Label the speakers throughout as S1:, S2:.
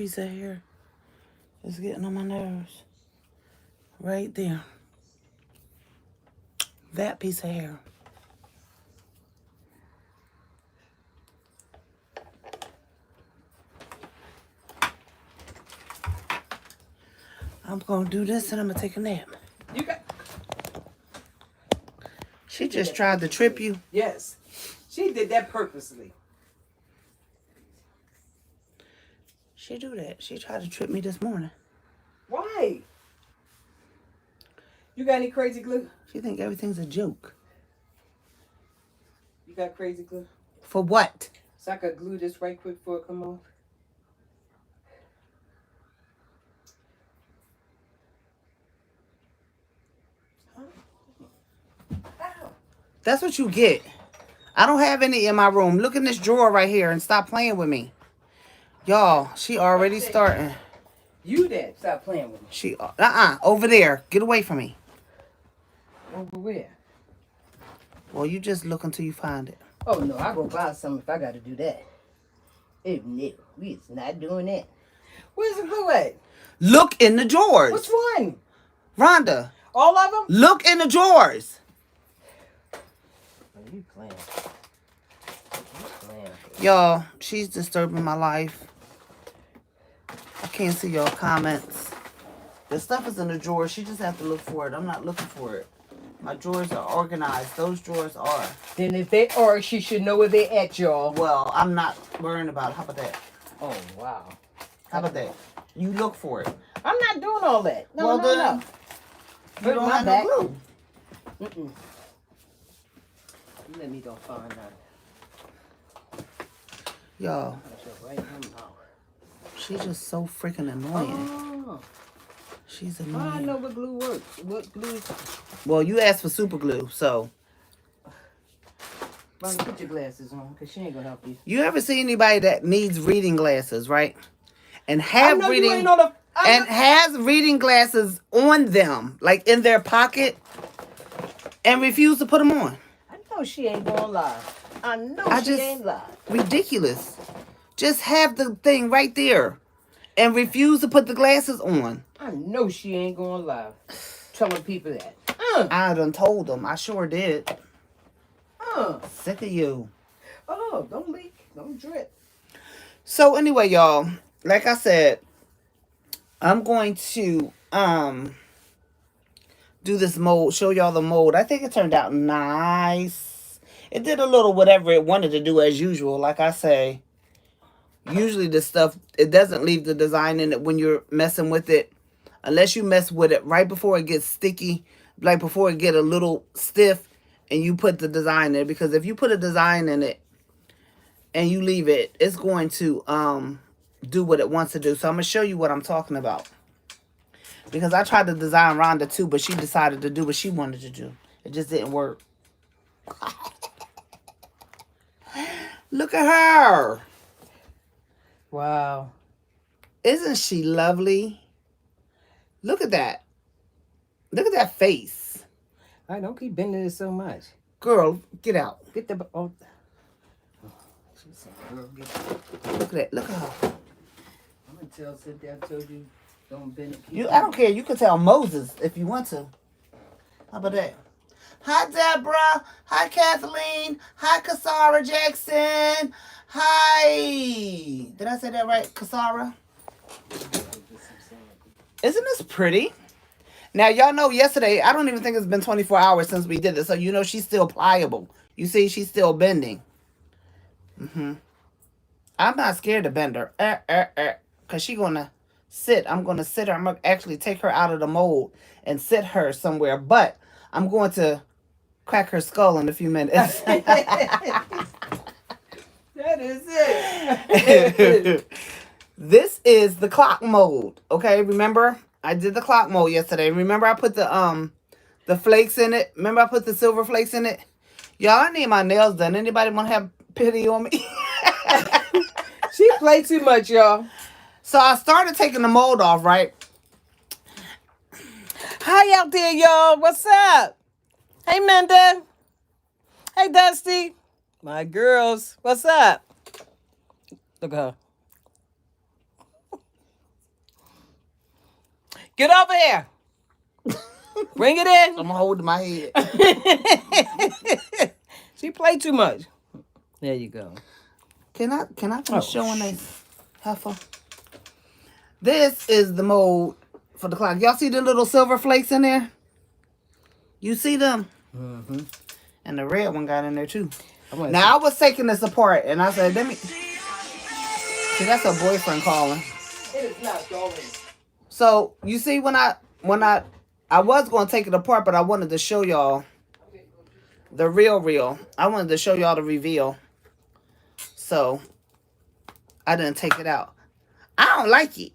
S1: piece of hair is getting on my nerves. Right there. That piece of hair. I'm going to do this and I'm going to take a nap.
S2: You got...
S1: She just tried to trip you.
S2: Yes. She did that purposely.
S1: She do that. She tried to trip me this morning.
S2: Why? You got any crazy glue?
S1: She think everything's a joke.
S2: You got crazy glue?
S1: For what?
S2: So I could glue this right quick before it come off.
S1: That's what you get. I don't have any in my room. Look in this drawer right here and stop playing with me. Y'all, she already starting.
S2: You did. Stop playing with me.
S1: She, over there. Get away from me.
S2: Over where?
S1: Well, you just look until you find it.
S2: Oh, no. I'll go buy some if I got to do that. Oh, no. We is not doing that. Where's the glue at?
S1: Look in the drawers.
S2: Which one?
S1: Rhonda.
S2: All of them?
S1: Look in the drawers.
S2: Oh, you playing.
S1: Y'all, she's disturbing my life. I can't see y'all comments. The stuff is in the drawer. She just have to look for it. I'm not looking for it. My drawers are organized. Those drawers are.
S2: Then if they are, she should know where they at, y'all.
S1: Well, I'm not worrying about it. How about that?
S2: Oh, wow.
S1: How about that? You look for it.
S2: I'm not doing all that. No,
S1: well,
S2: no,
S1: then,
S2: no.
S1: You don't have no glue.
S2: Mm-mm. Let me go find out.
S1: Y'all, she's just so freaking annoying.
S2: Oh.
S1: She's
S2: How
S1: annoying.
S2: I know what glue works? What glue is...
S1: Well, you asked for super glue, so.
S2: Mom, put your glasses on, because she ain't going to help you.
S1: You ever see anybody that needs reading glasses, right? And have reading has reading glasses on them, like in their pocket, and refuse to put them on.
S2: I know she ain't going to lie. I know she ain't lying.
S1: Ridiculous. Just have the thing right there and refuse to put the glasses on.
S2: I know she ain't going to lie. Telling people that.
S1: I done told them. I sure did. Sick of you.
S2: Oh, don't leak. Don't drip.
S1: So anyway, y'all, like I said, I'm going to do this mold, show y'all the mold. I think it turned out nice. It did a little whatever it wanted to do as usual. Like I say, usually this stuff, it doesn't leave the design in it when you're messing with it. Unless you mess with it right before it gets sticky, like before it get a little stiff, and you put the design in it. Because if you put a design in it and you leave it, it's going to do what it wants to do. So I'm going to show you what I'm talking about. Because I tried to design Rhonda too, but she decided to do what she wanted to do. It just didn't work. Look at her.
S2: Wow.
S1: Isn't she lovely? Look at that. Look at that face.
S2: I don't keep bending it so much.
S1: Girl, get out.
S2: Get the... Oh.
S1: She said, girl, get out. Look at that. Look at her.
S2: I'm going to tell Cynthia I told you don't bend it.
S1: I don't care. You can tell Moses if you want to. How about that? Hi, Deborah. Hi, Kathleen. Hi, Cassara Jackson. Hi. Did I say that right, Cassara? Isn't this pretty? Now, y'all know yesterday, I don't even think it's been 24 hours since we did this. So, you know, she's still pliable. You see, she's still bending. I'm not scared to bend her. Because she's going to sit. I'm going to sit her. I'm going to actually take her out of the mold and sit her somewhere. But I'm going to crack her skull in a few minutes.
S2: That is it.
S1: This is the clock mold. Okay, remember? I did the clock mold yesterday. Remember I put the flakes in it? Remember I put the silver flakes in it? Y'all, I need my nails done. Anybody want to have pity on me?
S2: She played too much, y'all.
S1: So I started taking the mold off, right?
S2: Hi out there, y'all. What's up? Hey, Minda. Hey, Dusty. My girls. What's up? Look at her. Get over here. Bring it in.
S1: I'm holding my head.
S2: She played too much. There you go.
S1: Can I finish showing this heifer? This is the mold for the clock. Y'all see the little silver flakes in there? You see them?
S2: Mm-hmm.
S1: And the red one got in there too. Now I was taking this apart and I said, let me. See, that's her boyfriend calling.
S2: It is not going.
S1: So you see, when I was going to take it apart, but I wanted to show y'all the real. I wanted to show y'all the reveal. So I didn't take it out. I don't like it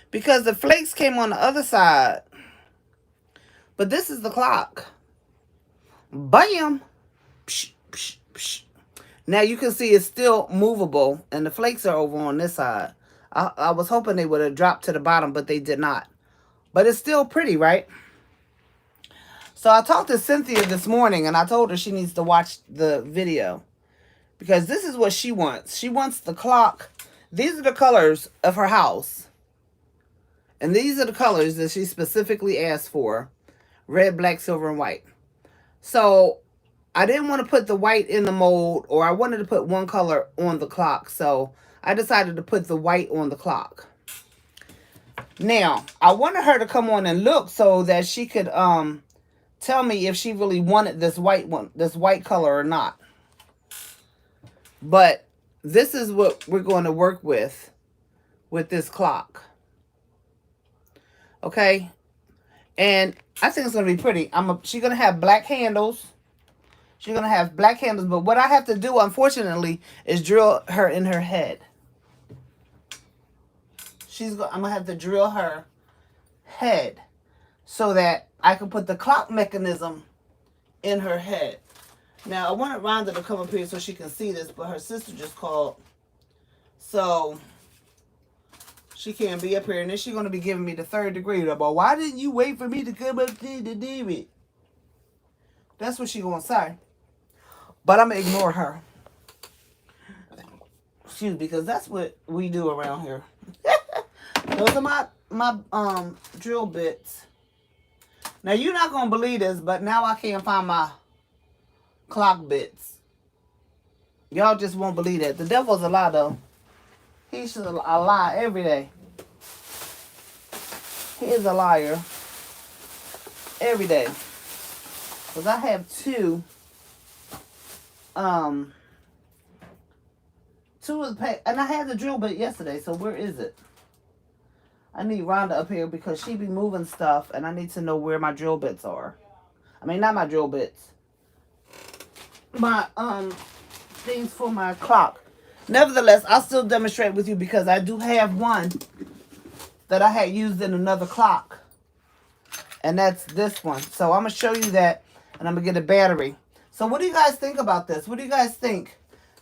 S1: because the flakes came on the other side. But this is the clock. Bam. Psh, psh, psh. Now you can see it's still movable and the flakes are over on this side. I was hoping they would have dropped to the bottom, but they did not. But it's still pretty, right? So I talked to Cynthia this morning and I told her she needs to watch the video. Because this is what she wants. She wants the clock. These are the colors of her house. And these are the colors that she specifically asked for. Red, black, silver, and white. So I didn't want to put the white in the mold, or I wanted to put one color on the clock. So I decided to put the white on the clock. Now, I wanted her to come on and look so that she could tell me if she really wanted this white one, this white color or not. But this is what we're going to work with this clock. Okay? And I think it's going to be pretty. She's going to have black handles. She's going to have black handles. But what I have to do, unfortunately, is drill her in her head. I'm going to have to drill her head so that I can put the clock mechanism in her head. Now, I wanted Rhonda to come up here so she can see this, but her sister just called. So she can't be up here. And then she's going to be giving me the 3rd degree. But why didn't you wait for me to come up here to do it? That's what she's going to say. But I'm going to ignore her. Excuse me, because that's what we do around here. Those are my drill bits. Now, you're not going to believe this, but now I can't find my clock bits. Y'all just won't believe that. The devil's a lie, though. He should lie every day. He is a liar every day. Because I have two of the pack, and I had the drill bit yesterday, so where is it? I need Rhonda up here because she be moving stuff, and I need to know where my drill bits are. I mean, not my drill bits. My things for my clock. Nevertheless, I'll still demonstrate with you because I do have one that I had used in another clock. And that's this one. So I'm going to show you that, and I'm going to get a battery. So what do you guys think about this? What do you guys think?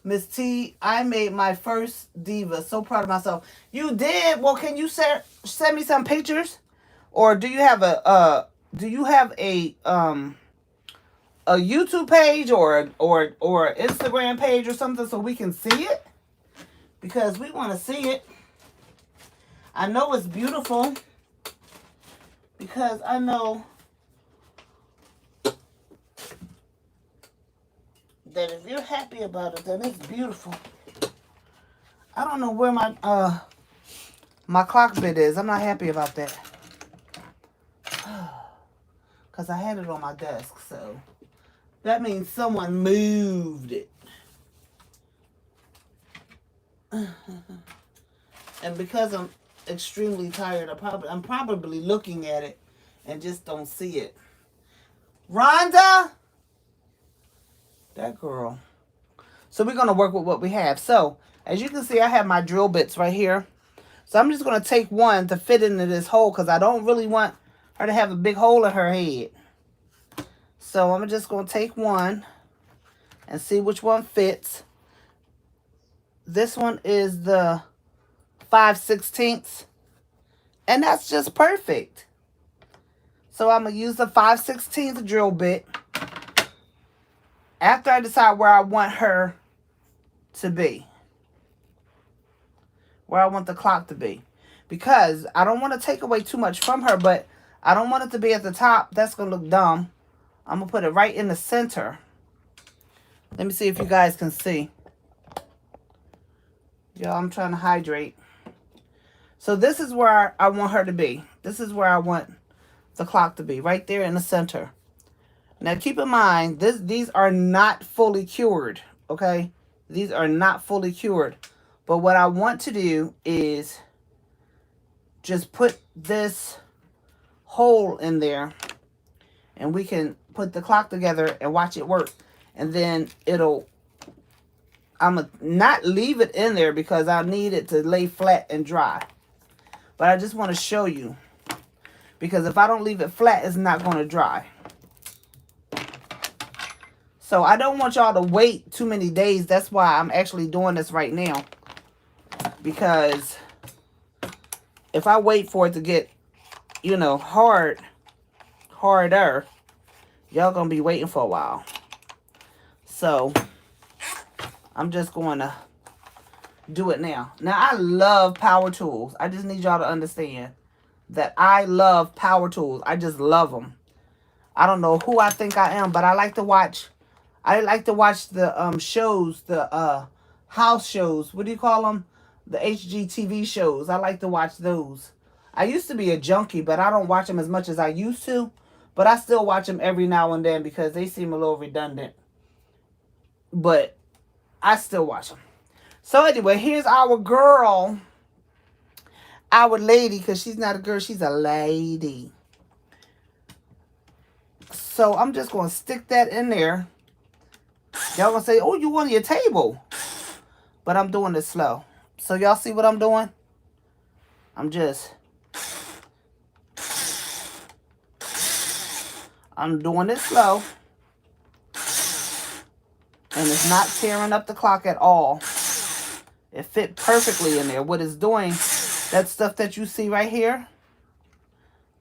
S1: Miss T, I made my first Diva. So proud of myself. You did? Well, can you send me some pictures? Or do you have a YouTube page or Instagram page or something so we can see it? Because we want to see it. I know it's beautiful. Because I know that if you're happy about it, then it's beautiful. I don't know where my my clock bit is. I'm not happy about that. Because I had it on my desk, so that means someone moved it. And because I'm extremely tired, I'm probably looking at it and just don't see it. Rhonda! That girl. So we're going to work with what we have. So, as you can see, I have my drill bits right here. So I'm just going to take one to fit into this hole because I don't really want her to have a big hole in her head. So I'm just going to take one and see which one fits. This one is the 5/16. And that's just perfect. So I'm going to use the 5/16 drill bit after I decide where I want her to be. Where I want the clock to be. because I don't want to take away too much from her, but I don't want it to be at the top. That's going to look dumb. I'm going to put it right in the center. Let me see if you guys can see. Y'all, I'm trying to hydrate. So this is where I want her to be. This is where I want the clock to be, right there in the center. Now keep in mind, these are not fully cured, okay? These are not fully cured. But what I want to do is just put this hole in there, and we can put the clock together and watch it work. And then I'm going to not leave it in there because I need it to lay flat and dry. But I just want to show you, because if I don't leave it flat, it's not going to dry. So I don't want y'all to wait too many days. That's why I'm actually doing this right now. Because if I wait for it to get, you know, harder, y'all going to be waiting for a while. So I'm just going to do it now. Now, I love power tools. I just need y'all to understand that I love power tools. I just love them. I don't know who I think I am, but I like to watch the shows, the house shows. What do you call them? The HGTV shows. I like to watch those. I used to be a junkie, but I don't watch them as much as I used to. But I still watch them every now and then because they seem a little redundant. But I still watch them. So anyway, here's our girl. Our lady, because she's not a girl, she's a lady. So I'm just going to stick that in there. Y'all going to say, oh, you on your table. But I'm doing it slow. So y'all see what I'm doing? I'm doing it slow. And it's not tearing up the clock at all. It fit perfectly in there. What it's doing, that stuff that you see right here,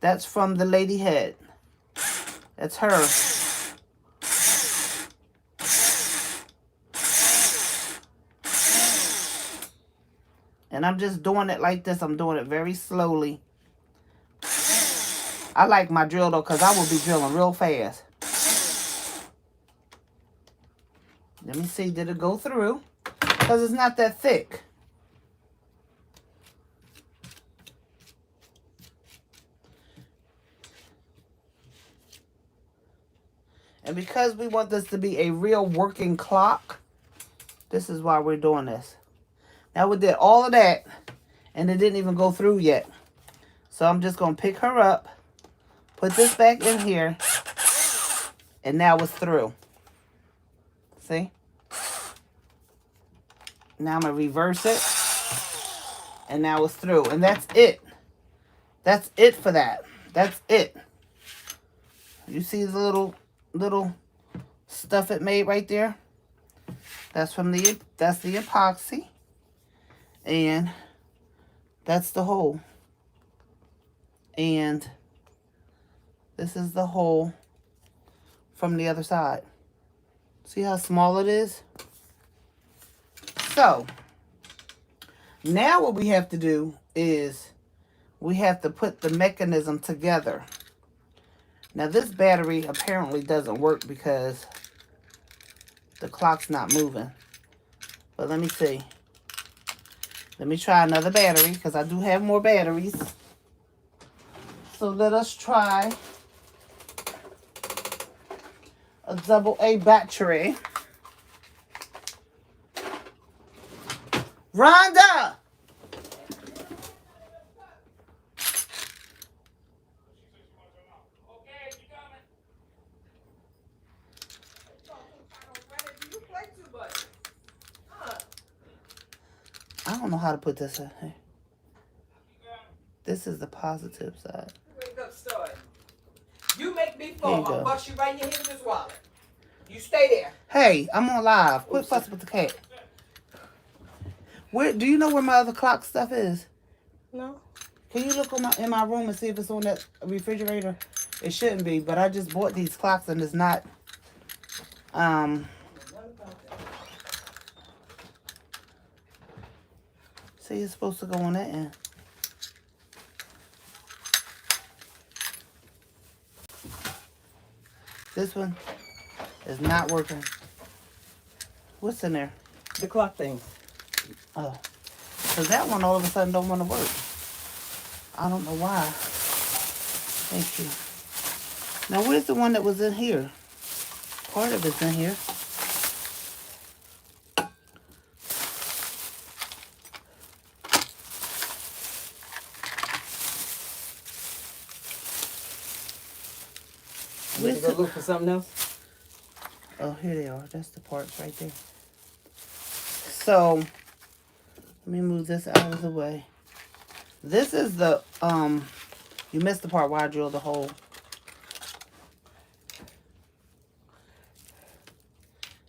S1: that's from the lady head. That's her. And I'm just doing it like this. I'm doing it very slowly. I like my drill though, because I will be drilling real fast. Let me see, did it go through? Because it's not that thick. And because we want this to be a real working clock, this is why we're doing this. Now we did all of that, and it didn't even go through yet. So I'm just going to pick her up, put this back in here, and now it's through. See? Now I'm going to reverse it, and now it's through. And that's it. That's it for that. That's it. You see the little stuff it made right there? That's the epoxy. And that's the hole. And this is the hole from the other side. See how small it is? So, now what we have to do is we have to put the mechanism together. Now this battery apparently doesn't work because the clock's not moving. But let me see. Let me try another battery because I do have more batteries. So let us try a AA battery. Rhonda! I don't know how to put this in here. This is the positive side.
S2: Wake up, start. You make me fall. I'll bust you right in your head with this wallet. You stay there.
S1: Hey, I'm on live. Quit fussing with the cat. Where do you know where my other clock stuff is?
S2: No.
S1: Can you look in my room and see if it's on that refrigerator? It shouldn't be, but I just bought these clocks and it's not. See, it's supposed to go on that end. This one is not working. What's in there?
S2: The clock thing.
S1: Oh. Because that one all of a sudden don't want to work. I don't know why. Thank you. Now, where's the one that was in here? Part of it's in here.
S2: You go look for something else?
S1: Oh, here they are. That's the parts right there. So, let me move this out of the way. This is the, you missed the part where I drilled the hole.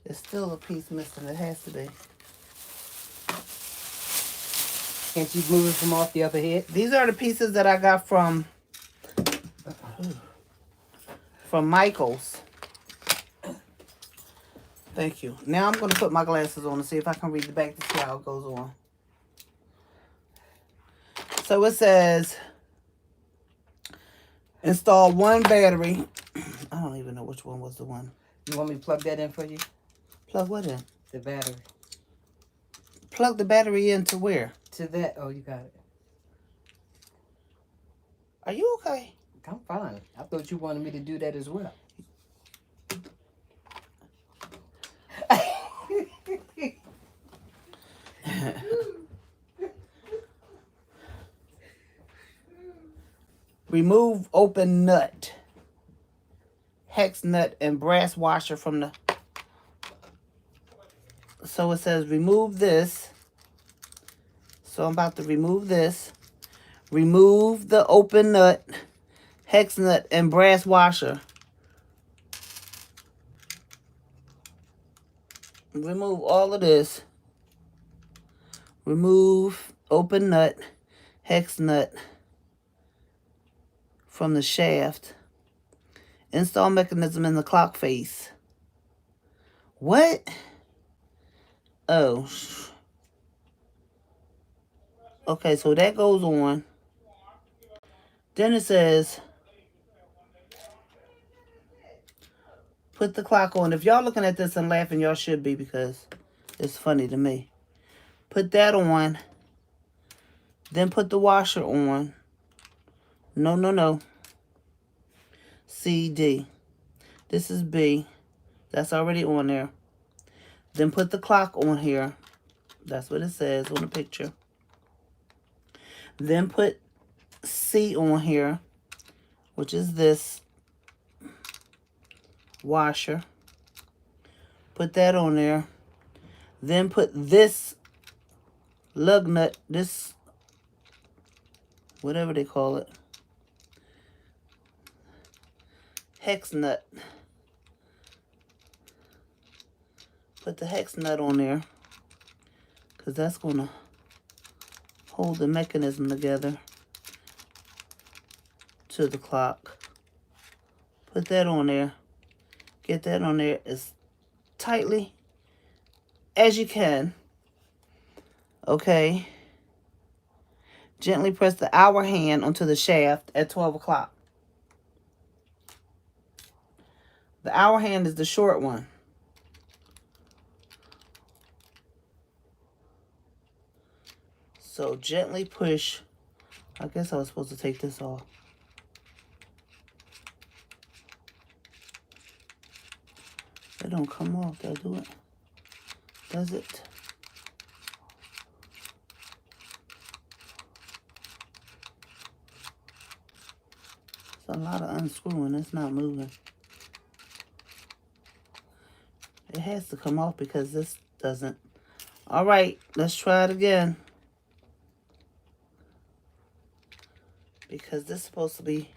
S1: There's still a piece missing. It has to be.
S2: Can't you move it from off the other head?
S1: These are the pieces that I got from Michael's. Thank you. Now I'm going to put my glasses on and see if I can read the back to see how it goes on. So it says, install one battery. I don't even know which one was the one.
S2: You want me to plug that in for you?
S1: Plug what in?
S2: The battery.
S1: Plug the battery into where?
S2: To that. Oh, you got it.
S1: Are you okay?
S2: I'm fine. I thought you wanted me to do that as well.
S1: Remove open nut, hex nut, and brass washer from the... So it says remove this. So I'm about to remove this. Remove the open nut, hex nut, and brass washer. Remove all of this. Remove open nut, hex nut from the shaft. Install mechanism in the clock face. What? Oh. Okay, so that goes on. Then it says, put the clock on. If y'all looking at this and laughing, y'all should be because it's funny to me. Put that on. Then put the washer on. No, no, no. C, D. This is B. That's already on there. Then put the clock on here. That's what it says on the picture. Then put C on here, which is this washer. Put that on there. Then put this lug nut, this, whatever they call it, hex nut. Put the hex nut on there because that's going to hold the mechanism together to the clock. Put that on there. Get that on there as tightly as you can. Okay. Gently press the hour hand onto the shaft at 12 o'clock. The hour hand is the short one. So gently push. I guess I was supposed to take this off. It don't come off. Did I do it? Does it? It's a lot of unscrewing. It's not moving. It has to come off because this doesn't. All right, let's try it again. Because this is supposed to be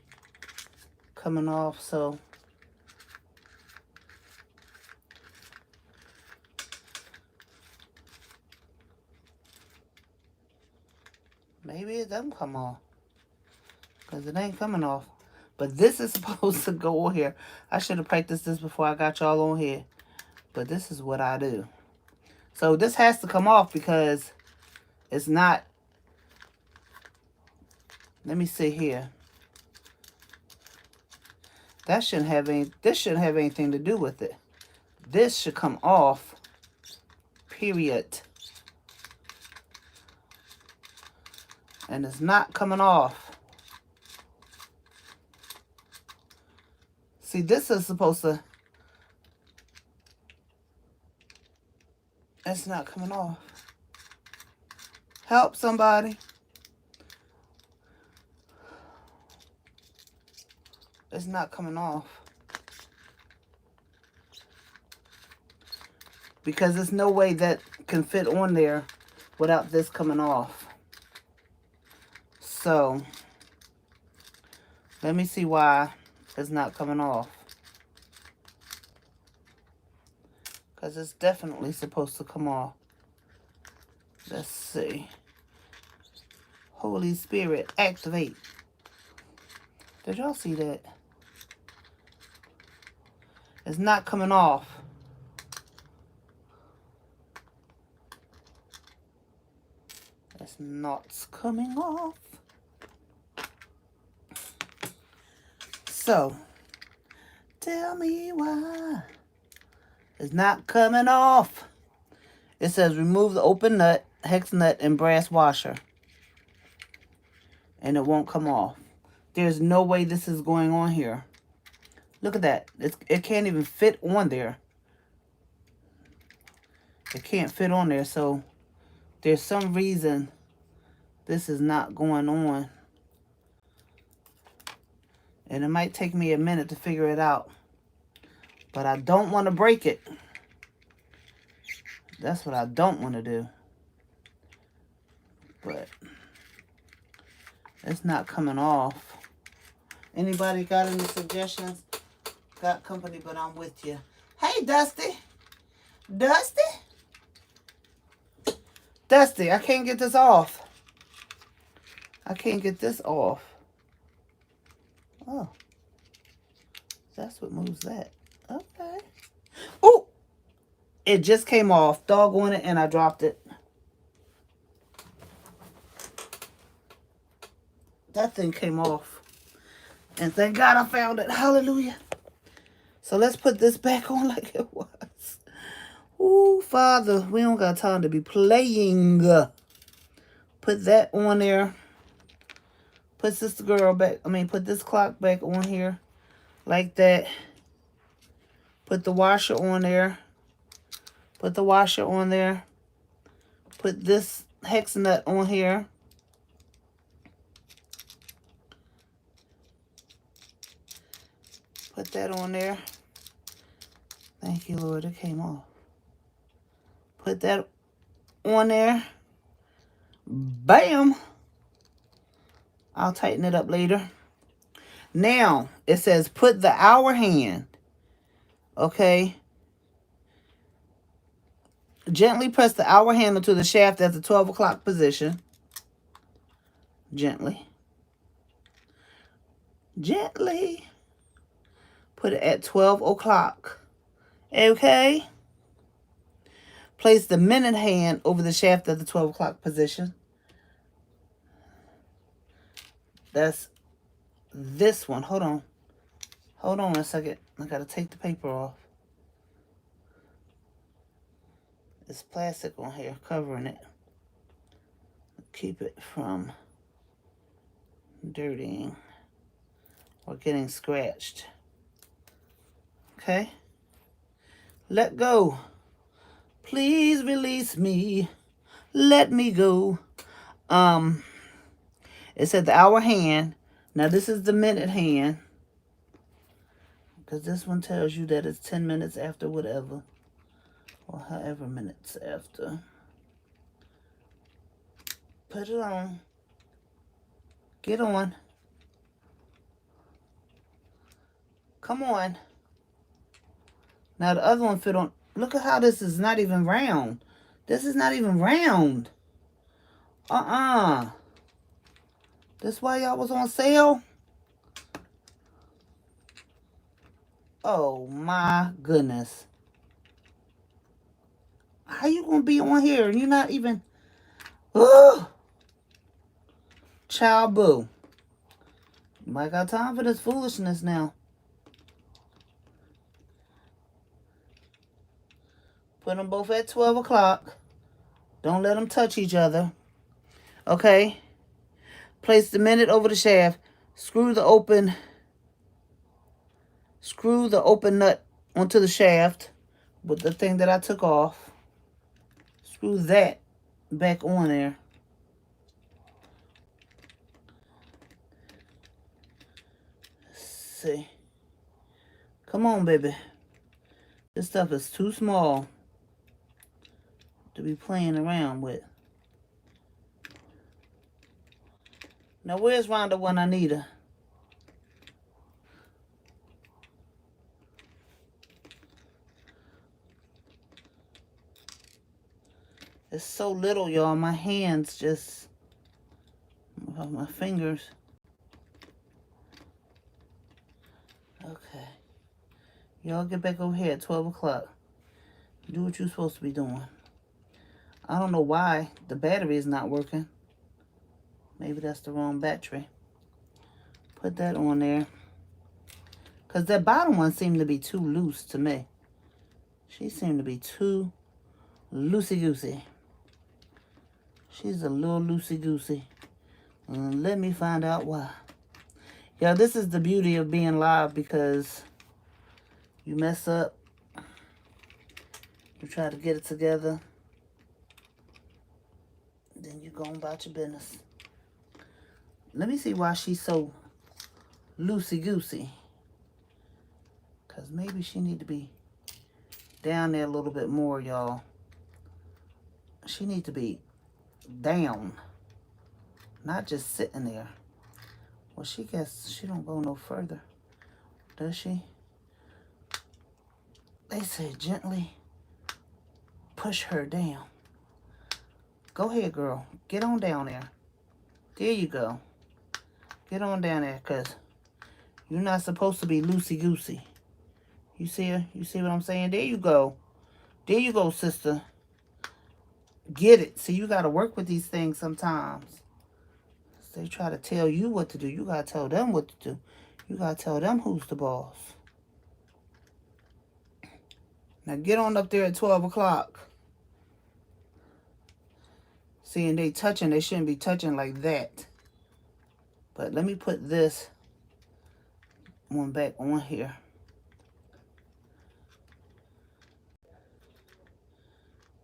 S1: coming off, so. Maybe it doesn't come off. Because it ain't coming off. But this is supposed to go on here. I should have practiced this before I got y'all on here. But this is what I do. So this has to come off because it's not. Let me see here. That shouldn't have any, this shouldn't have anything to do with it. This should come off. Period. And it's not coming off. See, this is supposed to... It's not coming off. Help somebody. It's not coming off. Because there's no way that can fit on there without this coming off. So, let me see why it's not coming off. Because it's definitely supposed to come off. Let's see. Holy Spirit, activate. Did y'all see that? It's not coming off. It's not coming off. So, tell me why it's not coming off. It says remove the open nut, hex nut, and brass washer. And it won't come off. There's no way this is going on here. Look at that. It can't even fit on there. It can't fit on there. So there's some reason this is not going on. And it might take me a minute to figure it out. But I don't want to break it. That's what I don't want to do. But it's not coming off. Anybody got any suggestions? Got company, but I'm with you. Hey, Dusty. Dusty? Dusty, I can't get this off. I can't get this off. Oh. That's what moves that. Okay. Oh! It just came off. Doggone it, and I dropped it. That thing came off. And thank God I found it. Hallelujah. So let's put this back on like it was. Ooh, Father, we don't got time to be playing. Put that on there. Put Sister Girl back. Put this clock back on here. Like that. Put the washer on there. Put the washer on there. Put this hex nut on here. Put that on there. Thank you, Lord. It came off. Put that on there. Bam. I'll tighten it up later. Now, it says put the hour hand. Okay. Gently press the hour handle to the shaft at the 12 o'clock position. Gently. Gently. Put it at 12 o'clock. Okay. Place the minute hand over the shaft at the 12 o'clock position. That's this one. Hold on. Hold on a second. I got to take the paper off. There's plastic on here covering it. Keep it from dirtying or getting scratched. Okay. Let go. Please release me. Let me go. It said the hour hand. Now this is the minute hand. Because this one tells you that it's 10 minutes after whatever. Or however minutes after. Put it on. Get on. Come on. Now the other one fit on. Look at how this is not even round. This is not even round. This why y'all was on sale? Oh my goodness. How you gonna be on here and you're not even... Ugh. Child boo. You might got time for this foolishness now. Put them both at 12 o'clock. Don't let them touch each other. Okay. Place the minute over the shaft. Screw the open nut onto the shaft with the thing that I took off. Screw that back on there. Let's see. Come on, baby. This stuff is too small to be playing around with. Now, where's Rhonda when I need her? It's so little, y'all. My hands just... my fingers. Okay. Y'all get back over here at 12 o'clock. Do what you're supposed to be doing. I don't know why the battery is not working. Maybe that's the wrong battery. Put that on there. Because that bottom one seemed to be too loose to me. She seemed to be too loosey-goosey. She's a little loosey-goosey. And let me find out why. Yeah, this is the beauty of being live, because you mess up. You try to get it together. Then you go about your business. Let me see why she's so loosey-goosey. Because maybe she need to be down there a little bit more, y'all. She need to be down. Not just sitting there. Well, she guess she don't go no further. Does she? They say gently push her down. Go ahead, girl. Get on down there. There you go. Get on down there, because you're not supposed to be loosey-goosey. You see her? You see what I'm saying? There you go. There you go, sister. Get it. See, you got to work with these things sometimes. They try to tell you what to do. You got to tell them what to do. You got to tell them who's the boss. Now get on up there at 12 o'clock. See, and they touching. They shouldn't be touching like that. But let me put this one back on here.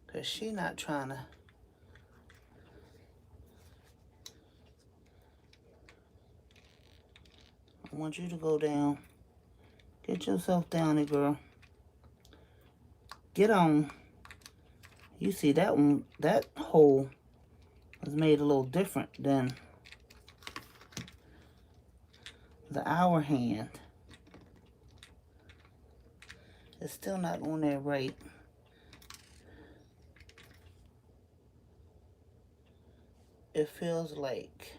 S1: Because she not trying to... I want you to go down. Get yourself down there, girl. Get on. You see that one, that hole was made a little different than the hour hand. It's still not on there right. It feels like,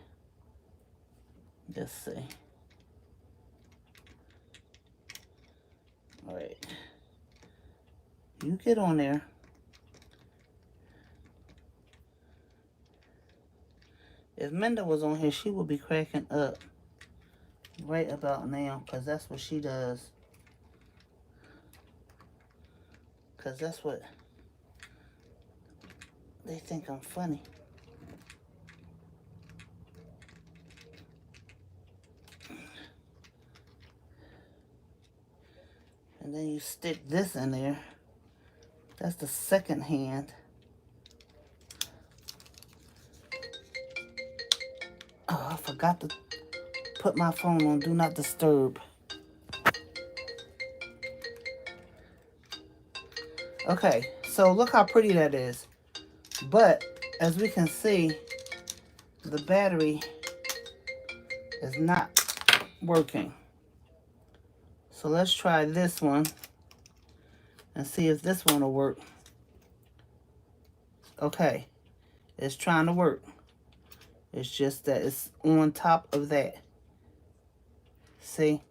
S1: let's see. All right. You get on there. If Minda was on here, she would be cracking up right about now, because that's what she does. Because that's what they think I'm funny. And then you stick this in there. That's the second hand. Oh, I forgot to put my phone on Do Not Disturb. Okay, so look how pretty that is. But, as we can see, the battery is not working. So let's try this one and see if this one will work. Okay, it's trying to work. It's just that it's on top of that. See?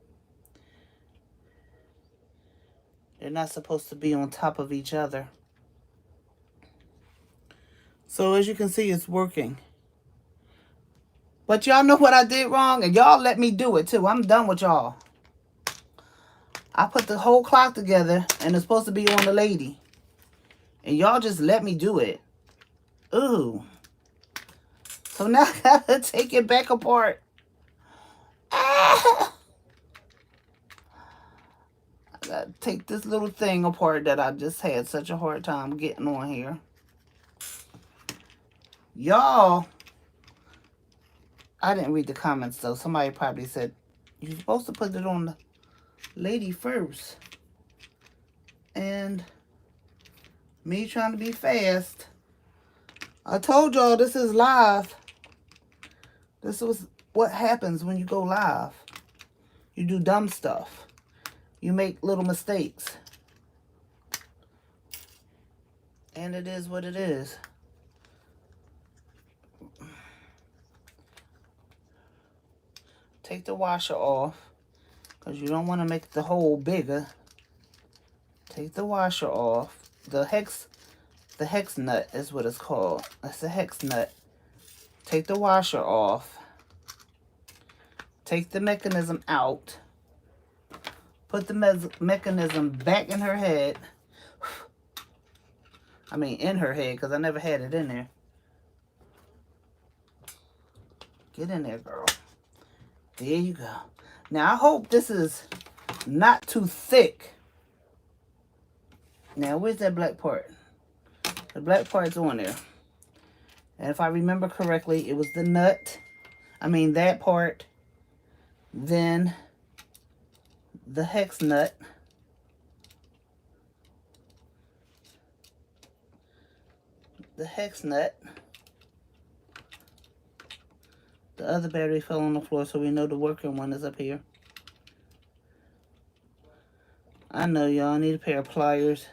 S1: They're not supposed to be on top of each other. So as you can see, it's working. But y'all know what I did wrong, and y'all let me do it too. I'm done with y'all. I put the whole clock together, and it's supposed to be on the lady. And y'all just let me do it. Ooh. So now I gotta take it back apart. Ah! I gotta take this little thing apart that I just had such a hard time getting on here. Y'all, I didn't read the comments though. Somebody probably said, you're supposed to put it on the lady first. And me trying to be fast. I told y'all this is live. This was what happens when you go live. You do dumb stuff. You make little mistakes. And it is what it is. Take the washer off, because you don't want to make the hole bigger. Take the washer off. The hex nut is what it's called. That's a hex nut. Take the washer off. Take the mechanism out. Put the mechanism back in her head. I mean, in her head, because I never had it in there. Get in there, girl. There you go. Now, I hope this is not too thick. Now, where's that black part? The black part's on there. And if I remember correctly, it was the nut. I mean, that part. Then the hex nut. The hex nut. The other battery fell on the floor, so we know the working one is up here. I know y'all need a pair of pliers.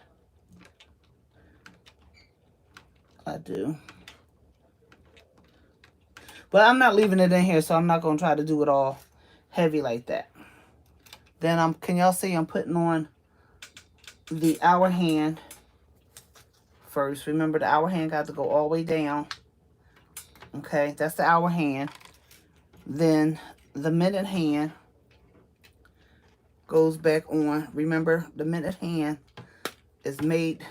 S1: I do. But I'm not leaving it in here, so I'm not going to try to do it all heavy like that. Then can y'all see I'm putting on the hour hand first. Remember, the hour hand got to go all the way down. Okay, that's the hour hand. Then the minute hand goes back on. Remember, the minute hand is made,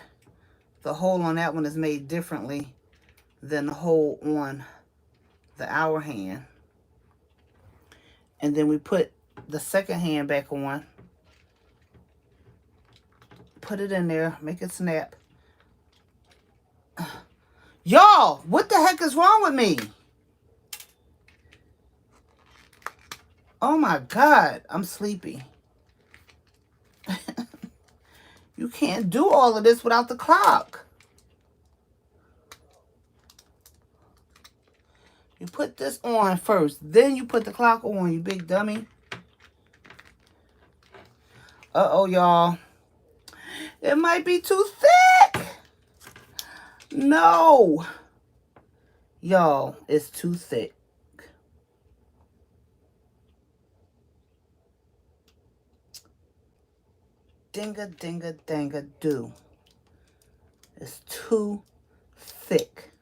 S1: the hole on that one is made differently than the hole on the hour hand. And then we put the second hand back on. Put it in there, make it snap. Y'all, what the heck is wrong with me? Oh my God, I'm sleepy. You can't do all of this without the clock. You put this on first, then you put the clock on, you big dummy. Uh-oh, y'all. It might be too thick. No. Y'all, it's too thick. Dinga-dinga-danga-do. It's too thick.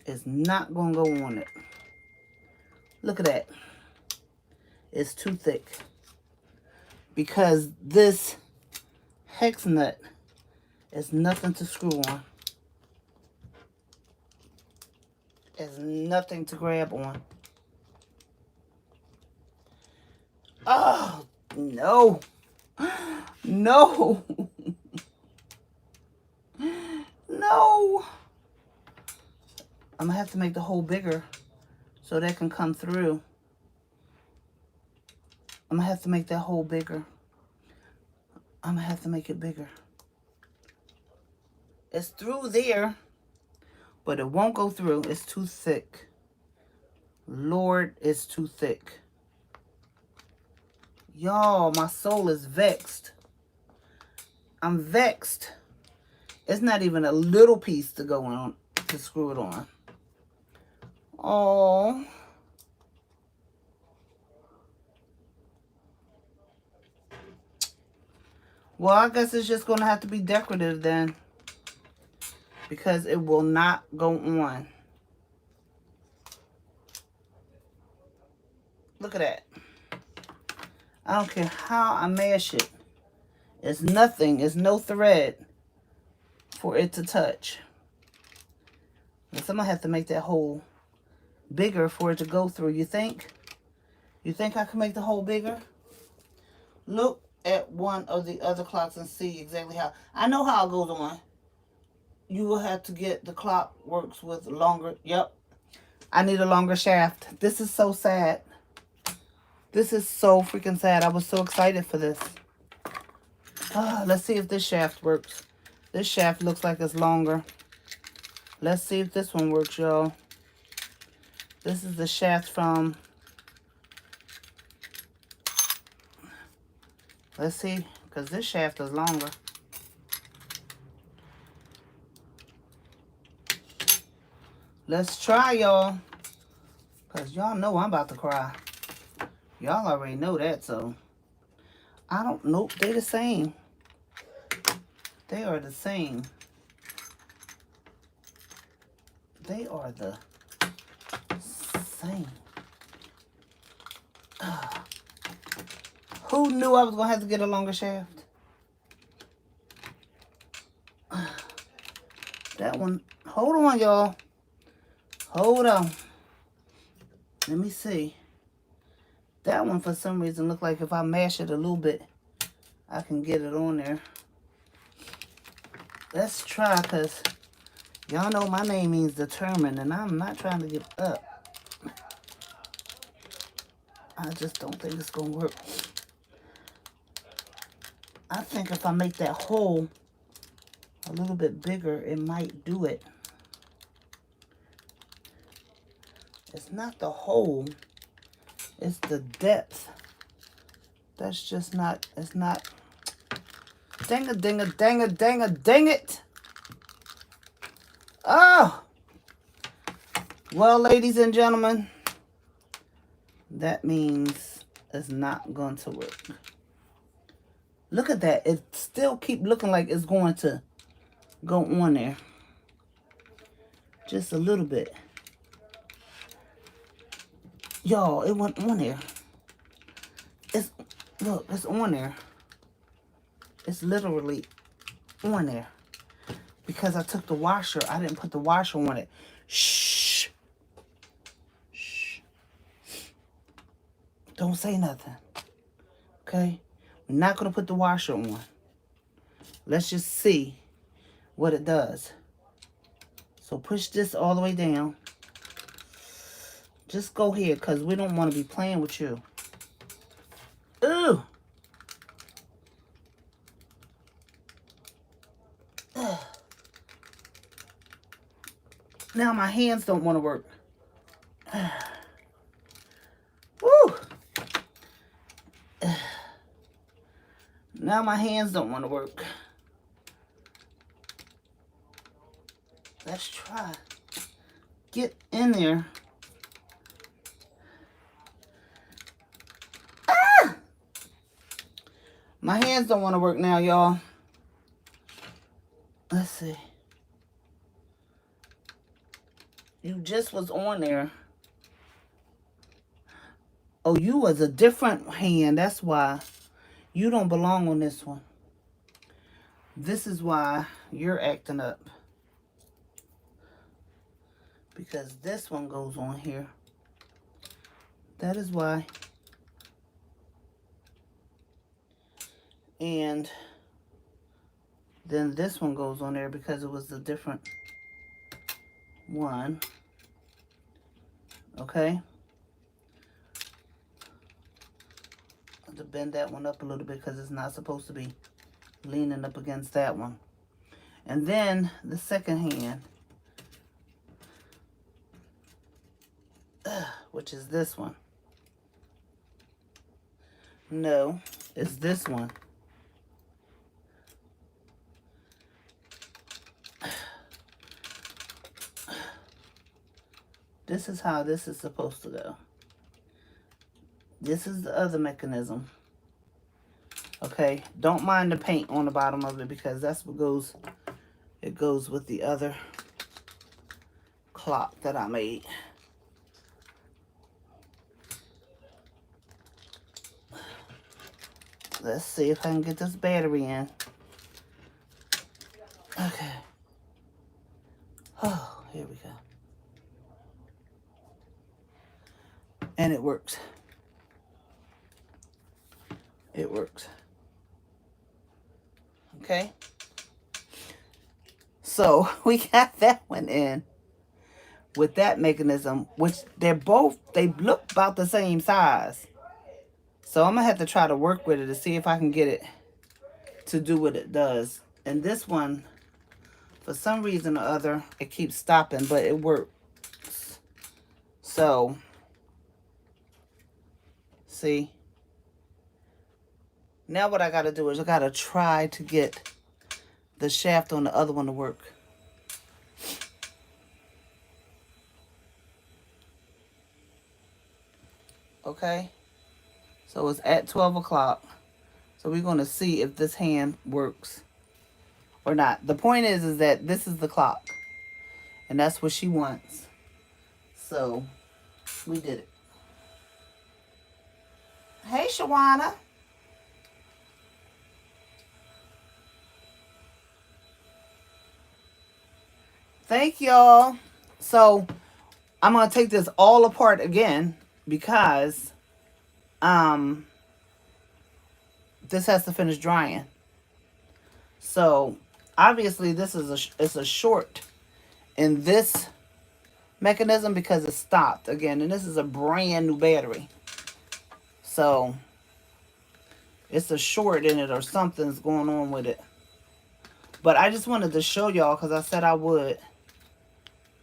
S1: It's not going to go on it. Look at that. It's too thick. Because this hex nut is nothing to screw on. It's nothing to grab on. Oh, no. No. No. I'm going to have to make the hole bigger so that can come through. I'm going to have to make that hole bigger. I'm going to have to make it bigger. It's through there, but it won't go through. It's too thick. Lord, it's too thick. Y'all, my soul is vexed. I'm vexed. It's not even a little piece to go on, to screw it on. Oh. Well, I guess it's just going to have to be decorative then. Because it will not go on. Look at that. I don't care how I mash it. It's nothing. It's no thread for it to touch. And I'm going to have to make that hole bigger for it to go through. You think? You think I can make the hole bigger? Look at one of the other clocks and see exactly how. I know how it goes on. You will have to get the clock works with longer. Yep. I need a longer shaft. This is so sad. This is so freaking sad. I was so excited for this. Let's see if this shaft works. This shaft looks like it's longer. Let's see if this one works, y'all. This is the shaft from... Let's see, because this shaft is longer. Let's try, y'all. Because y'all know I'm about to cry. Y'all already know that, so... I don't... Nope, they're the same. They are the same. They are the same. Who knew I was going to have to get a longer shaft? That one. Hold on, y'all. Hold on. Let me see. That one, for some reason, look like if I mash it a little bit, I can get it on there. Let's try, because y'all know my name means determined, and I'm not trying to give up. I just don't think it's going to work. I think if I make that hole a little bit bigger, it might do it. It's not the hole. It's the depth. That's just not, it's not. Dang it, dang it, dang it, dang it, dang it. Oh. Well, ladies and gentlemen, that means it's not going to work. Look at that. It still keep looking like it's going to go on there. Just a little bit. Y'all, it went on there. It's, look, it's on there. It's literally on there. Because I took the washer. I didn't put the washer on it. Shh. Shh. Don't say nothing. Okay? We're not going to put the washer on. Let's just see what it does. So push this all the way down. Just go here because we don't want to be playing with you. Ooh. Ugh. Now my hands don't want to work. Woo. Now my hands don't want to work. Let's try. Get in there. Ah! My hands don't want to work now, y'all. Let's see. You just was on there. Oh, you was a different hand. That's why. You don't belong on this one. This is why you're acting up. Because this one goes on here. That is why. And then this one goes on there because it was a different one. Okay. I have to bend that one up a little bit because it's not supposed to be leaning up against that one. And then the second hand, which is this one. No, it's this one. This is how this is supposed to go. This is the other mechanism. Okay, don't mind the paint on the bottom of it because that's what goes, it goes with the other clock that I made. Let's see if I can get this battery in. Okay. And it works. It works. Okay. So we got that one in with that mechanism, which they look about the same size. So I'm going to have to try to work with it to see if I can get it to do what it does. And this one, for some reason or other, it keeps stopping, but it works. So, see. Now what I got to do is I got to try to get the shaft on the other one to work. Okay. So it's at 12 o'clock. So we're going to see if this hand works or not. The point is that this is the clock. And that's what she wants. So we did it. Hey, Shawana. Thank y'all. So I'm going to take this all apart again because this has to finish drying. So obviously this is it's a short in this mechanism because it stopped again, and this is a brand new battery. So it's a short in it or something's going on with it. But I just wanted to show y'all because I said I would.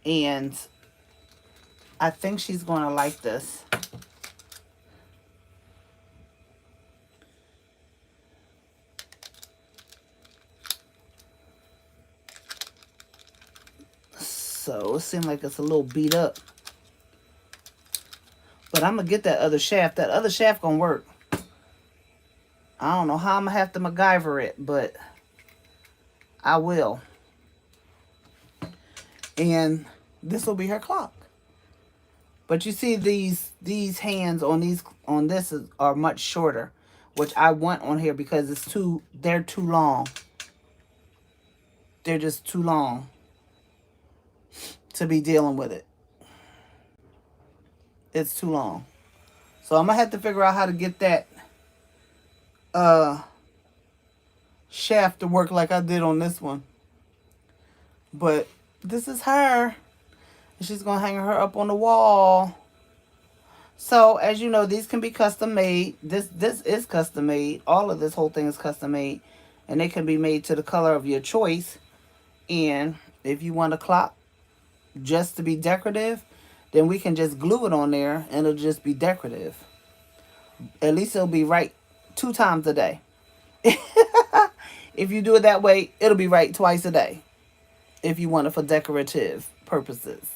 S1: And I think she's going to like this. So it seems like it's a little beat up. But I'm going to get that other shaft. That other shaft going to work. I don't know how I'm going to have to MacGyver it, but I will. And this will be her clock. But you see these hands on this are much shorter, which I want on here because they're too long. They're just too long to be dealing with it. It's too long. So I'm going to have to figure out how to get that shaft to work like I did on this one. But this is her. And she's going to hang her up on the wall. So, as you know, these can be custom made. This is custom made. All of this whole thing is custom made. And they can be made to the color of your choice. And if you want a clock just to be decorative, then we can just glue it on there and it'll just be decorative. At least it'll be right 2 times a day. If you do it that way, it'll be right twice a day. If you want it for decorative purposes.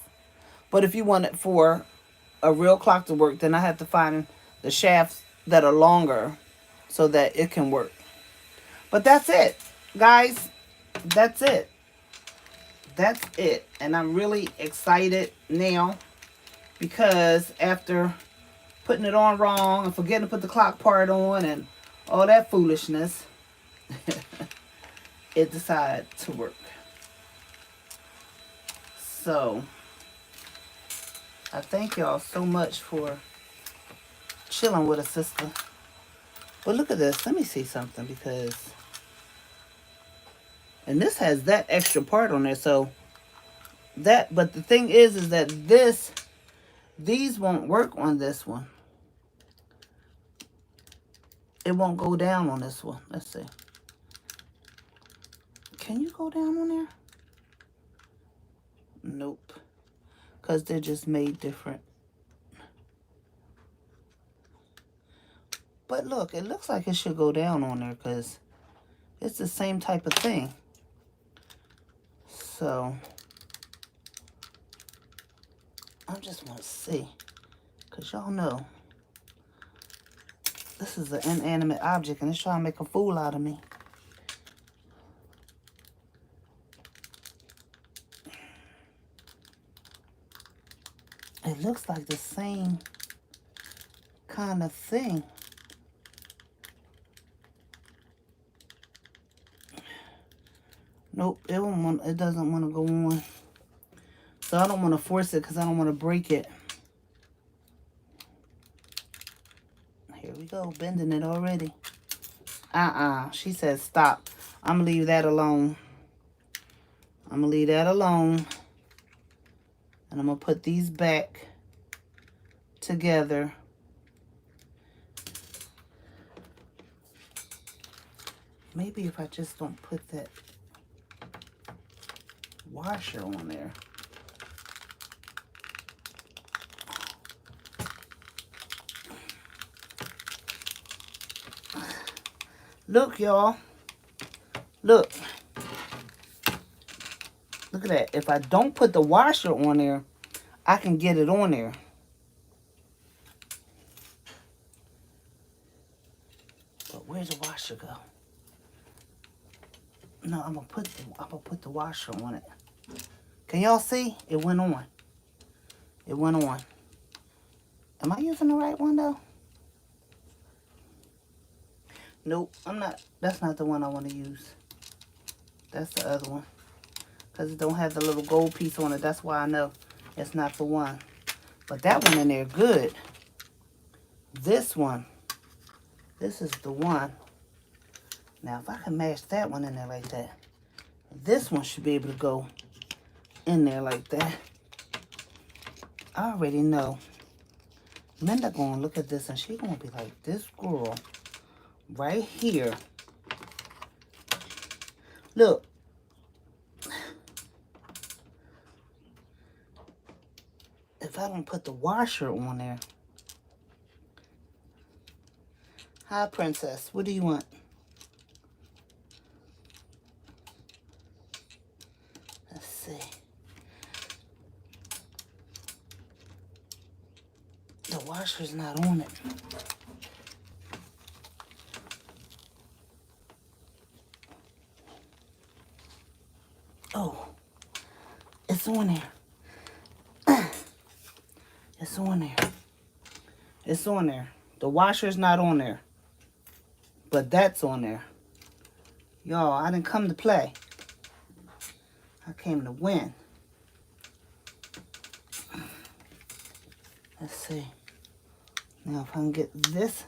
S1: But if you want it for a real clock to work, then I have to find the shafts that are longer so that it can work. But that's it, guys. That's it. That's it. And I'm really excited now because after putting it on wrong and forgetting to put the clock part on and all that foolishness, it decided to work. So I thank y'all so much for chilling with a sister. But look at this. Let me see something because... And this has that extra part on there. So that... But the thing is that these won't work on this one. It won't go down on this one. Let's see. Can you go down on there? Nope. Because they're just made different. But look, it looks like it should go down on there because it's the same type of thing. So, I just want to see. Because y'all know, this is an inanimate object and it's trying to make a fool out of me. It looks like the same kind of thing. Nope, it doesn't want to go on. So I don't want to force it because I don't want to break it. Here we go, bending it already. She says stop. I'm going to leave that alone. I'm going to leave that alone. And I'm going to put these back together. Maybe if I just don't put that washer on there. Look, y'all. Look. Look at that. If I don't put the washer on there, I can get it on there. But where's the washer go? No, I'm gonna put the washer on it. Can y'all see? It went on. It went on. Am I using the right one though? Nope, I'm not. That's not the one I want to use. That's the other one. Because it don't have the little gold piece on it. That's why I know it's not the one. But that one in there, good. This one. This is the one. Now, if I can mash that one in there like that, this one should be able to go in there like that. I already know. Linda gonna look at this and she gonna be like, this girl right here. Look. If I don't put the washer on there. Hi, princess. What do you want? Let's see. The washer's not on it. Oh, it's on there. It's on there. It's on there. The washer's not on there. But that's on there. Y'all, I didn't come to play. I came to win. Let's see. Now if I can get this.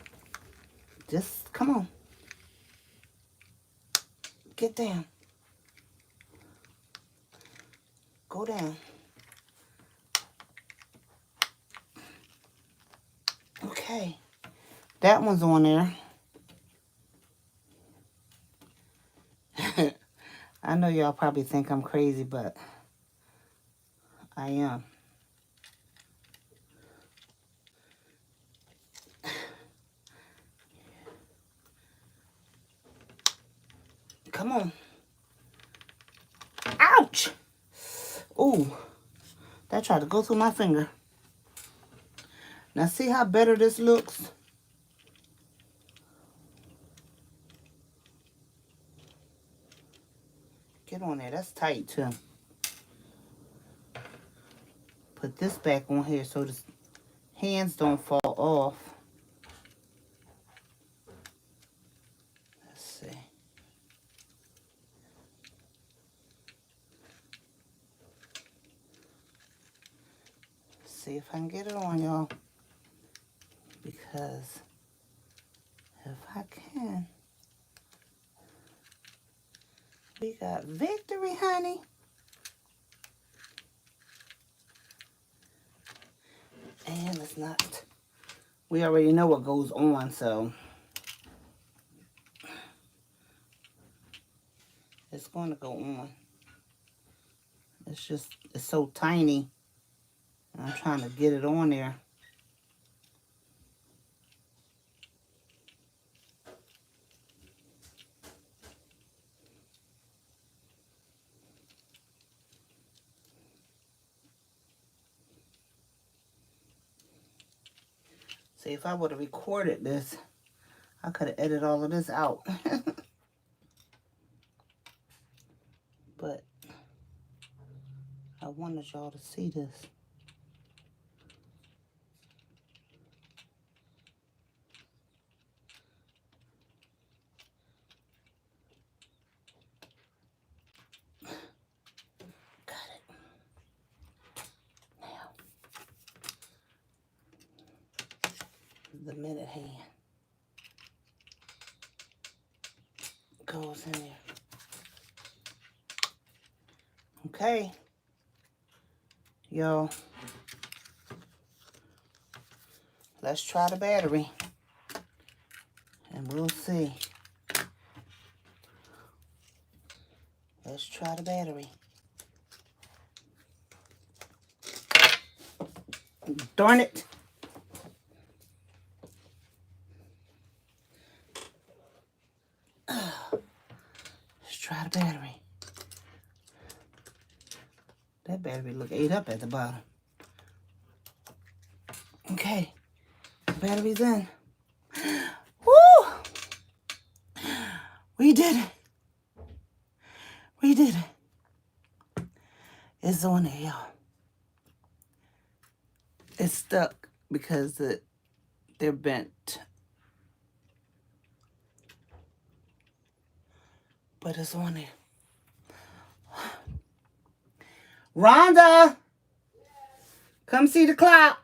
S1: Just, come on. Get down. Go down. Okay. That one's on there. I know y'all probably think I'm crazy, but I am. Come on. Ouch! Ooh, that tried to go through my finger. Now see how better this looks? Get on there. That's tight too. Put this back on here so the hands don't fall off. Let's see. See if I can get it on, y'all. Because if I can, we got victory, honey. And it's not. We already know what goes on, so it's going to go on. It's just, it's so tiny. I'm trying to get it on there. See, if I would have recorded this, I could have edited all of this out. But I wanted y'all to see this. Got it. Now, the minute hand. goes in there. Okay. Yo. Let's try the battery. And we'll see. Let's try the battery. Darn it. Let's try the battery. That battery look ate up at the bottom. Okay. The battery's in. Woo! We did it. We did it. It's on there, y'all. It's stuck because they're bent. But it's on there. Rhonda! Come see the clock.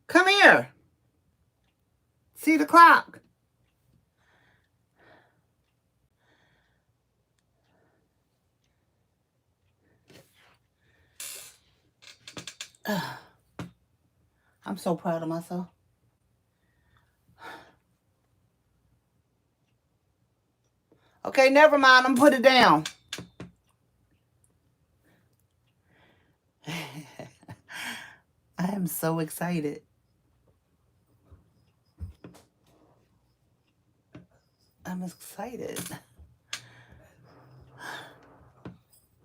S1: Come here. See the clock. I'm so proud of myself. Okay, never mind. I'm put it down. I am so excited. I'm excited.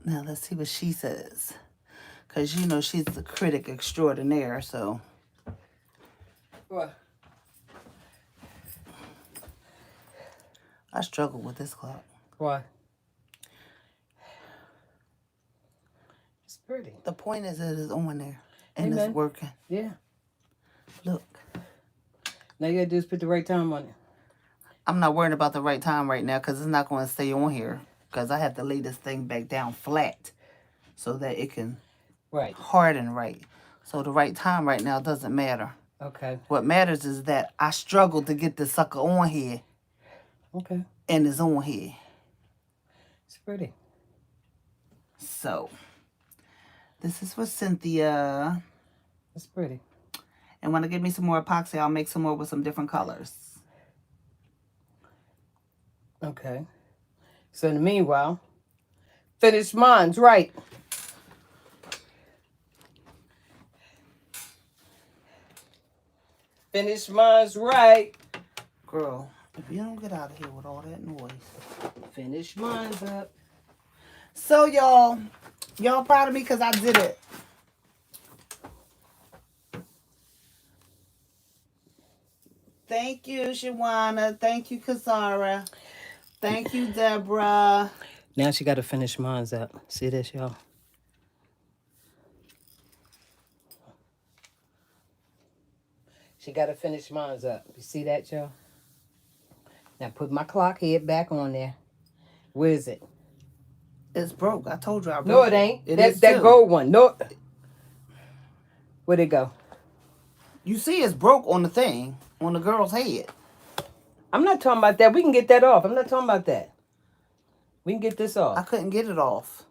S1: Now let's see what she says. Because you know she's the critic extraordinaire, so.
S2: What?
S1: I struggle with this clock.
S2: Why? It's pretty.
S1: The point is it is on there. And
S2: Amen.
S1: it's working.
S2: Yeah.
S1: Look.
S2: Now you gotta do is put the right time on it.
S1: I'm not worrying about the right time right now because it's not going to stay on here. Because I have to lay this thing back down flat so that it can harden right. So the right time right now doesn't matter.
S2: Okay.
S1: What matters is that I struggled to get this sucker on here.
S2: Okay.
S1: And it's on here.
S2: It's pretty.
S1: So, this is for Cynthia.
S2: It's pretty.
S1: And when I get me some more epoxy, I'll make some more with some different colors.
S2: Okay. So in the meanwhile, finish mine's right. Finish mine's right.
S1: Girl, if you don't get out of here with all that noise.
S2: Finish mine's up.
S1: So y'all proud of me because I did it. Thank you, Shawana. Thank you, Kasara. Thank you, Deborah.
S2: Now she got to finish mine's up. See this, y'all? She got to finish mine's up. You see that, y'all? Now put my clock head back on there. Where is it?
S1: It's broke. I told you I broke
S2: it. No, it ain't.
S1: It
S2: that gold one. No. Where'd it go?
S1: You see it's broke on the thing, on the girl's head.
S2: I'm not talking about that. We can get that off. I'm not talking about that. We can get this off.
S1: I couldn't get it off.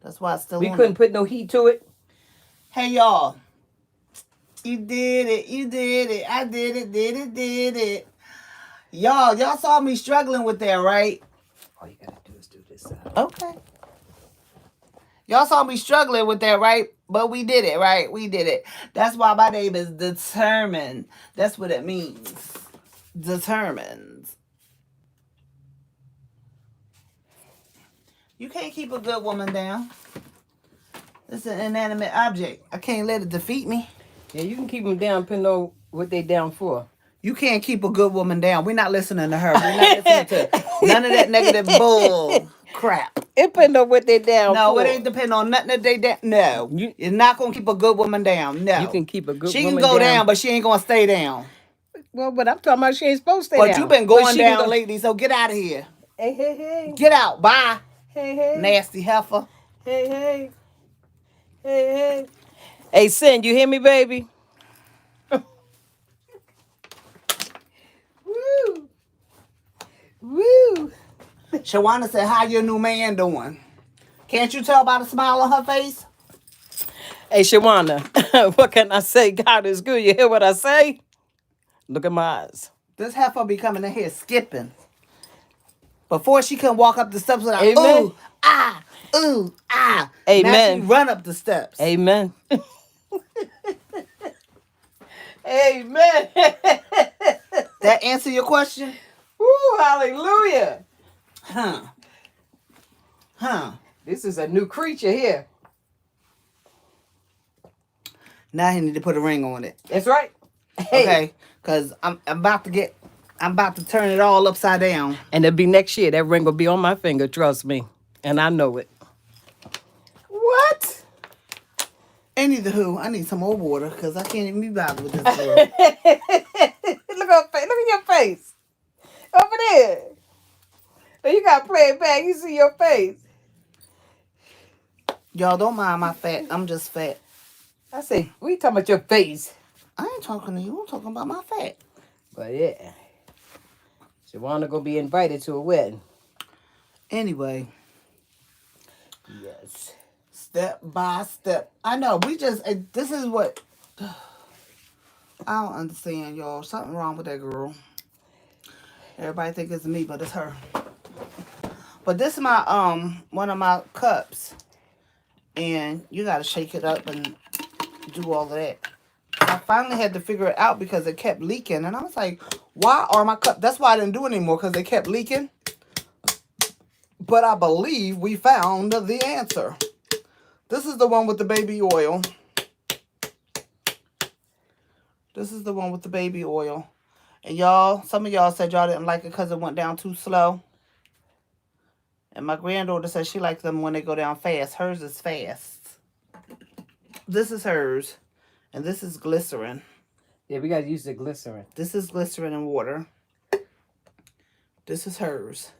S1: That's why it's still
S2: We
S1: on
S2: couldn't
S1: it.
S2: put no heat to it.
S1: Hey, y'all. You did it. You did it. I did it. Y'all saw me struggling with that, right?
S2: All you gotta do is do this side.
S1: Okay. Y'all saw me struggling with that, right? But we did it, right? We did it. That's why my name is Determined. That's what it means. Determined. You can't keep a good woman down. It's an inanimate object. I can't let it defeat me.
S2: Yeah, you can keep them down, depending on what they down for.
S1: You can't keep a good woman down. We're not listening to her. We're not listening to none of that negative bull crap.
S2: It depends on what they down for.
S1: No, it ain't depend on nothing that they down. No. You're not going to keep a good woman down. No.
S2: You can keep a good
S1: she
S2: woman
S1: can go
S2: down.
S1: down, but she ain't going to stay down.
S2: Well, but I'm talking about she ain't supposed to stay
S1: but
S2: down.
S1: You've been going down lately, so get out of here.
S2: Hey, hey, hey.
S1: Get out. Bye.
S2: Hey, hey.
S1: Nasty heifer.
S2: Hey, hey. Hey, hey. Hey, Sin, you hear me, baby? Woo. Woo!
S1: Shawana said, how your new man doing? Can't you tell by the smile on her face?
S2: Hey, Shawana, what can I say? God is good. You hear what I say? Look at my eyes.
S1: This heifer be coming in here skipping. Before she couldn't walk up the steps without,
S2: Amen.
S1: ooh, ah, ooh, ah. Now she
S2: Amen.
S1: run up the steps.
S2: Amen. Amen.
S1: That answer your question?
S2: Woo, hallelujah.
S1: Huh.
S2: This is a new creature here.
S1: Now he need to put a ring on it.
S2: That's right. Hey.
S1: Okay, because I'm about to turn it all upside down.
S2: And it'll be next year. That ring will be on my finger, trust me. And I know it. What?
S1: Anywho, I need some more water because I can't even be bothered with this girl.
S2: Look at your face. Over there. Oh, you gotta play it back. You see your face.
S1: Y'all don't mind my fat. I'm just fat.
S2: I say, we talking about your face.
S1: I ain't talking to you. I'm talking about my fat.
S2: But yeah. Shawana gonna be invited to a wedding.
S1: Anyway.
S2: Yes.
S1: Step by step. I know. This is what. I don't understand, y'all. Something wrong with that girl. Everybody think it's me, but it's her. But this is my one of my cups. And you gotta shake it up and do all of that. I finally had to figure it out because it kept leaking. And I was like, why are my cups? That's why I didn't do it anymore, because they kept leaking. But I believe we found the answer. This is the one with the baby oil. This is the one with the baby oil. And y'all, some of y'all said y'all didn't like it because it went down too slow. And my granddaughter said she likes them when they go down fast. Hers is fast. This is hers. And this is glycerin.
S2: Yeah, we gotta use the glycerin.
S1: This is glycerin and water. This is hers.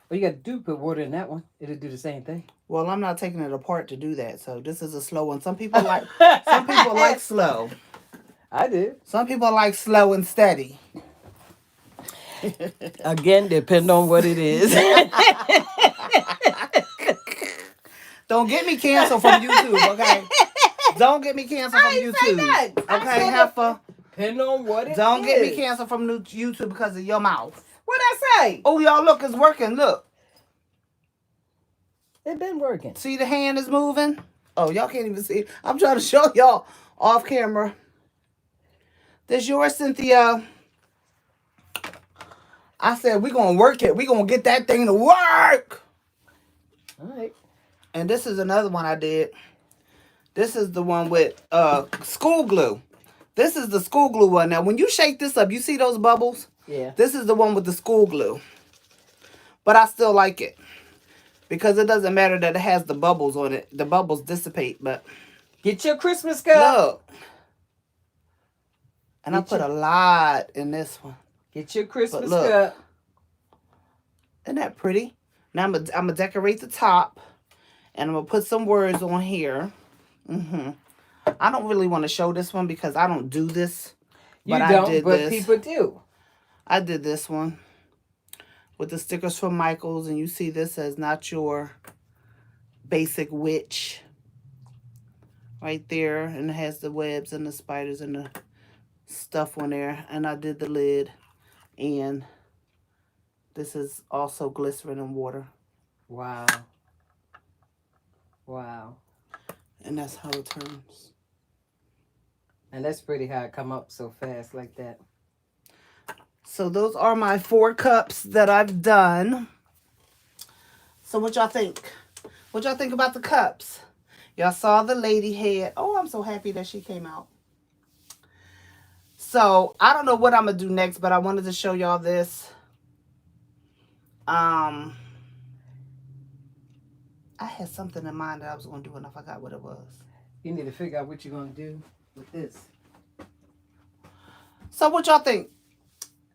S2: Well, you gotta put water in that one. It'll do the same thing.
S1: Well, I'm not taking it apart to do that. So this is a slow one. Some people like slow.
S2: I do.
S1: Some people like slow and steady.
S2: Again, depend on what it is.
S1: Don't get me canceled from YouTube, okay? Don't get me canceled from YouTube. Okay, heifer?
S2: Depend on what it is.
S1: Don't get me canceled from YouTube because of your mouth.
S2: What'd I say?
S1: Oh, y'all, look, it's working. Look.
S2: It been working.
S1: See the hand is moving? Oh, y'all can't even see. I'm trying to show y'all off camera. This yours, Cynthia. I said, we're going to work it. We're going to get that thing to work.
S2: All right.
S1: And this is another one I did. This is the one with school glue. This is the school glue one. Now, when you shake this up, you see those bubbles?
S2: Yeah.
S1: This is the one with the school glue. But I still like it. Because it doesn't matter that it has the bubbles on it. The bubbles dissipate, but...
S2: Get your Christmas cup.
S1: Look. And I put a lot in this one.
S2: Get your Christmas cup.
S1: Isn't that pretty? Now I'm gonna decorate the top. And I'm going to put some words on here. I don't really want to show this one because I don't do this. But I did this.
S2: People do.
S1: I did this one. With the stickers from Michael's. And you see this as not your basic witch. Right there. And it has the webs and the spiders and the stuff on there. And I did the lid. And this is also glycerin and water.
S2: Wow. Wow.
S1: And that's how it turns.
S2: And that's pretty how it come up so fast like that.
S1: So those are my 4 cups that I've done. So what y'all think? What y'all think about the cups? Y'all saw the lady head. Oh, I'm so happy that she came out. So I don't know what I'm going to do next, but I wanted to show y'all this. I had something in mind that I was going to do and I forgot what it was.
S2: You need to figure out what you're going to do with this.
S1: So what y'all think?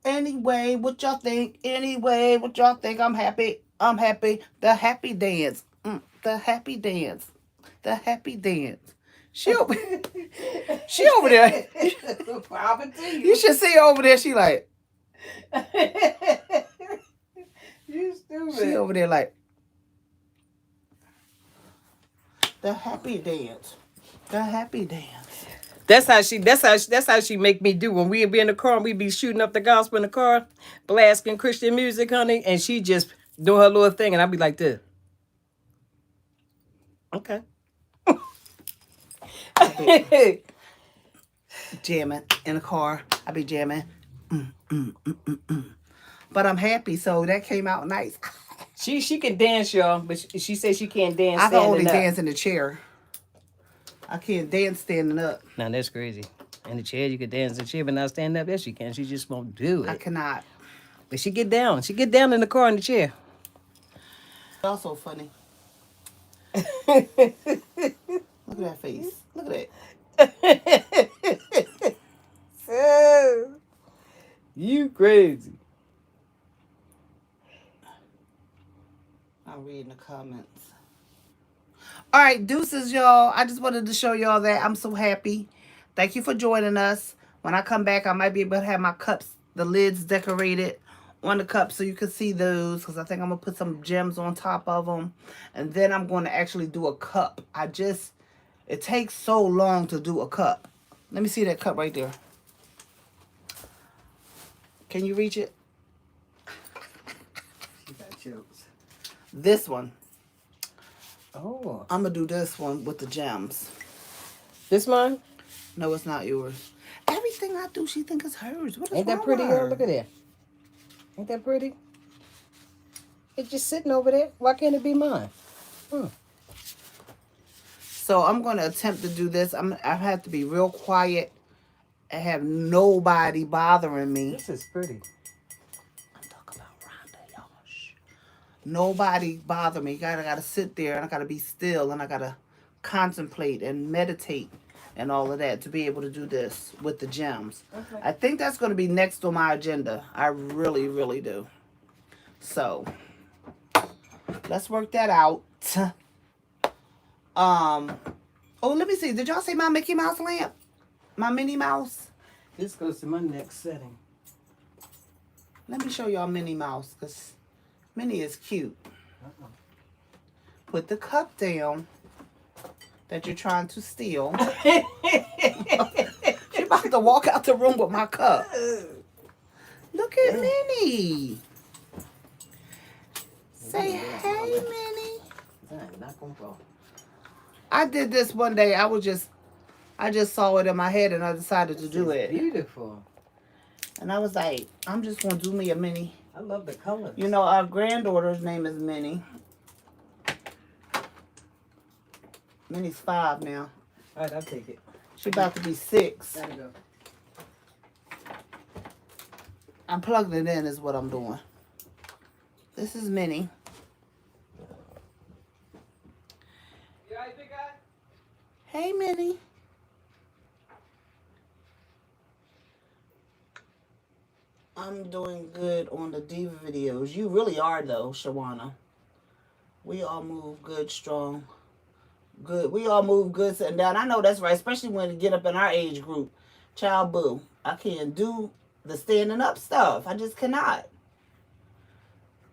S1: Anyway, what y'all think? Anyway, what y'all think? I'm happy. I'm happy. The happy dance. The happy dance. The happy dance. She over there. You should see her over there. She like.
S2: You stupid.
S1: She over there like the happy dance. The happy dance.
S2: That's how she make me do when we be in the car and we be shooting up the gospel in the car, blasting Christian music, honey, and she just do her little thing and I be like this. Okay.
S1: Jamming in the car. I be jamming. But I'm happy, so that came out nice.
S2: She can dance, y'all, but she says she can't dance
S1: I can only
S2: standing up.
S1: dance in the chair. I can't dance standing up.
S2: Now that's crazy. In the chair, you could dance in the chair, but not stand up. Yes, she can. She just won't do it.
S1: I cannot.
S2: But she get down. She get down in the car in the chair.
S1: Also funny. Look at that face. Look at that.
S2: You crazy.
S1: I'm reading the comments. All right, deuces, y'all. I just wanted to show y'all that I'm so happy. Thank you for joining us. When I come back, I might be able to have my cups, the lids decorated on the cups so you can see those, because I think I'm going to put some gems on top of them. And then I'm going to actually do a cup. It takes so long to do a cup. Let me see that cup right there. Can you reach it?
S2: She got jokes.
S1: This one.
S2: Oh.
S1: I'm going to do this one with the gems.
S2: This mine?
S1: No, it's not yours. Everything I do, she thinks it's hers. What is
S2: Ain't that
S1: wrong
S2: pretty,
S1: with her?
S2: girl? Look at that. Ain't that pretty? It's just sitting over there. Why can't it be mine?
S1: So I'm going to attempt to do this. I have to be real quiet and have nobody bothering me.
S2: This is pretty.
S1: I'm talking about Rhonda, y'all. Shh. Nobody bother me. I got to sit there and I got to be still and I got to contemplate and meditate and all of that to be able to do this with the gems.
S2: Okay.
S1: I think that's going to be next on my agenda. I really, really do. So let's work that out. Oh, let me see. Did y'all see my Mickey Mouse lamp? My Minnie Mouse?
S2: This goes to my next setting.
S1: Let me show y'all Minnie Mouse, because Minnie is cute. Put the cup down that you're trying to steal. She's about to walk out the room with my cup. Look at Minnie. Say, hey, Minnie.
S2: Not gonna go.
S1: I did this one day. I just saw it in my head and I decided to do it.
S2: Beautiful.
S1: And I was like, I'm just going to do me a Minnie.
S2: I love the colors.
S1: You know, our granddaughter's name is Minnie. Minnie's 5 now.
S2: All right, I'll take it.
S1: She's about to be 6.
S2: Gotta go.
S1: I'm plugging it in is what I'm doing. This is Minnie.
S2: You all right, big guy?
S1: Hey, Minnie. I'm doing good on the diva videos. You really are, though, Shawana. We all move good, strong. Good. We all move good sitting down. I know that's right, especially when you get up in our age group. Child boo. I can't do the standing up stuff. I just cannot.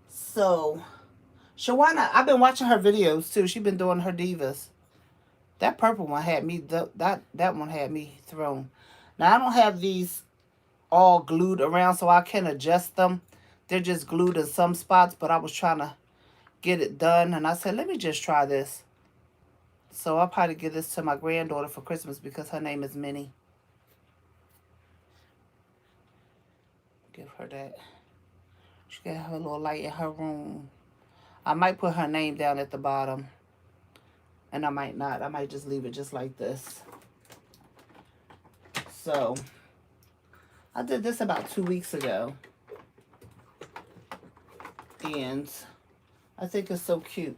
S1: So, Shawana, I've been watching her videos, too. She's been doing her divas. That purple one had me, that one had me thrown. Now, I don't have these all glued around so I can adjust them. They're just glued in some spots, but I was trying to get it done. And I said, let me just try this. So I'll probably give this to my granddaughter for Christmas because her name is Minnie. Give her that. She got her little light in her room. I might put her name down at the bottom. And I might not. I might just leave it just like this. So, I did this about 2 weeks ago. And I think it's so cute.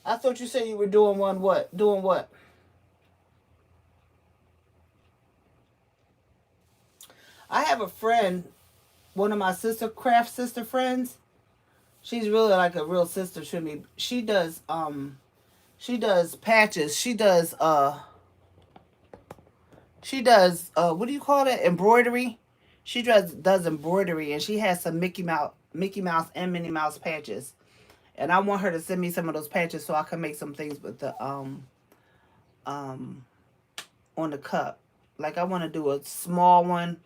S1: I thought you said you were doing one what? Doing what? I have a friend, one of my craft sister friends. She's really like a real sister to me. She does patches. She does what do you call that? Embroidery. Does embroidery, and she has some Mickey Mouse and Minnie Mouse patches. And I want her to send me some of those patches so I can make some things with the um on the cup. Like I want to do a small one.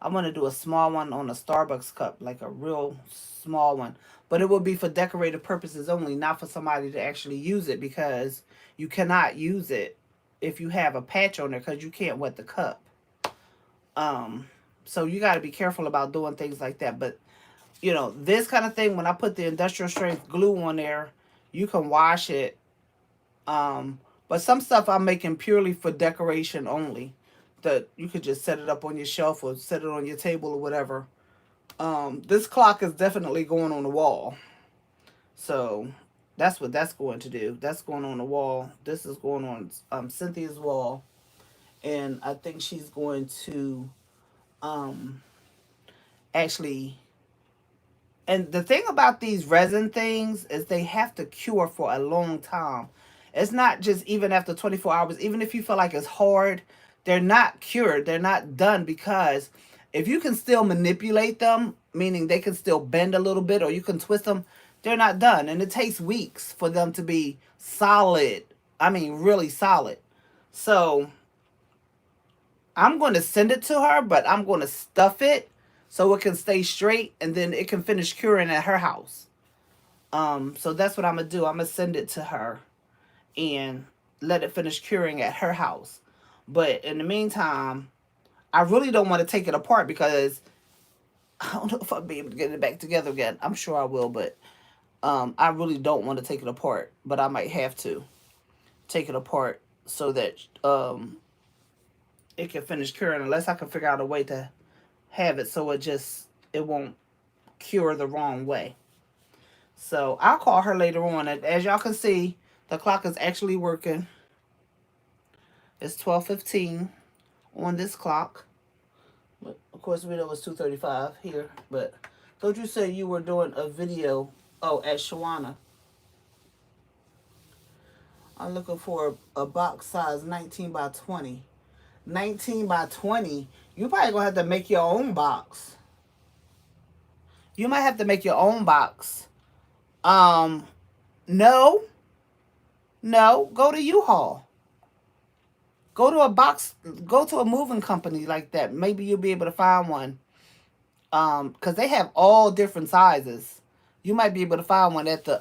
S1: I want to do a small one on a Starbucks cup, like a real small one. But it will be for decorative purposes only, not for somebody to actually use it, because you cannot use it if you have a patch on there, because you can't wet the cup. Um, so you got to be careful about doing things like that. But this kind of thing, when I put the industrial strength glue on there, you can wash it. But some stuff I'm making purely for decoration only. That you could just set it up on your shelf or set it on your table or whatever. This clock is definitely going on the wall. So that's what that's going to do. That's going on the wall. This is going on Cynthia's wall. And I think she's going to um, actually. And the thing about these resin things is they have to cure for a long time. It's not just even after 24 hours. Even if you feel like it's hard, they're not cured. They're not done, because if you can still manipulate them, meaning they can still bend a little bit or you can twist them, they're not done. And it takes weeks for them to be solid. I mean, really solid. So I'm going to send it to her, but I'm going to stuff it so it can stay straight, and then it can finish curing at her house. So that's what I'm gonna do. I'm gonna send it to her and let it finish curing at her house. But in the meantime, I really don't want to take it apart, because I don't know if I'll be able to get it back together again. I'm sure I will, but I really don't want to take it apart. But I might have to take it apart so that it can finish curing, unless I can figure out a way to have it so it won't cure the wrong way. So I'll call her later on. And as y'all can see, the clock is actually working. It's 12:15 on this clock. But of course, we know it's 2:35 here. But don't you say you were doing a video? Oh, at Shawana. I'm looking for a box size 19 by 20. 19 by 20. You probably gonna have to make your own box. You might have to make your own box. Um, no, no. Go to U-Haul. Go to a box. Go to a moving company like that. Maybe you'll be able to find one. Because they have all different sizes. You might be able to find one at the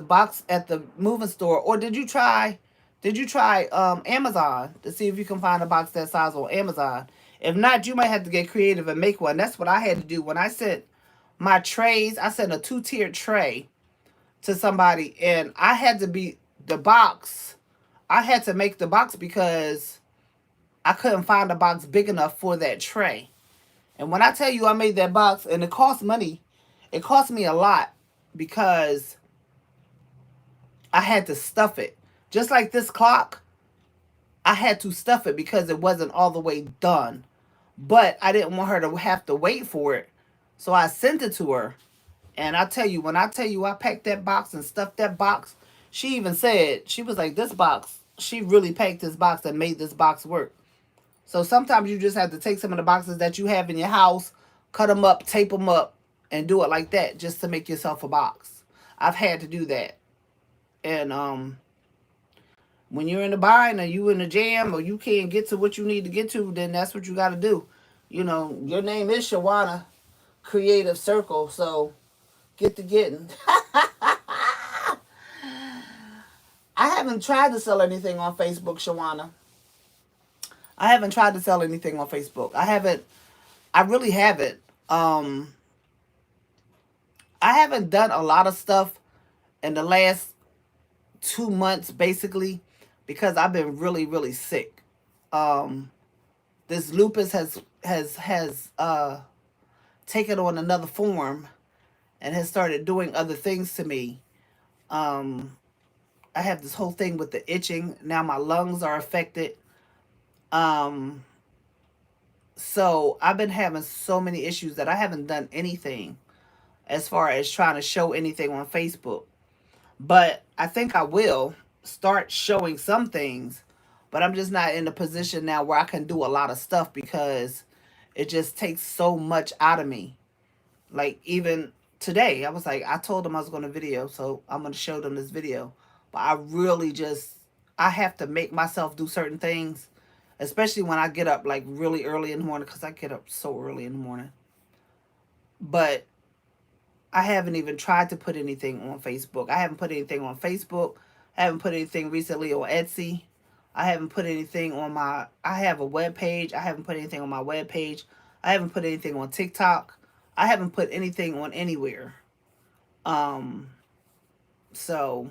S1: box at the moving store. Or did you try? Did you try Amazon to see if you can find a box that size on Amazon? If not, you might have to get creative and make one. That's what I had to do when I sent my trays. I sent a 2-tiered tray to somebody, and I had to be the box. I had to make the box because I couldn't find a box big enough for that tray. And when I tell you I made that box, and it cost money, it cost me a lot, because I had to stuff it. Just like this clock, I had to stuff it because it wasn't all the way done. But I didn't want her to have to wait for it. So I sent it to her. And I tell you, when I tell you I packed that box and stuffed that box, she even said, she was like, this box, she really packed this box and made this box work. So sometimes you just have to take some of the boxes that you have in your house, cut them up, tape them up, and do it like that just to make yourself a box. I've had to do that. And when you're in a bind or you in a jam or you can't get to what you need to get to, then that's what you got to do. Your name is Shawana Creative Circle, so get to getting. I haven't tried to sell anything on Facebook, Shawana. I haven't tried to sell anything on Facebook. I haven't. I really haven't. Um, I haven't done a lot of stuff in the last 2 months, basically, because I've been really, really sick. Um, this lupus has taken on another form and has started doing other things to me. Um, I have this whole thing with the itching. Now my lungs are affected. Um, so I've been having so many issues that I haven't done anything as far as trying to show anything on Facebook. But I think I will start showing some things. But I'm just not in a position now where I can do a lot of stuff because it just takes so much out of me. Like even today, I was like, I told them I was going to video, so I'm going to show them this video. But I really just, I have to make myself do certain things, especially when I get up like really early in the morning, because I get up so early in the morning. But I haven't even tried to put anything on Facebook. I haven't put anything on Facebook. I haven't put anything recently on Etsy. I haven't put anything on my, I have a web page. I haven't put anything on my web page. I haven't put anything on TikTok. I haven't put anything on anywhere. Um, so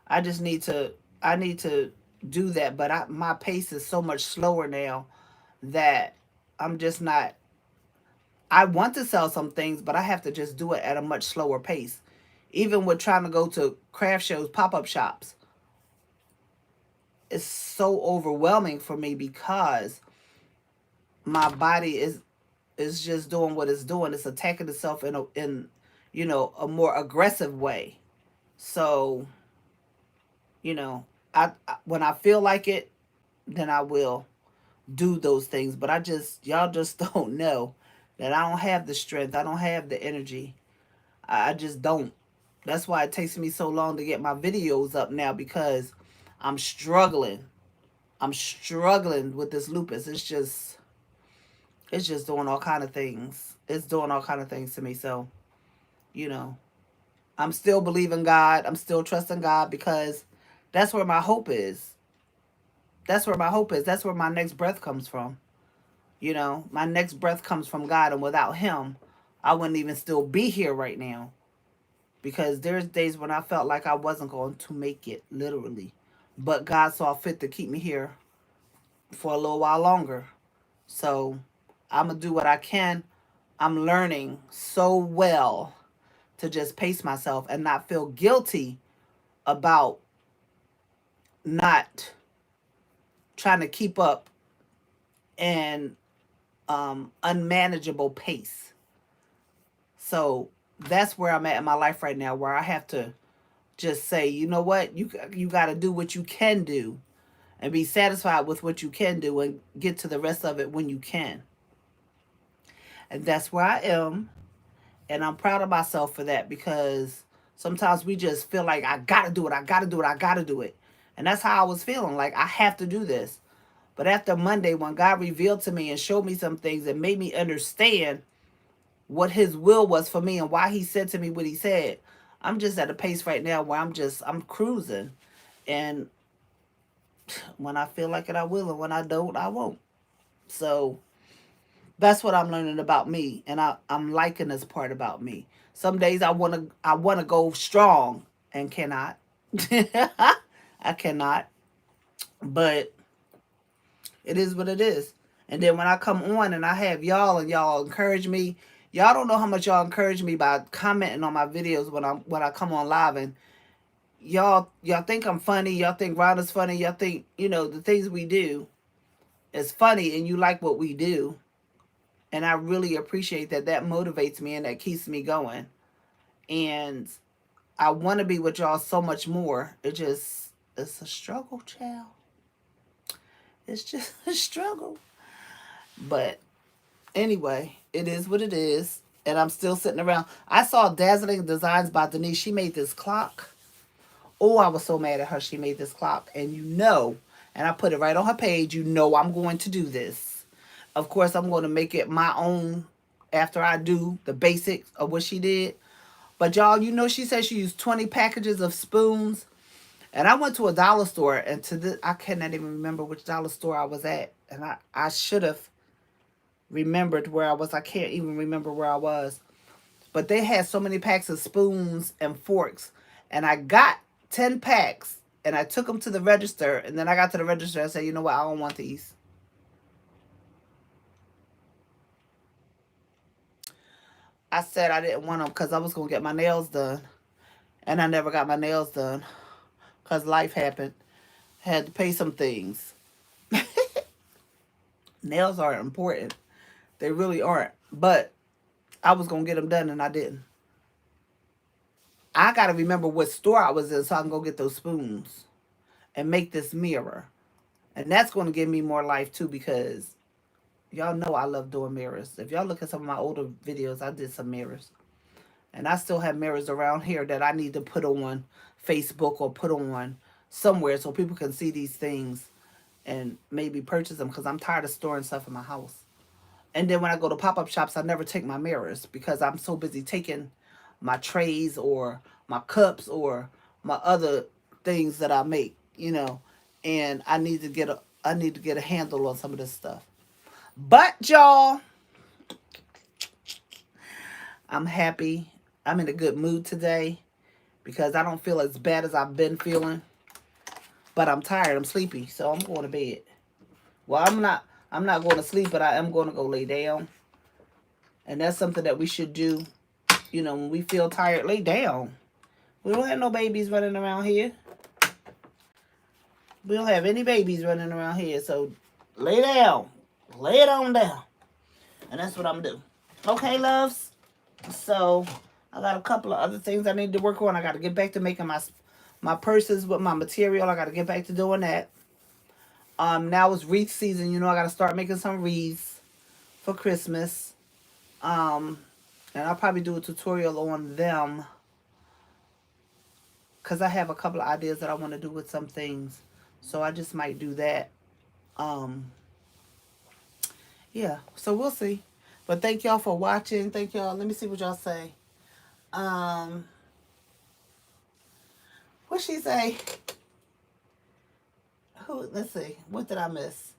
S1: I just need to, I need to do that. But my pace is so much slower now that I'm just not, I want to sell some things, but I have to just do it at a much slower pace. Even with trying to go to craft shows, pop-up shops, it's so overwhelming for me because my body is just doing what it's doing. It's attacking itself in a more aggressive way. So, you know, when I feel like it, then I will do those things. But y'all just don't know that I don't have the strength. I don't have the energy. I just don't. That's why it takes me so long to get my videos up now because I'm struggling. I'm struggling with this lupus. It's just doing all kind of things. It's doing all kind of things to me. So, you know, I'm still believing God. I'm still trusting God because that's where my hope is. That's where my hope is. That's where my next breath comes from. My next breath comes from God, and without him, I wouldn't even still be here right now. Because there's days when I felt like I wasn't going to make it, literally. But God saw fit to keep me here for a little while longer. So I'm going to do what I can. I'm learning so well to just pace myself and not feel guilty about not trying to keep up an unmanageable pace. So that's where I'm at in my life right now, where I have to just say, you know what, you got to do what you can do and be satisfied with what you can do and get to the rest of it when you can. And that's where I am. And I'm proud of myself for that because sometimes we just feel like I got to do it. I got to do it. I got to do it. And that's how I was feeling, like I have to do this. But after Monday, when God revealed to me and showed me some things and made me understand what his will was for me and why he said to me what he said, I'm just at a pace right now where I'm cruising. And when I feel like it, I will. And when I don't, I won't. So that's what I'm learning about me. And I'm liking this part about me. Some days I wanna go strong and cannot. I cannot. But it is what it is. And then when I come on and I have y'all and y'all encourage me, y'all don't know how much y'all encourage me by commenting on my videos when I come on live, and y'all think I'm funny, y'all think Rhonda's funny, y'all think, the things we do is funny and you like what we do. And I really appreciate that. That motivates me and that keeps me going. And I want to be with y'all so much more. It's a struggle, child. It's just a struggle. But anyway, it is what it is. And I'm still sitting around. I saw Dazzling Designs by Denise. She made this clock. Oh, I was so mad at her. She made this clock. And and I put it right on her page, I'm going to do this. Of course, I'm going to make it my own after I do the basics of what she did. But y'all, she said she used 20 packages of spoons. And I went to a dollar store, and I cannot even remember which dollar store I was at. And I should have remembered where I was. I can't even remember where I was. But they had so many packs of spoons and forks. And I got 10 packs, and I took them to the register. And then I got to the register and said, you know what, I don't want these. I said I didn't want them because I was going to get my nails done. And I never got my nails done because life happened. Had to pay some things. Nails are important. They really aren't. But I was going to get them done and I didn't. I got to remember what store I was in so I can go get those spoons. and make this mirror. And that's going to give me more life too, because y'all know I love doing mirrors. If y'all look at some of my older videos, I did some mirrors. And I still have mirrors around here that I need to put on Facebook or put on somewhere so people can see these things and maybe purchase them, because I'm tired of storing stuff in my house. And then when I go to pop-up shops, I never take my mirrors because I'm so busy taking my trays or my cups or my other things that I make, and I need to get a handle on some of this stuff. But y'all, I'm happy. I'm in a good mood today because I don't feel as bad as I've been feeling. But I'm tired. I'm sleepy, so I'm going to bed. Well, I'm not going to sleep, but I am going to go lay down. And that's something that we should do. When we feel tired, lay down. We don't have no babies running around here. We don't have any babies running around here, so lay down. Lay it on down. And that's what I'm doing. Okay, loves? So, I got a couple of other things I need to work on. I got to get back to making my purses with my material. I got to get back to doing that. Now it's wreath season. I got to start making some wreaths for Christmas. And I'll probably do a tutorial on them, because I have a couple of ideas that I want to do with some things. So I just might do that. Yeah, so we'll see. But thank y'all for watching. Thank y'all. Let me see what y'all say. What she say? Let's see. What did I miss?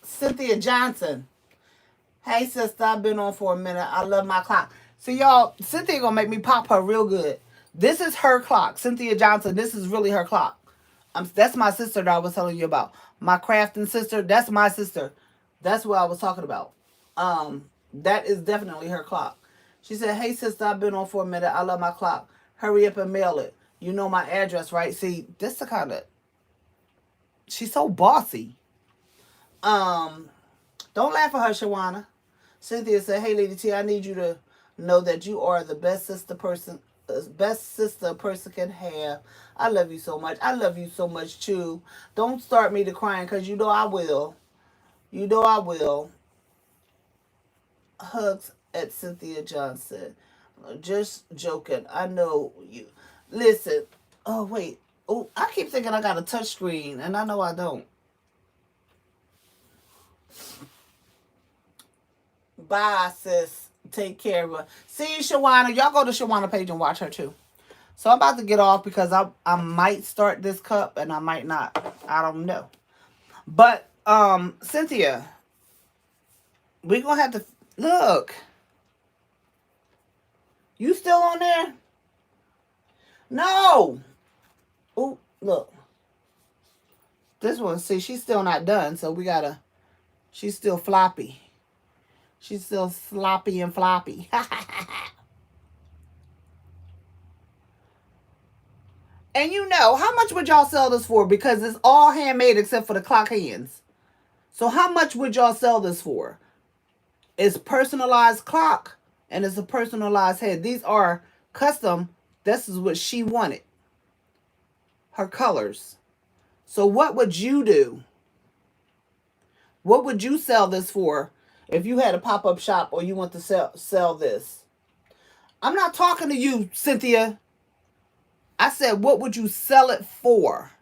S1: Cynthia Johnson. Hey, sister, I've been on for a minute. I love my clock. So, y'all, Cynthia gonna make me pop her real good. This is her clock. Cynthia Johnson, this is really her clock. That's my sister that I was telling you about. My crafting sister, that's my sister. That's what I was talking about. That is definitely her clock. She said, hey, sister, I've been on for a minute. I love my clock. Hurry up and mail it. You know my address, right? See, this the kind of... She's so bossy. Don't laugh at her, Shawana. Cynthia said, hey, Lady T, I need you to know that you are the best sister a person can have. I love you so much. I love you so much, too. Don't start me to crying, because you know I will. You know I will. Hugs at Cynthia Johnson. Just joking. I know you. Listen. Oh, wait. Oh, I keep thinking I got a touch screen, and I know I don't. Bye, sis. Take care of her. See you, Shawana. Y'all go to Shawana page and watch her, too. So I'm about to get off because I might start this cup and I might not. I don't know. But, Cynthia, we're going to have to... Look. You still on there? No. Oh, look. This one, see, she's still not done. So we got to... She's still floppy. She's still sloppy and floppy. And how much would y'all sell this for? Because it's all handmade except for the clock hands. So how much would y'all sell this for? It's personalized clock and it's a personalized head. These are custom. This is what she wanted. Her colors. So what would you do? What would you sell this for if you had a pop-up shop or you want to sell this? I'm not talking to you, Cynthia. I said, what would you sell it for?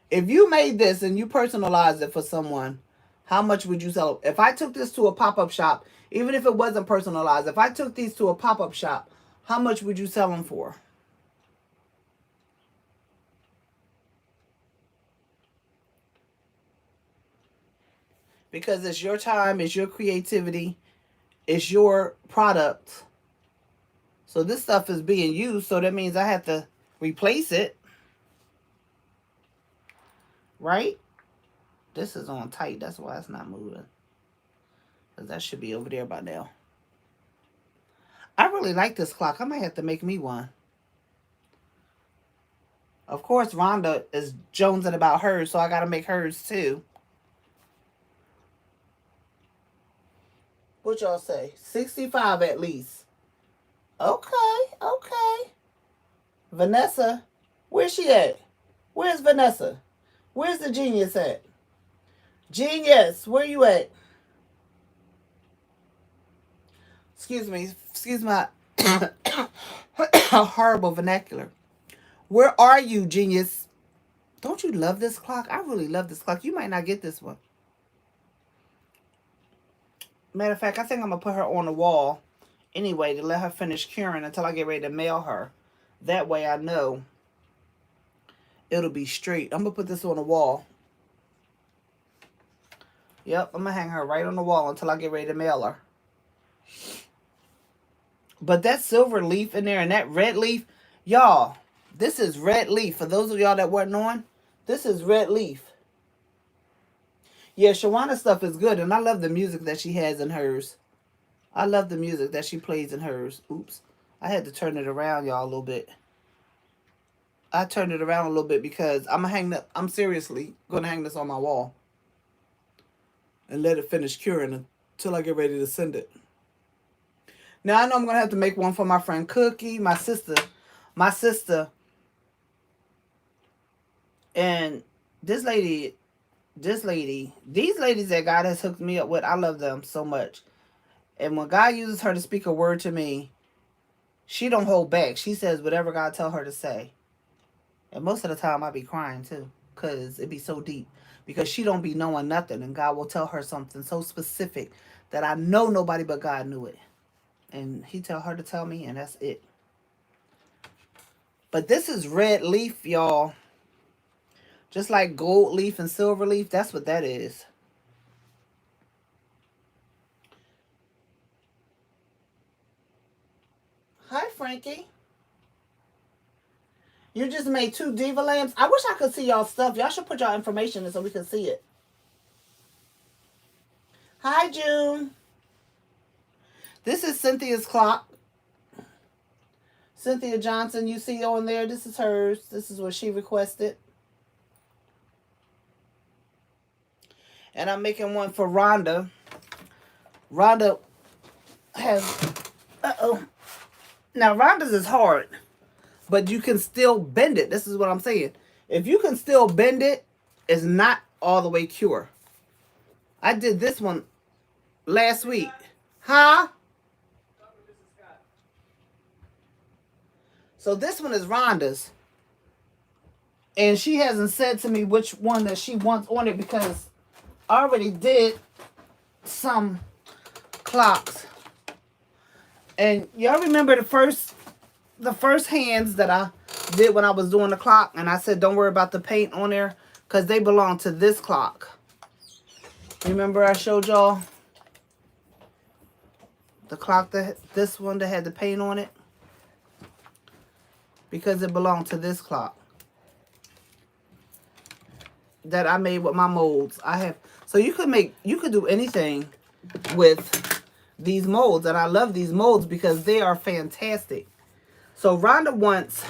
S1: If you made this and you personalized it for someone, how much would you sell it? If I took this to a pop-up shop, even if it wasn't personalized, if I took these to a pop-up shop, how much would you sell them for? Because it's your time, it's your creativity, it's your product. So this stuff is being used, so that means I have to replace it. Right? This is on tight. That's why it's not moving. Because that should be over there by now. I really like this clock. I might have to make me one. Of course, Rhonda is jonesing about hers, so I got to make hers too. What y'all say? 65 at least. Okay, okay. Vanessa, where's she at? Where's Vanessa? Where's the genius at? Genius, where you at? Excuse me. Excuse my horrible vernacular. Where are you, genius? Don't you love this clock? I really love this clock. You might not get this one. Matter of fact, I think I'm going to put her on the wall anyway to let her finish curing until I get ready to mail her. That way I know it'll be straight. I'm going to put this on the wall. Yep, I'm going to hang her right on the wall until I get ready to mail her. But that silver leaf in there and that red leaf, y'all, this is red leaf. For those of y'all that weren't on, this is red leaf. Yeah, Shawana's stuff is good, and I love the music that she has in hers. I love the music that she plays in hers. Oops. I had to turn it around, y'all, a little bit. I turned it around a little bit because I'm seriously going to hang this on my wall and let it finish curing until I get ready to send it. Now, I know I'm going to have to make one for my friend Cookie, my sister, and these ladies that God has hooked me up with, I love them so much. And when God uses her to speak a word to me, she don't hold back. She says whatever God tell her to say. And most of the time I be crying too, because it be so deep. Because she don't be knowing nothing, and God will tell her something so specific that I know nobody but God knew it. And he tell her to tell me, and that's it. But this is red leaf, y'all. Just like gold leaf and silver leaf, that's what that is. Hi, Frankie. You just made 2 diva lamps. I wish I could see y'all stuff. Y'all should put y'all information in so we can see it. Hi, June. This is Cynthia's clock. Cynthia Johnson, you see on there. This is hers. This is what she requested. And I'm making one for Rhonda. Rhonda has... Uh-oh. Now, Rhonda's is hard, but you can still bend it. This is what I'm saying. If you can still bend it, it's not all the way cure. I did this one last week. Huh? So this one is Rhonda's. And she hasn't said to me which one that she wants on it because I already did some clocks. And y'all remember the first hands that I did when I was doing the clock, and I said don't worry about the paint on there because they belong to this clock. Remember I showed y'all the clock, this one that had the paint on it? Because it belonged to this clock that I made with my molds. So you could do anything with these molds, and I love these molds because they are fantastic. So Rhonda wants,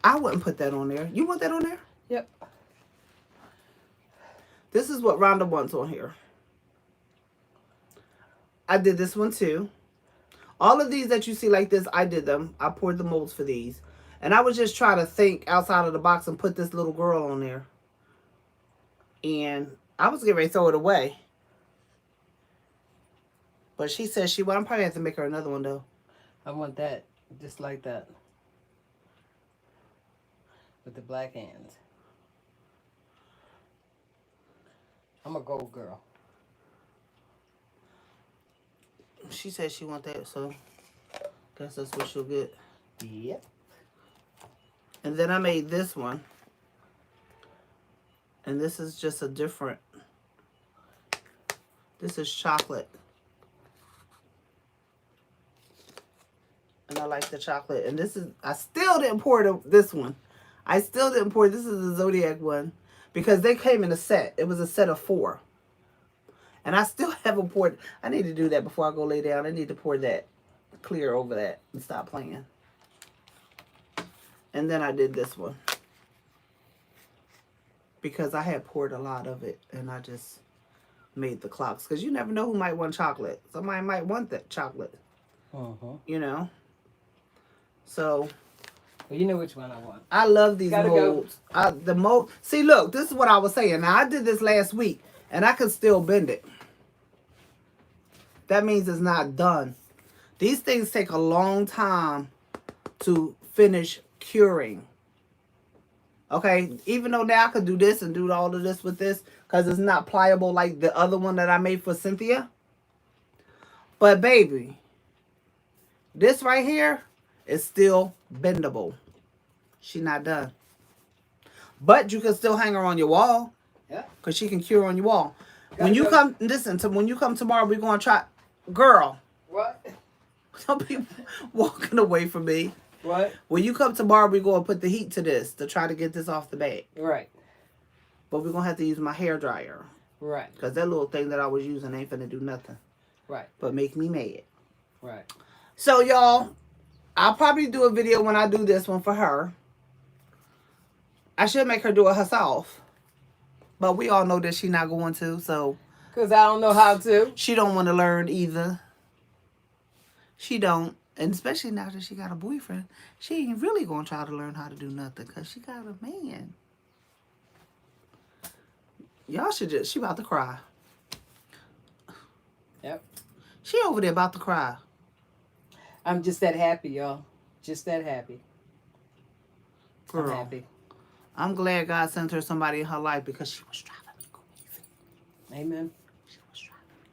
S1: I wouldn't put that on there. You want that on there?
S2: Yep.
S1: This is what Rhonda wants on here. I did this one too. All of these that you see like this, I did them. I poured the molds for these. And I was just trying to think outside of the box and put this little girl on there. And I was getting ready to throw it away. But she said I'm probably have to make her another one though.
S2: I want that, just like that. With the black hands. I'm a gold girl.
S1: She said she want that, so guess that's what she'll get.
S2: Yep.
S1: And then I made this one. And this is just a different. This is chocolate. And I like the chocolate. And this is, I still didn't pour this one. I still didn't pour, this is the Zodiac one. Because they came in a set. It was a set of 4. And I still haven't poured. I need to do that before I go lay down. I need to pour that clear over that and stop playing. And then I did this one. Because I had poured a lot of it. And I just made the clocks. Because you never know who might want chocolate. Somebody might want that chocolate.
S2: Uh-huh.
S1: You know. So
S2: Well, you know which one I want.
S1: I love these
S2: Gotta
S1: molds. The mold. See, look, this is what I was saying. Now I did this last week, and I could still bend it. That means it's not done. These things take a long time to finish curing. Okay, even though now I could do this and do all of this with this because it's not pliable like the other one that I made for Cynthia. But baby, this right here is still bendable. She not done. But you can still hang her on your wall.
S2: Yeah.
S1: Because she can cure on your wall.
S2: When you
S1: come, listen, when you come tomorrow, we're going to try. Girl.
S2: What?
S1: Don't be walking away from me.
S2: What?
S1: When you come tomorrow, we're going to put the heat to this to try to get this off the bag.
S2: Right.
S1: But we're going to have to use my hair dryer.
S2: Right.
S1: Because that little thing that I was using ain't finna do nothing.
S2: Right.
S1: But make me mad.
S2: Right.
S1: So, y'all, I'll probably do a video when I do this one for her. I should make her do it herself. But we all know that she's not going to, so.
S2: Because I don't know how to.
S1: She don't want to learn either. She don't. And especially now that she got a boyfriend, she ain't really going to try to learn how to do nothing because she got a man. Y'all should just, she about to cry.
S2: Yep.
S1: She over there about to cry.
S2: I'm just that happy, y'all. Just that happy.
S1: Girl,
S2: I'm happy.
S1: I'm glad God sent her somebody in her life because she was driving me crazy.
S2: Amen.
S1: She was driving me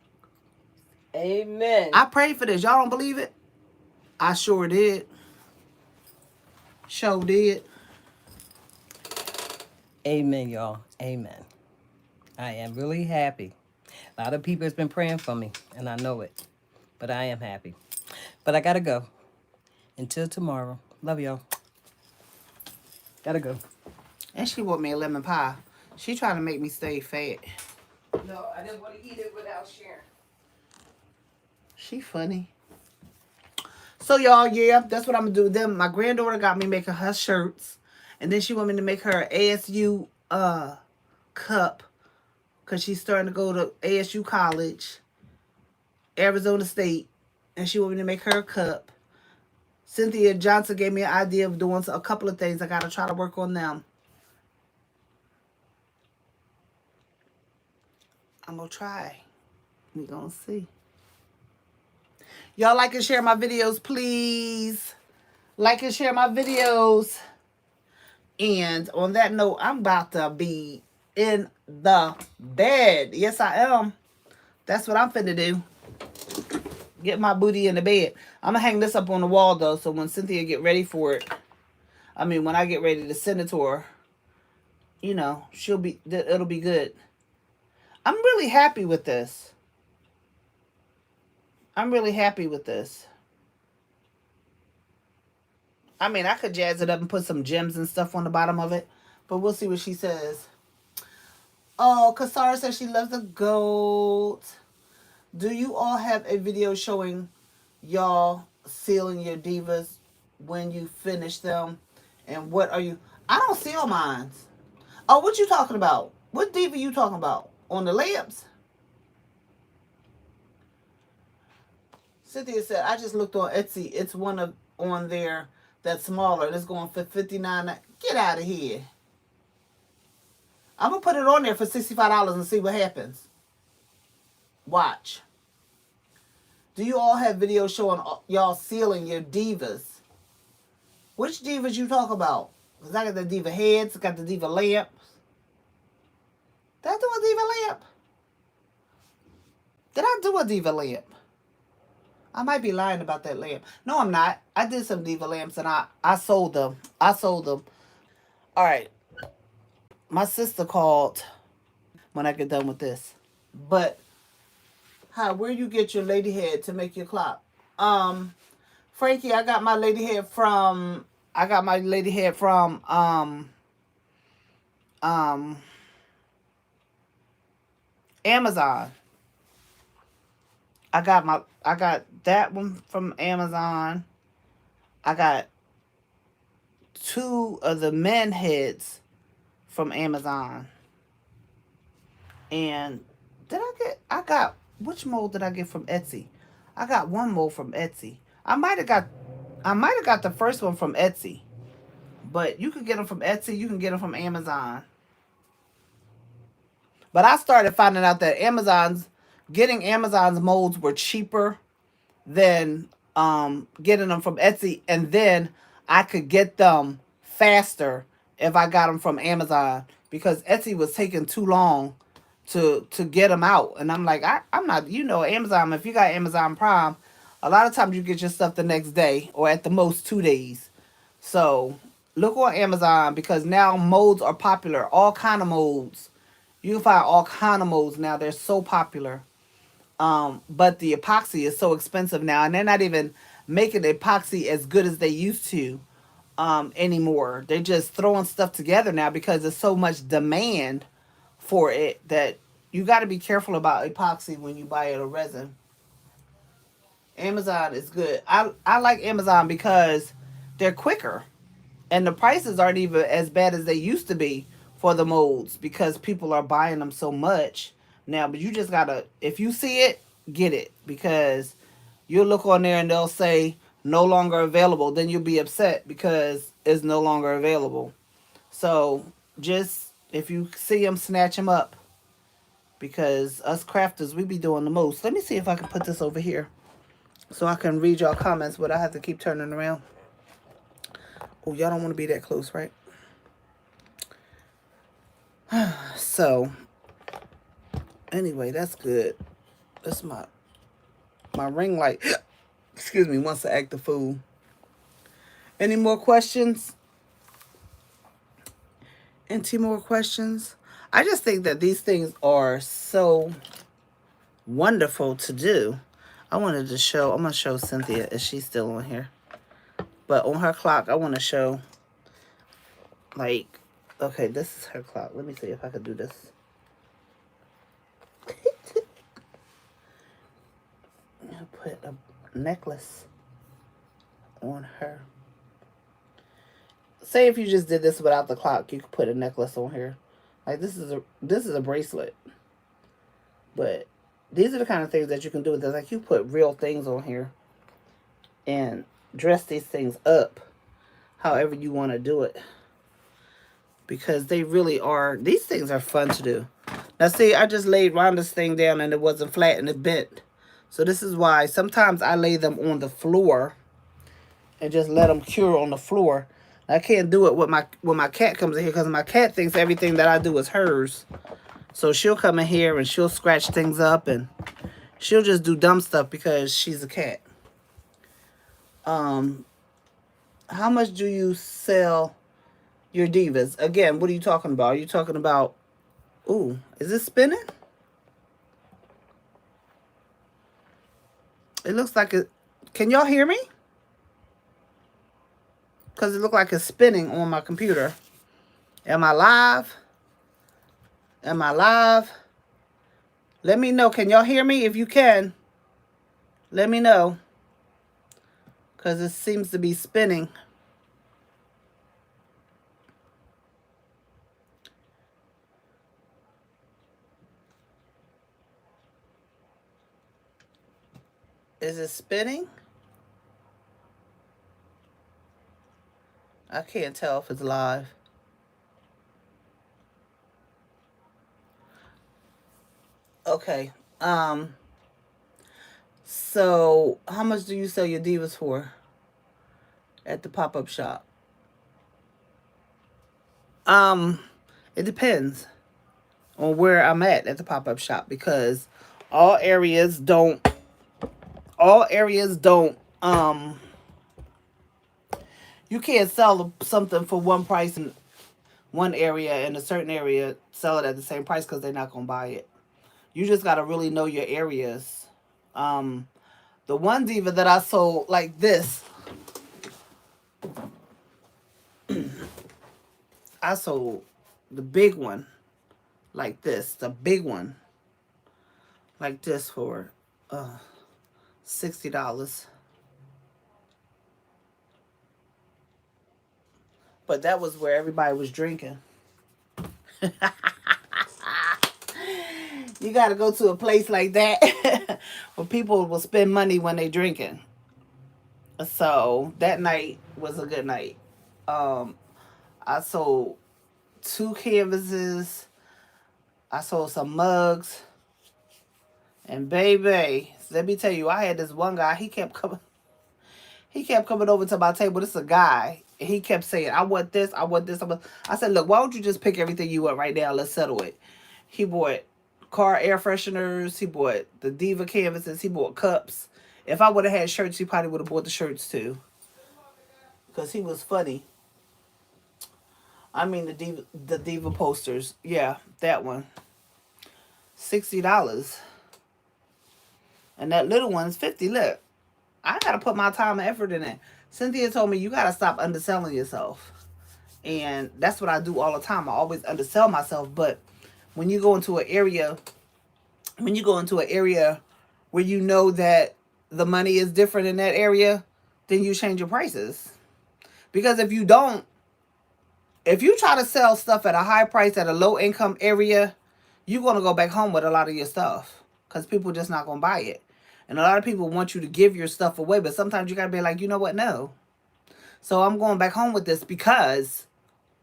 S1: crazy.
S2: Amen.
S1: I prayed for this. Y'all don't believe it? I sure did. Sure did.
S2: Amen, y'all. Amen. I am really happy. A lot of people has been praying for me, and I know it. But I am happy. But I gotta go. Until tomorrow. Love y'all. Gotta go.
S1: And she bought me a lemon pie. She trying to make me stay fat.
S2: No, I didn't want to eat it without sharing.
S1: She funny. So y'all, yeah, that's what I'm gonna do with them. My granddaughter got me making her shirts, and then she want me to make her an ASU cup, cause she's starting to go to ASU college, Arizona State, and she want me to make her a cup. Cynthia Johnson gave me an idea of doing a couple of things. I gotta try to work on them. I'm gonna try. We gonna see. Y'all like and share my videos, please. Like and share my videos. And on that note, I'm about to be in the bed. Yes, I am. That's what I'm finna do. Get my booty in the bed. I'm gonna hang this up on the wall, though, so when Cynthia get ready for it, I mean, when I get ready to send it to her, you know, it'll be good. I'm really happy with this. I'm really happy with this. I mean, I could jazz it up and put some gems and stuff on the bottom of it. But we'll see what she says. Oh, Kasara says she loves the goat. Do you all have a video showing y'all sealing your divas when you finish them? And what are you... I don't seal mine. Oh, what you talking about? What diva you talking about? On the lamps? Cynthia said, I just looked on Etsy. It's one on there that's smaller. It's going for $59. Get out of here. I'm going to put it on there for $65 and see what happens. Watch. Do you all have videos showing y'all sealing your divas? Which divas you talk about? Because I got the diva heads. I got the diva lamps. Did I do a diva lamp? Did I do a diva lamp? I might be lying about that lamp. No, I'm not. I did some diva lamps and I sold them. All right. My sister called when I get done with this. But hi, where you get your lady head to make your clock? Frankie, I got my lady head from Amazon. I got that one from Amazon. I got 2 of the men heads from Amazon. And which mold did I get from Etsy? I got one mold from Etsy. I might have got I might have got the first one from Etsy. But you can get them from Etsy. You can get them from Amazon. But I started finding out that getting Amazon's molds were cheaper than getting them from Etsy, and then I could get them faster if I got them from Amazon because Etsy was taking too long to get them out. And I'm like, I'm not, Amazon. If you got Amazon Prime, a lot of times you get your stuff the next day or at the most 2 days. So look on Amazon because now molds are popular. All kind of molds. You can find all kind of molds now. They're so popular. But the epoxy is so expensive now, and they're not even making the epoxy as good as they used to anymore. They're just throwing stuff together now because there's so much demand for it that you got to be careful about epoxy when you buy it a resin. Amazon is good. I like Amazon because they're quicker and the prices aren't even as bad as they used to be for the molds because people are buying them so much now. But you just gotta, if you see it, get it because you'll look on there and they'll say no longer available. Then you'll be upset because it's no longer available. So just if you see them, snatch them up because us crafters, we be doing the most. Let me see if I can put this over here so I can read y'all comments, but I have to keep turning around. Oh, y'all don't want to be that close, right? So, anyway, that's good. That's my ring light. Excuse me, wants to act the fool. Any more questions? Any more questions? I just think that these things are so wonderful to do. I'm going to show Cynthia if she's still on here. But on her clock, I want to show, like, okay, this is her clock. Let me see if I can do this. I'll put a necklace on her. Say if you just did this without the clock, you could put a necklace on here. Like this is a bracelet. But these are the kind of things that you can do with this. Like you put real things on here and dress these things up however you want to do it. Because they really are, these things are fun to do. Now see, I just laid Rhonda's thing down and it wasn't flat and it bent. So this is why sometimes I lay them on the floor and just let them cure on the floor. I can't do it when my cat comes in here because my cat thinks everything that I do is hers. So she'll come in here and she'll scratch things up and she'll just do dumb stuff because she's a cat. How much do you sell your Divas? Again, what are you talking about? Are you talking about, ooh, is this spinning? It looks like it, can y'all hear me? Because it looked like it's spinning on my computer. Am I live? Am I live? Let me know. Can y'all hear me? If you can, let me know. Because it seems to be spinning. Is it spinning? I can't tell if it's live. Okay. So how much do you sell your Divas for at the pop-up shop? It depends on where I'm at the pop-up shop because all areas don't you can't sell something for one price in one area and a certain area sell it at the same price because they're not going to buy it. You just got to really know your areas. The one Diva that I sold like this, I sold the big one like this, the big one like this for $60. But that was where everybody was drinking. You got to go to a place like that where people will spend money when they drinking. So that night was a good night. Um, I sold two canvases. I sold some mugs. And baby, let me tell you, I had this one guy. He kept coming over to my table. This is a guy. And he kept saying, I want this, I want this. I said, look, why don't you just pick everything you want right now? Let's settle it. He bought car air fresheners. He bought the Diva canvases. He bought cups. If I would have had shirts, he probably would have bought the shirts too. Because he was funny. I mean, the Diva posters. Yeah, that one. $60. And that little one's 50. Look, I got to put my time and effort in it. Cynthia told me, you got to stop underselling yourself. And that's what I do all the time. I always undersell myself. But when you go into an area, when you go into an area where you know that the money is different in that area, then you change your prices. Because if you don't, if you try to sell stuff at a high price at a low income area, you're going to go back home with a lot of your stuff because people just not going to buy it. And a lot of people want you to give your stuff away, but sometimes you got to be like, you know what? No. So I'm going back home with this because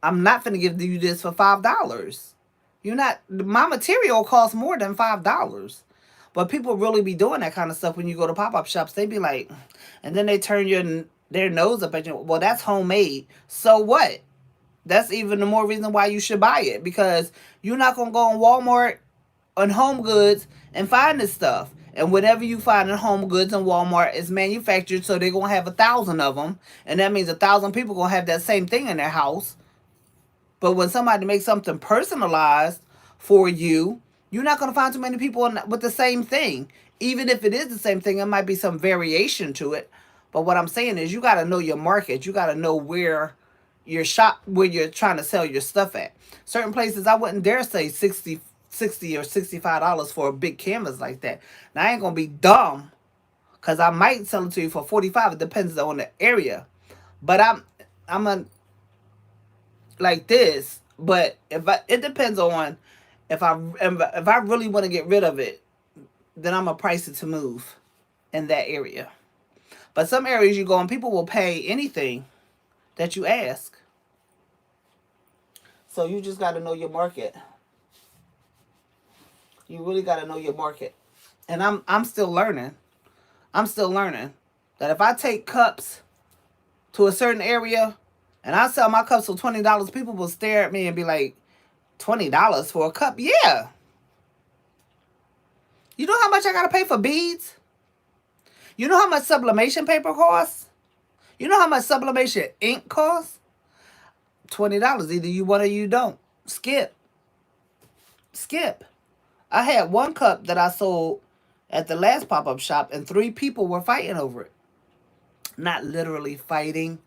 S1: I'm not going to give you this for $5. You're not, my material costs more than $5. But people really be doing that kind of stuff when you go to pop-up shops. They be like, and then they turn their nose up at you. Well, that's homemade. So what? That's even the more reason why you should buy it, because you're not going to go on Walmart on Home Goods and find this stuff. And whatever you find in Home Goods and Walmart is manufactured, so they're going to have 1,000 of them. And that means 1,000 people going to have that same thing in their house. But when somebody makes something personalized for you, you're not going to find too many people with the same thing. Even if it is the same thing, it might be some variation to it. But what I'm saying is, you got to know your market. You got to know where your shop, where you're trying to sell your stuff at. Certain places I wouldn't dare say 60 or $65 for a big canvas like that. Now I ain't gonna be dumb, because I might sell it to you for 45. It depends on the area. But I'm a like this. But it depends on if I really want to get rid of it, then I'm gonna price it to move in that area. But some areas you go and people will pay anything that you ask. So you just got to know your market. You really got to know your market. And I'm still learning. I'm still learning that if I take cups to a certain area and I sell my cups for $20, people will stare at me and be like, $20 for a cup? Yeah. You know how much I got to pay for beads? You know how much sublimation paper costs? You know how much sublimation ink costs? $20. Either you want or you don't. Skip. Skip. I had one cup that I sold at the last pop-up shop, and 3 people were fighting over it. Not literally fighting,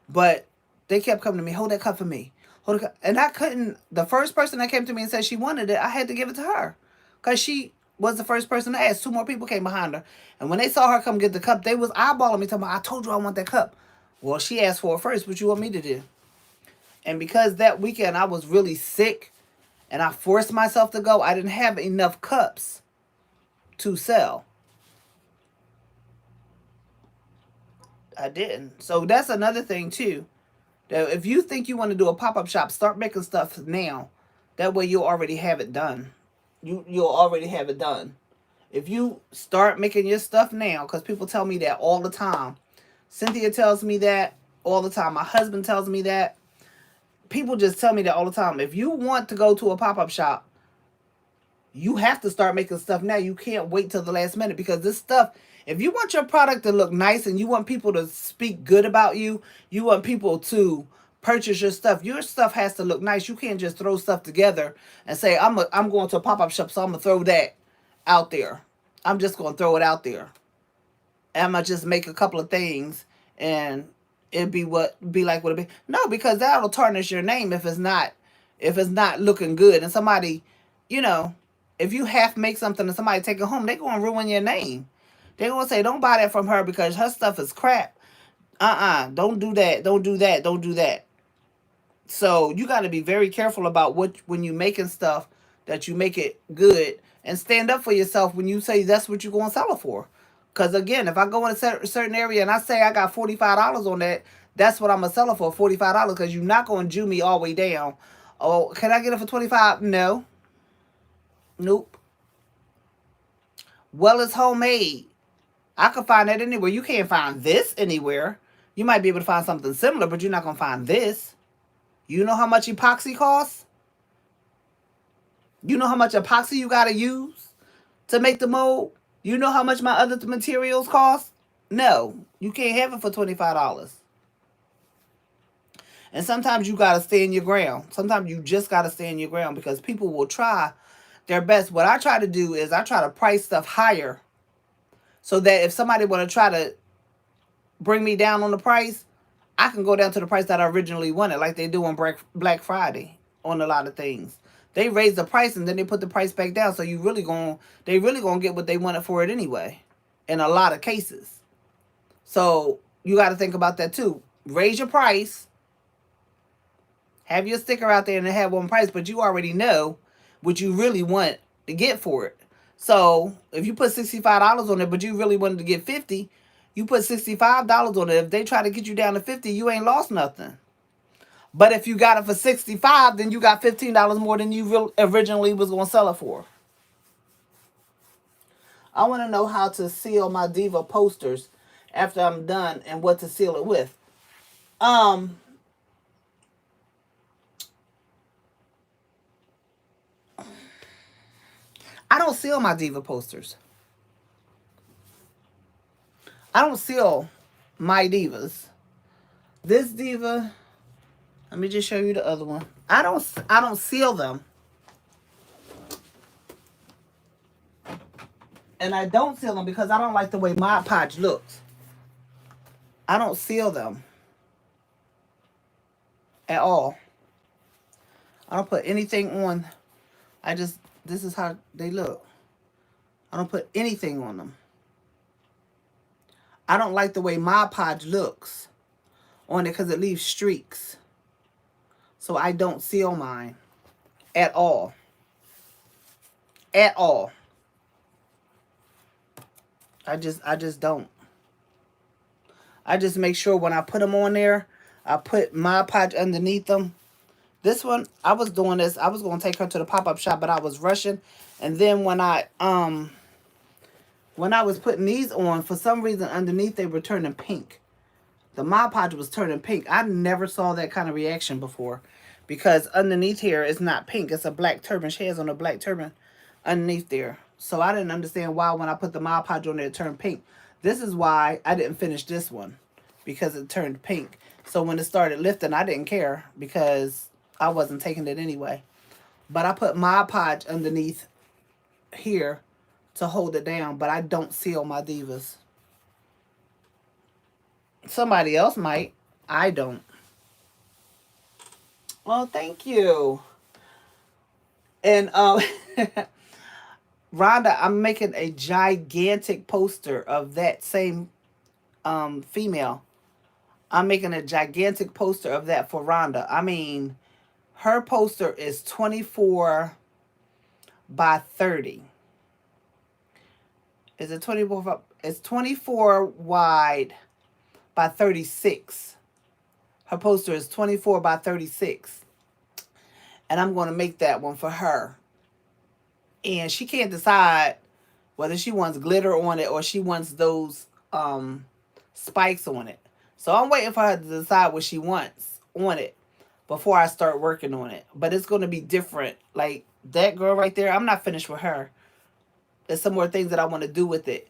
S1: but they kept coming to me, hold that cup for me. Hold the cup. And I couldn't, the first person that came to me and said she wanted it, I had to give it to her. Because she was the first person to ask. 2 more people came behind her. And when they saw her come get the cup, they was eyeballing me, talking about, I told you I want that cup. Well, she asked for it first. What you want me to do? And because that weekend I was really sick and I forced myself to go, I didn't have enough cups to sell. I didn't. So that's another thing too. That if you think you want to do a pop-up shop, start making stuff now. That way you'll already have it done. You'll already have it done. If you start making your stuff now, because people tell me that all the time. Cynthia tells me that all the time. My husband tells me that. People just tell me that all the time. If you want to go to a pop-up shop, you have to start making stuff now. You can't wait till the last minute, because this stuff, if you want your product to look nice and you want people to speak good about you, you want people to purchase your stuff has to look nice. You can't just throw stuff together and say, I'm going to a pop-up shop, so I'm going to throw that out there. I'm just going to throw it out there. And I'm going to just make a couple of things and it'd be like what it be. No, because that'll tarnish your name if it's not looking good. And somebody, you know, if you half make something and somebody take it home, they're going to ruin your name. They're going to say, don't buy that from her because her stuff is crap. Don't do that. Don't do that. Don't do that. So you got to be very careful about when you making stuff, that you make it good and stand up for yourself when you say that's what you're going to sell it for. Because again, if I go in a certain area and I say I got $45 on that, that's what I'm gonna sell it for, $45. Because you're not gonna Jew me all the way down. Oh, can I get it for 25? No, nope. Well, it's homemade. I could find that anywhere. You can't find this anywhere. You might be able to find something similar, but you're not gonna find this. You know how much epoxy costs? You know how much epoxy you gotta use to make the mold? You know how much my other materials cost? No, you can't have it for $25. And sometimes you gotta stand your ground. Sometimes you just gotta stand your ground because people will try their best. What I try to do is I try to price stuff higher so that if somebody want to try to bring me down on the price, I can go down to the price that I originally wanted, like they do on Black Friday on a lot of things. They raise the price and then they put the price back down, so they really gonna get what they wanted for it anyway, in a lot of cases. So you got to think about that too. Raise your price, have your sticker out there, and have one price, but you already know what you really want to get for it. So if you put $65 on it, but you really wanted to get 50, you put $65 on it. If they try to get you down to 50, you ain't lost nothing. But if you got it for 65, then you got $15 more than you originally was gonna sell it for. I want to know how to seal my Diva posters after I'm done and what to seal it with. Um, I don't seal my Diva posters. I don't seal my Divas. This Diva, let me just show you the other one. I don't seal them. And I don't seal them because I don't like the way Mod Podge looks. I don't seal them at all. I don't put anything on. This is how they look. I don't put anything on them. I don't like the way Mod Podge looks on it because it leaves streaks. So I don't seal mine at all. At all. I just don't. I just make sure when I put them on there, I put Mod Podge underneath them. This one, I was doing this. I was going to take her to the pop-up shop, but I was rushing. And then when I was putting these on, for some reason underneath they were turning pink. The Mod Podge was turning pink. I never saw that kind of reaction before. Because underneath here it's not pink. It's a black turban. She has on a black turban underneath there. So I didn't understand why when I put the Mod Podge on there it turned pink. This is why I didn't finish this one. Because it turned pink. So when it started lifting, I didn't care. Because I wasn't taking it anyway. But I put Mod Podge underneath here to hold it down. But I don't seal my Divas. Somebody else might. I don't. Well, thank you. And Rhonda, I'm making a gigantic poster of that same female. I'm making a gigantic poster of that for Rhonda. I mean, her poster is 24 by 30. Is it 24? It's 24 wide by 36. Her poster is 24 by 36. And I'm going to make that one for her. And she can't decide whether she wants glitter on it or she wants those spikes on it. So I'm waiting for her to decide what she wants on it before I start working on it. But it's going to be different. Like that girl right there, I'm not finished with her. There's some more things that I want to do with it.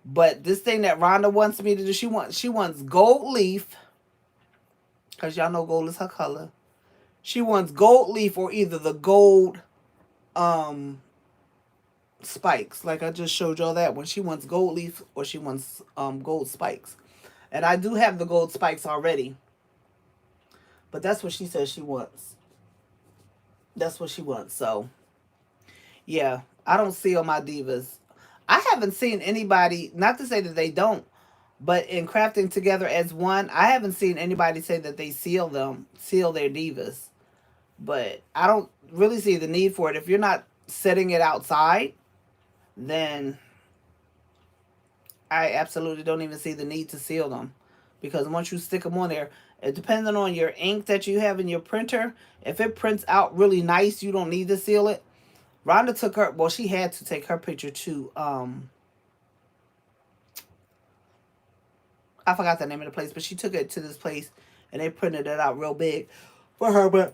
S1: But this thing that Rhonda wants me to do, she wants gold leaf. Because y'all know gold is her color. She wants gold leaf or either the gold spikes. Like I just showed y'all that one. She wants gold leaf or she wants gold spikes. And I do have the gold spikes already. But that's what she says she wants. That's what she wants. So, yeah. I don't seal my Divas. I haven't seen anybody, not to say that they don't, but in crafting together as one, I haven't seen anybody say that they seal their Divas. But I don't really see the need for it. If you're not setting it outside, then I absolutely don't even see the need to seal them, because once you stick them on there, it depending on your ink that you have in your printer. If it prints out really nice, you don't need to seal it. Rhonda took her, well, she had to take her picture to, I forgot the name of the place, but she took it to this place and they printed it out real big for her. But,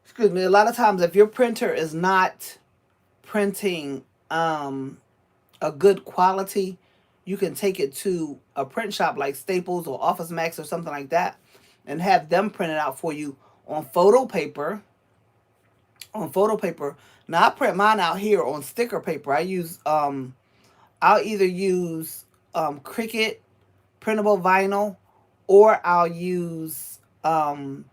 S1: excuse me, a lot of times if your printer is not printing a good quality, you can take it to a print shop like Staples or Office Max or something like that and have them print it out for you on photo paper. On photo paper. Now I print mine out here on sticker paper. I'll either use Cricut printable vinyl, or I'll use the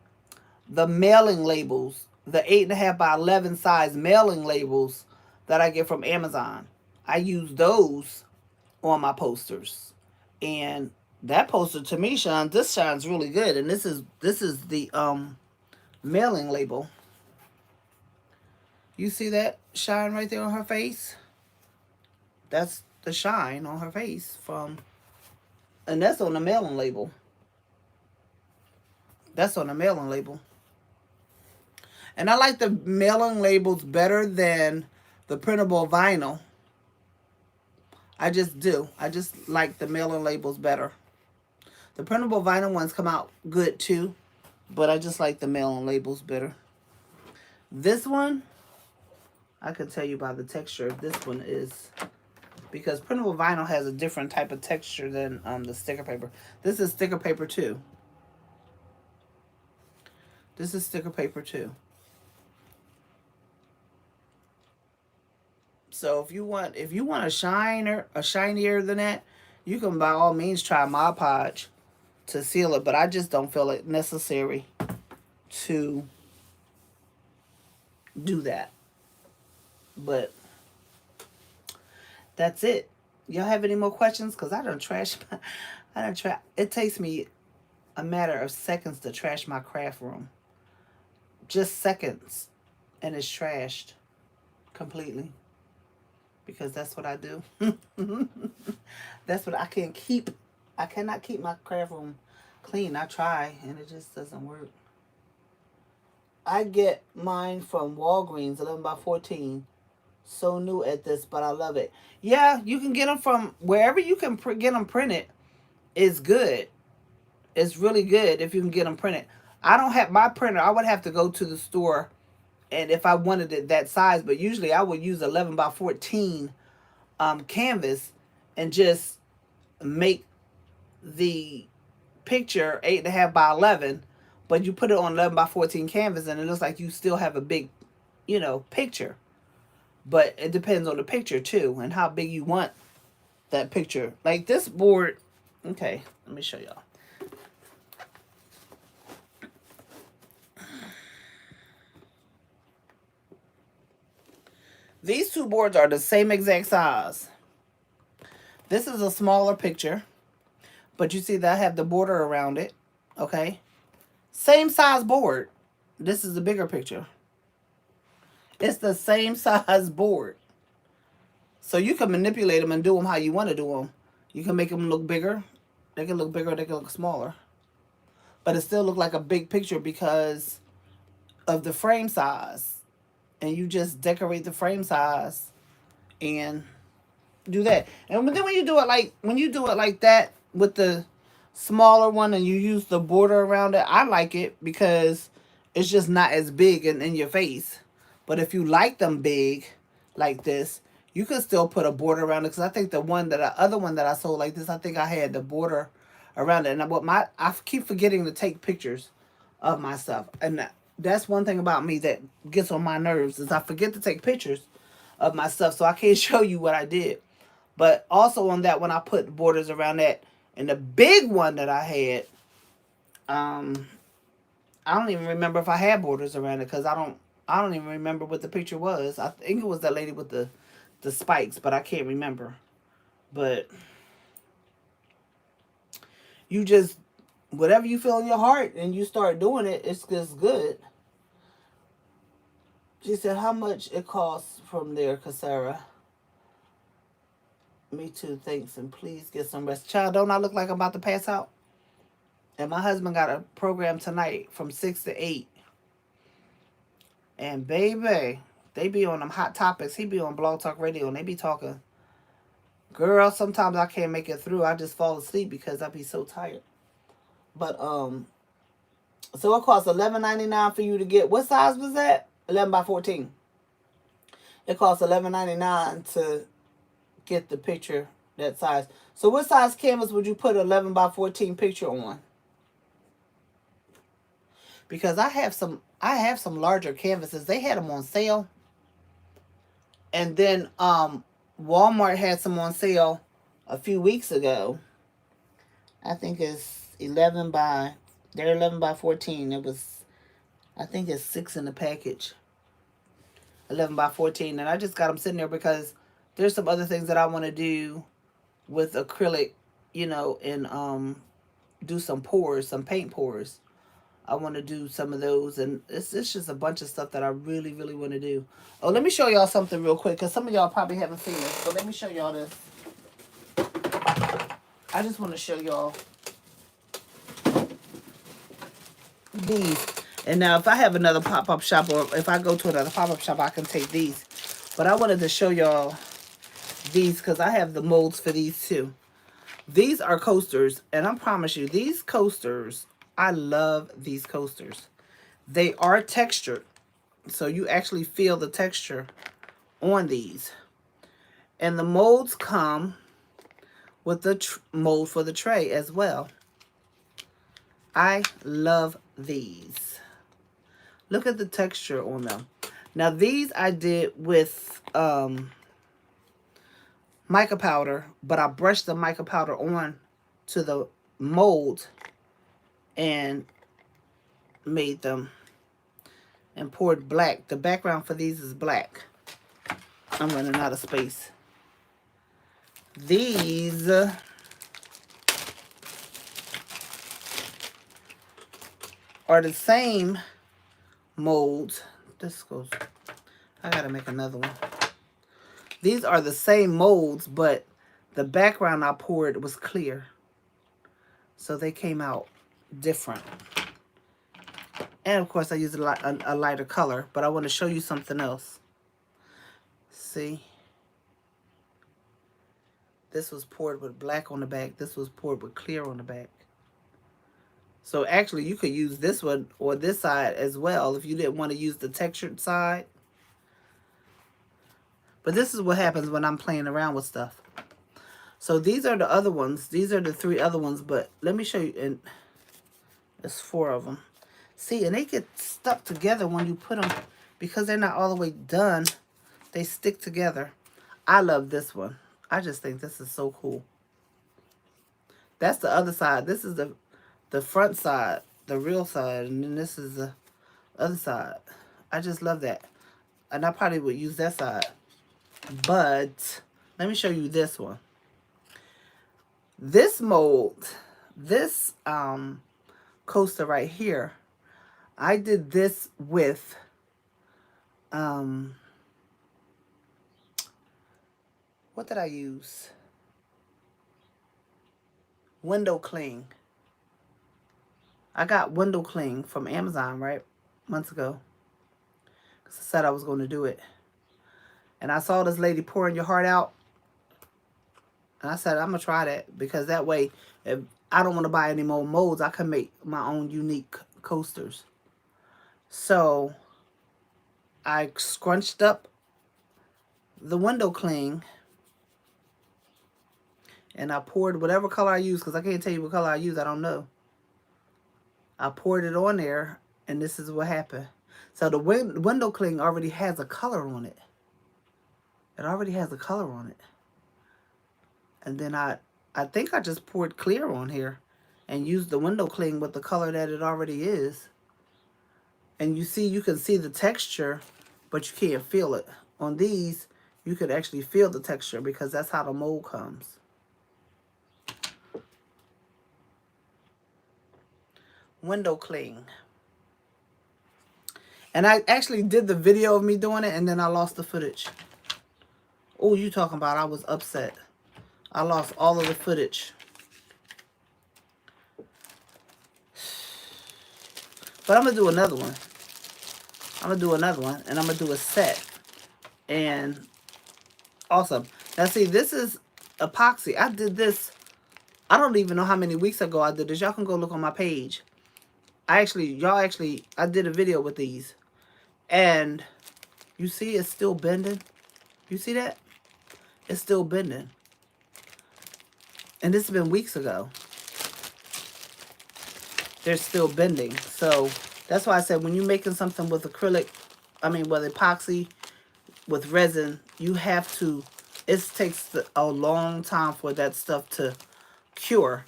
S1: mailing labels, the 8.5 by 11 size mailing labels that I get from Amazon. I use those on my posters, and that poster to me shines. This shines really good, and this is the mailing label. You see that shine right there on her face? That's the shine on her face from, and that's on the mailing label. That's on the mailing label. And I like the mailing labels better than the printable vinyl. I just do. I just like the mailing labels better. The printable vinyl ones come out good too, but I just like the mailing labels better. This one, I can tell you by the texture. This one is, because printable vinyl has a different type of texture than the sticker paper. This is sticker paper too. This is sticker paper too. So if you want a shinier than that, you can by all means try Mod Podge to seal it, but I just don't feel it necessary to do that. But that's it. Y'all have any more questions? Because I don't trash my, I don't trash. It takes me a matter of seconds to trash my craft room. Just seconds. And it's trashed completely. Because that's what I do. That's what I can't keep. I cannot keep my craft room clean. I try and it just doesn't work. I get mine from Walgreens, 11 by 14. So new at this, but I love it. Yeah, you can get them from wherever you can get them printed. Is good. It's really good if you can get them printed. I don't have my printer. I would have to go to the store, and if I wanted it that size, but usually I would use 11 by 14 canvas and just make the picture 8.5 by 11, but you put it on 11 by 14 canvas and it looks like you still have a big, picture. But it depends on the picture too and how big you want that picture. Like this board, okay, let me show y'all. These two boards are the same exact size. This is a smaller picture, but you see that I have the border around it, okay? Same size board. This is the bigger picture. It's the same size board. So you can manipulate them and do them how you want to do them. You can make them look bigger. They can look bigger, they can look smaller. But it still look like a big picture because of the frame size. And you just decorate the frame size and do that. And then when you do it like that with the smaller one and you use the border around it, I like it because it's just not as big in your face. But if you like them big like this, you can still put a border around it. Because I think the other one that I sold like this, I think I had the border around it. And I keep forgetting to take pictures of my stuff. And that's one thing about me that gets on my nerves is I forget to take pictures of my stuff. So I can't show you what I did. But also on that one, I put borders around that. And the big one that I had, I don't even remember if I had borders around it because I don't even remember what the picture was. I think it was that lady with the spikes, but I can't remember. But you just, whatever you feel in your heart and you start doing it, it's just good. She said, how much it costs from there, Cassara? Me too, thanks, and please get some rest. Child, don't I look like I'm about to pass out? And my husband got a program tonight from 6 to 8. And baby, they be on them hot topics. He be on Blog Talk Radio and they be talking. Girl, sometimes I can't make it through. I just fall asleep because I be so tired. But so it costs $11.99 for you to get. What size was that? 11 by 14. It costs $11.99 to get the picture that size. So what size canvas would you put 11 by 14 picture on? Because I have some larger canvases. They had them on sale. And then Walmart had some on sale a few weeks ago. I think it's 11 by, they're 11 by 14. It was, I think it's 6 in the package. 11 by 14. And I just got them sitting there because there's some other things that I want to do with acrylic, you know, and do some pours, some paint pours. I want to do some of those, and it's just a bunch of stuff that I really, really want to do. Oh, let me show y'all something real quick, because some of y'all probably haven't seen this. So let me show y'all this. I just want to show y'all these. And now if I have another pop-up shop, or if I go to another pop-up shop, I can take these. But I wanted to show y'all these, because I have the molds for these too. These are coasters, and I promise you, these coasters, I love these coasters. They are textured, so you actually feel the texture on these. And the molds come with the mold for the tray as well. I love these. Look at the texture on them. Now these I did with mica powder, but I brushed the mica powder on to the mold and made them and poured black. The background for these is black. I'm running out of space. These are the same molds. This goes, I gotta make another one. These are the same molds, but the background I poured was clear. So they came out different. And of course I used a lighter color, but I want to show you something else. See? This was poured with black on the back. This was poured with clear on the back. So actually you could use this one or this side as well if you didn't want to use the textured side. But this is what happens when I'm playing around with stuff. So these are the other ones. These are the 3 other ones, but let me show you. And there's 4 of them. See, and they get stuck together when you put them, because they're not all the way done. They stick together. I love this one. I just think this is so cool. That's the other side. This is the front side, the real side, and then this is the other side. I just love that. And I probably would use that side. But let me show you this one. This mold, this coaster right here, I did this with what did I use? Window cling. I got window cling from Amazon, right? Months ago. Because I said I was going to do it. And I saw this lady pouring your heart out. And I said, I'm going to try that. Because that way, if I don't want to buy any more molds, I can make my own unique coasters. So, I scrunched up the window cling. And I poured whatever color I used. Because I can't tell you what color I used. I don't know. I poured it on there. And this is what happened. So, the window cling already has a color on it. It already has a color on it. And then I think I just poured clear on here and used the window cling with the color that it already is. And you can see the texture, but you can't feel it. On these, you could actually feel the texture because that's how the mold comes. Window cling. And I actually did the video of me doing it, and then I lost the footage. Oh, you talking about I was upset. I lost all of the footage. But I'm going to do another one. I'm going to do another one. And I'm going to do a set. And awesome. Now see, this is epoxy. I did this. I don't even know how many weeks ago I did this. Y'all can go look on my page. I did a video with these. And you see it's still bending. You see that? It's still bending. And this has been weeks ago. They're still bending. So that's why I said when you're making something with acrylic, with epoxy, with resin, you have to, it takes a long time for that stuff to cure.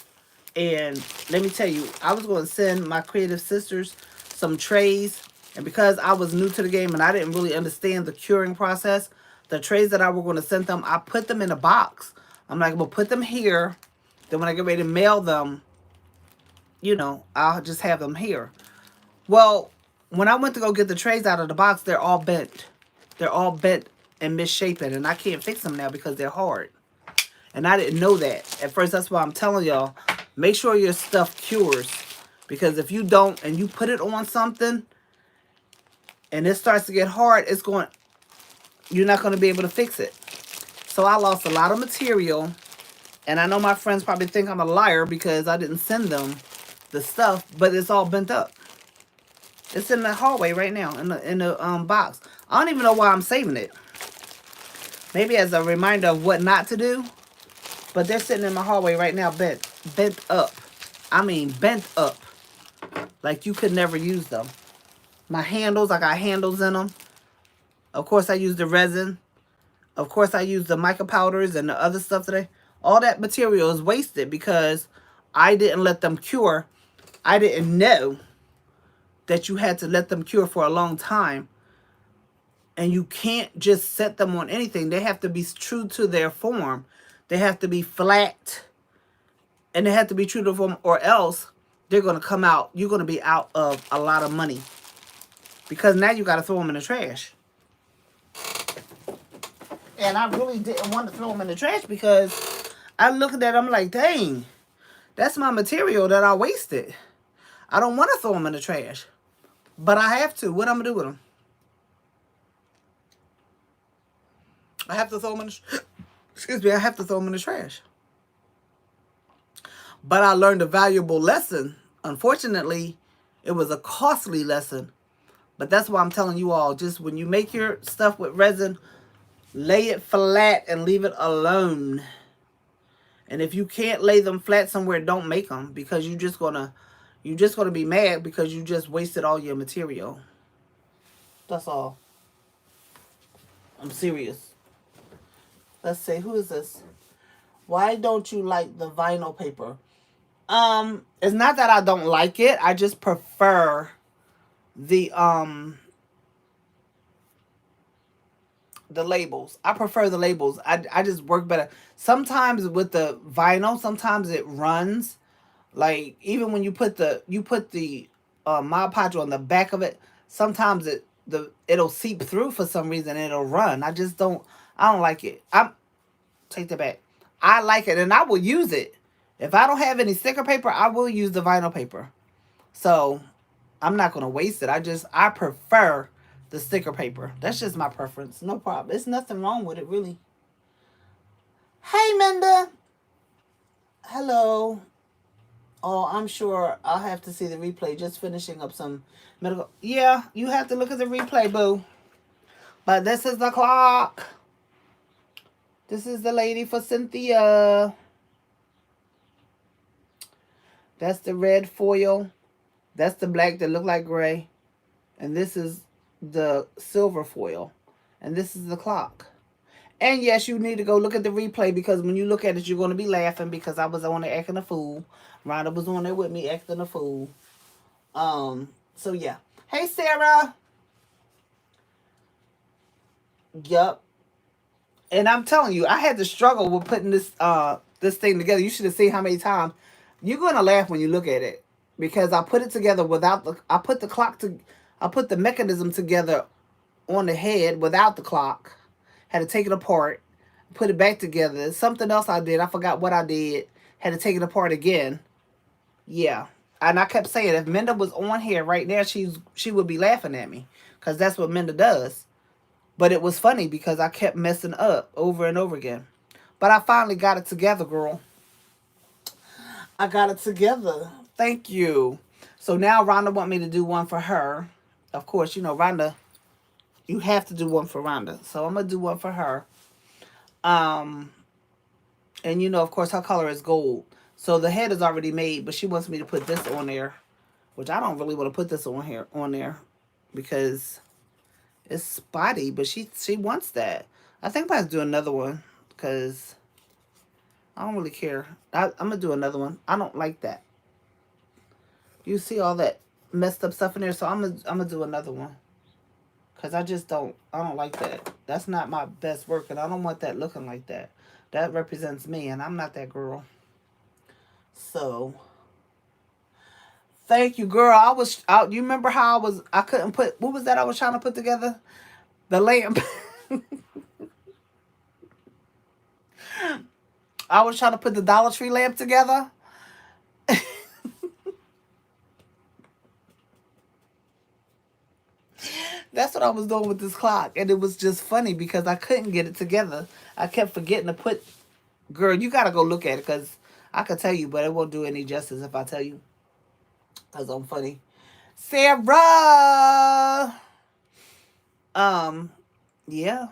S1: And let me tell you, I was going to send my creative sisters some trays. And because I was new to the game and I didn't really understand the curing process, the trays that I were going to send them, I put them in a box. I'm like, I'm going to put them here. Then when I get ready to mail them, I'll just have them here. Well, when I went to go get the trays out of the box, they're all bent. They're all bent and misshapen. And I can't fix them now because they're hard. And I didn't know that. At first, that's why I'm telling y'all, make sure your stuff cures. Because if you don't and you put it on something and it starts to get hard, you're not going to be able to fix it. So I lost a lot of material. And I know my friends probably think I'm a liar because I didn't send them the stuff, but it's all bent up. It's in the hallway right now in the box. I don't even know why I'm saving it. Maybe as a reminder of what not to do. But they're sitting in my hallway right now, bent up. I mean, bent up. Like you could never use them. My handles, I got handles in them. Of course, I use the resin. Of course, I use the mica powders and the other stuff today. All that material is wasted because I didn't let them cure. I didn't know that you had to let them cure for a long time. And you can't just set them on anything. They have to be true to their form. They have to be flat. And they have to be true to form, or else they're going to come out. You're going to be out of a lot of money. Because now you got to throw them in the trash. And I really didn't want to throw them in the trash because I looked at them like, dang, that's my material that I wasted. I don't want to throw them in the trash. But I have to. What I'm going to do with them? I have to throw them in the excuse me, I have to throw them in the trash. But I learned a valuable lesson. Unfortunately, it was a costly lesson. But that's why I'm telling you all, just when you make your stuff with resin, lay it flat and leave it alone. And if you can't lay them flat somewhere, don't make them, because you're just gonna be mad because you just wasted all your material. That's all. I'm serious. Let's see, who is this? Why don't you like the vinyl paper? It's not that I don't like it. I just prefer the labels. I prefer the labels. I just work better. Sometimes with the vinyl, sometimes it runs. Like even when you put the Mod Podge on the back of it, sometimes it'll seep through for some reason and it'll run. I don't like it. Take that back. I like it and I will use it. If I don't have any sticker paper, I will use the vinyl paper. So I'm not going to waste it. I prefer the sticker paper. That's just my preference. No problem. There's nothing wrong with it, really. Hey, Minda. Hello. Oh, I'm sure I'll have to see the replay. Just finishing up some medical. Yeah, you have to look at the replay, boo. But this is the clock. This is the lady for Cynthia. That's the red foil. That's the black that look like gray. And this is the silver foil. And this is the clock. And yes, you need to go look at the replay, because when you look at it, you're going to be laughing, because I was on there acting a fool. Rhonda was on there with me acting a fool. So yeah. Hey, Sarah. Yup. And I'm telling you, I had to struggle with putting this thing together. You should have seen how many times. You're going to laugh when you look at it, because I put it together I put the mechanism together on the head without the clock. Had to take it apart. put it back together. Something else I did. I forgot what I did. Had to take it apart again. Yeah. And I kept saying if Minda was on here right now, she would be laughing at me. Because that's what Minda does. But it was funny because I kept messing up over and over again. But I finally got it together, girl. I got it together. Thank you. So now Rhonda want me to do one for her. Of course, you know, Rhonda, you have to do one for Rhonda. So I'm going to do one for her. Um, and you know, of course, her color is gold. So the head is already made, but she wants me to put this on there, which I don't really want to put this on there because it's spotty, but she wants that. I think I might do another one because I don't really care. I'm going to do another one. I don't like that. You see all that messed up stuff in there, so I'm gonna do another one. Cause I don't like that. That's not my best work, and I don't want that looking like that. That represents me, and I'm not that girl. So, thank you, girl. I was out. You remember how I couldn't put, what was that I was trying to put together? The lamp. I was trying to put the Dollar Tree lamp together. That's what I was doing with this clock, and it was just funny because I couldn't get it together. I kept forgetting to put. Girl, you gotta go look at it because I could tell you, but it won't do any justice if I tell you. Because I'm funny. Sarah! Um, yeah.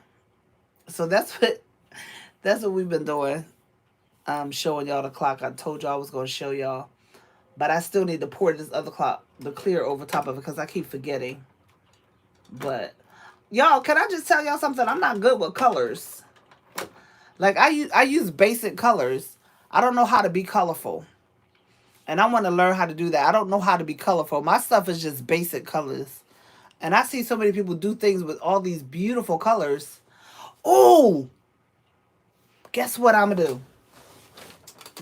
S1: So that's what we've been doing. Showing y'all the clock. I told y'all I was gonna show y'all. But I still need to pour this other clock, the clear over top of it, because I keep forgetting. But y'all, can I just tell y'all something? I'm not good with colors. Like I use basic colors. I don't know how to be colorful. And I want to learn how to do that. I don't know how to be colorful. My stuff is just basic colors. And I see so many people do things with all these beautiful colors. Oh, guess what I'm going to do?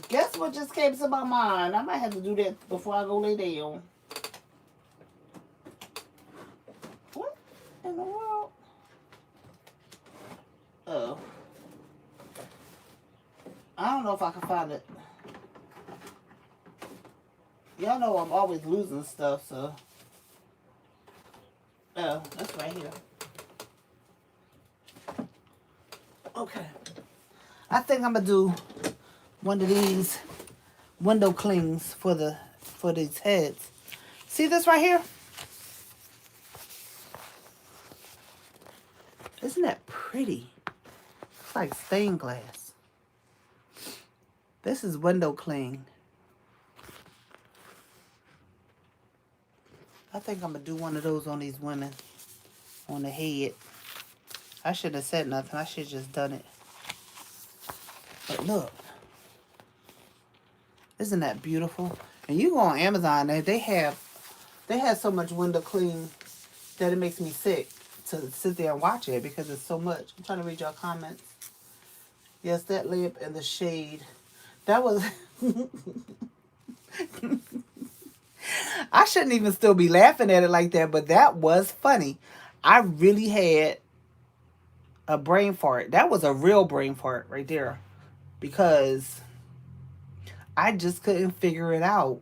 S1: Guess what just came to my mind? I might have to do that before I go lay down. What in the world? Oh. I don't know if I can find it. Y'all know I'm always losing stuff, so. Oh, that's right here. Okay. I think I'm gonna do one of these window clings for these heads. See this right here? Isn't that pretty? It's like stained glass. This is window cling. I think I'm gonna do one of those on these women on the head. I shouldn't have said nothing. I should have just done it. But look. Isn't that beautiful? And you go on Amazon, they have so much window clean that it makes me sick to sit there and watch it because it's so much. I'm trying to read y'all comments. Yes, that lamp and the shade. That was I shouldn't even still be laughing at it like that, but that was funny. I really had a brain fart. That was a real brain fart right there. Because I just couldn't figure it out.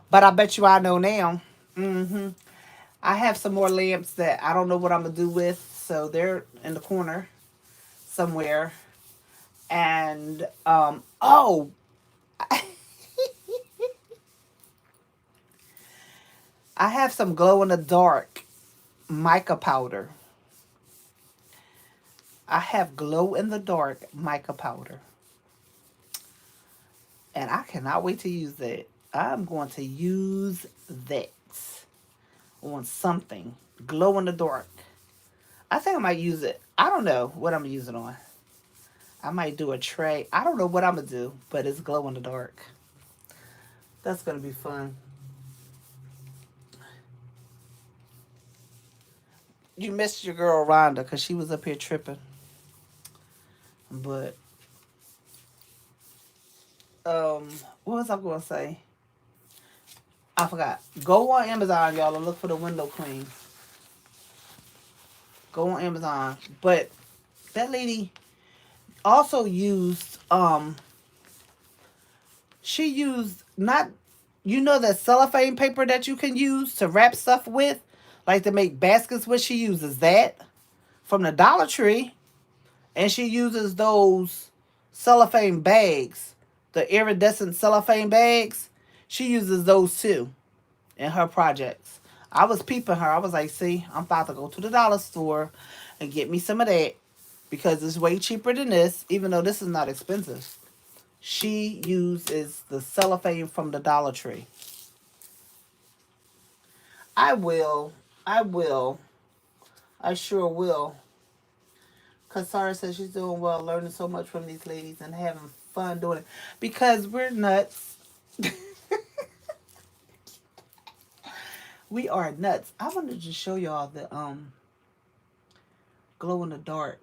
S1: But I bet you I know now. I have some more lamps that I don't know what I'm going to do with. So they're in the corner somewhere. And, oh. I have some glow in the dark mica powder. I have glow in the dark mica powder. And I cannot wait to use that. I'm going to use that on something. Glow in the dark. I think I might use it. I don't know what I'm using on. I might do a tray. I don't know what I'm going to do, but it's glow in the dark. That's going to be fun. You missed your girl Rhonda because she was up here tripping. But, what was I going to say? I forgot. Go on Amazon, y'all, and look for the window clean. Go on Amazon. But that lady, also used she used not, you know, that cellophane paper that you can use to wrap stuff with, like to make baskets with. She uses that from the Dollar Tree, and she uses those cellophane bags, the iridescent cellophane bags. She uses those too in her projects. I was peeping her. I was like, see, I'm about to go to the dollar store and get me some of that because it's way cheaper than this, even though this is not expensive. She uses the cellophane from the Dollar Tree. I will. I will. I sure will. Because Sarah says she's doing well, learning so much from these ladies and having fun doing it. Because we're nuts. We are nuts. I wanted to show y'all the glow in the dark.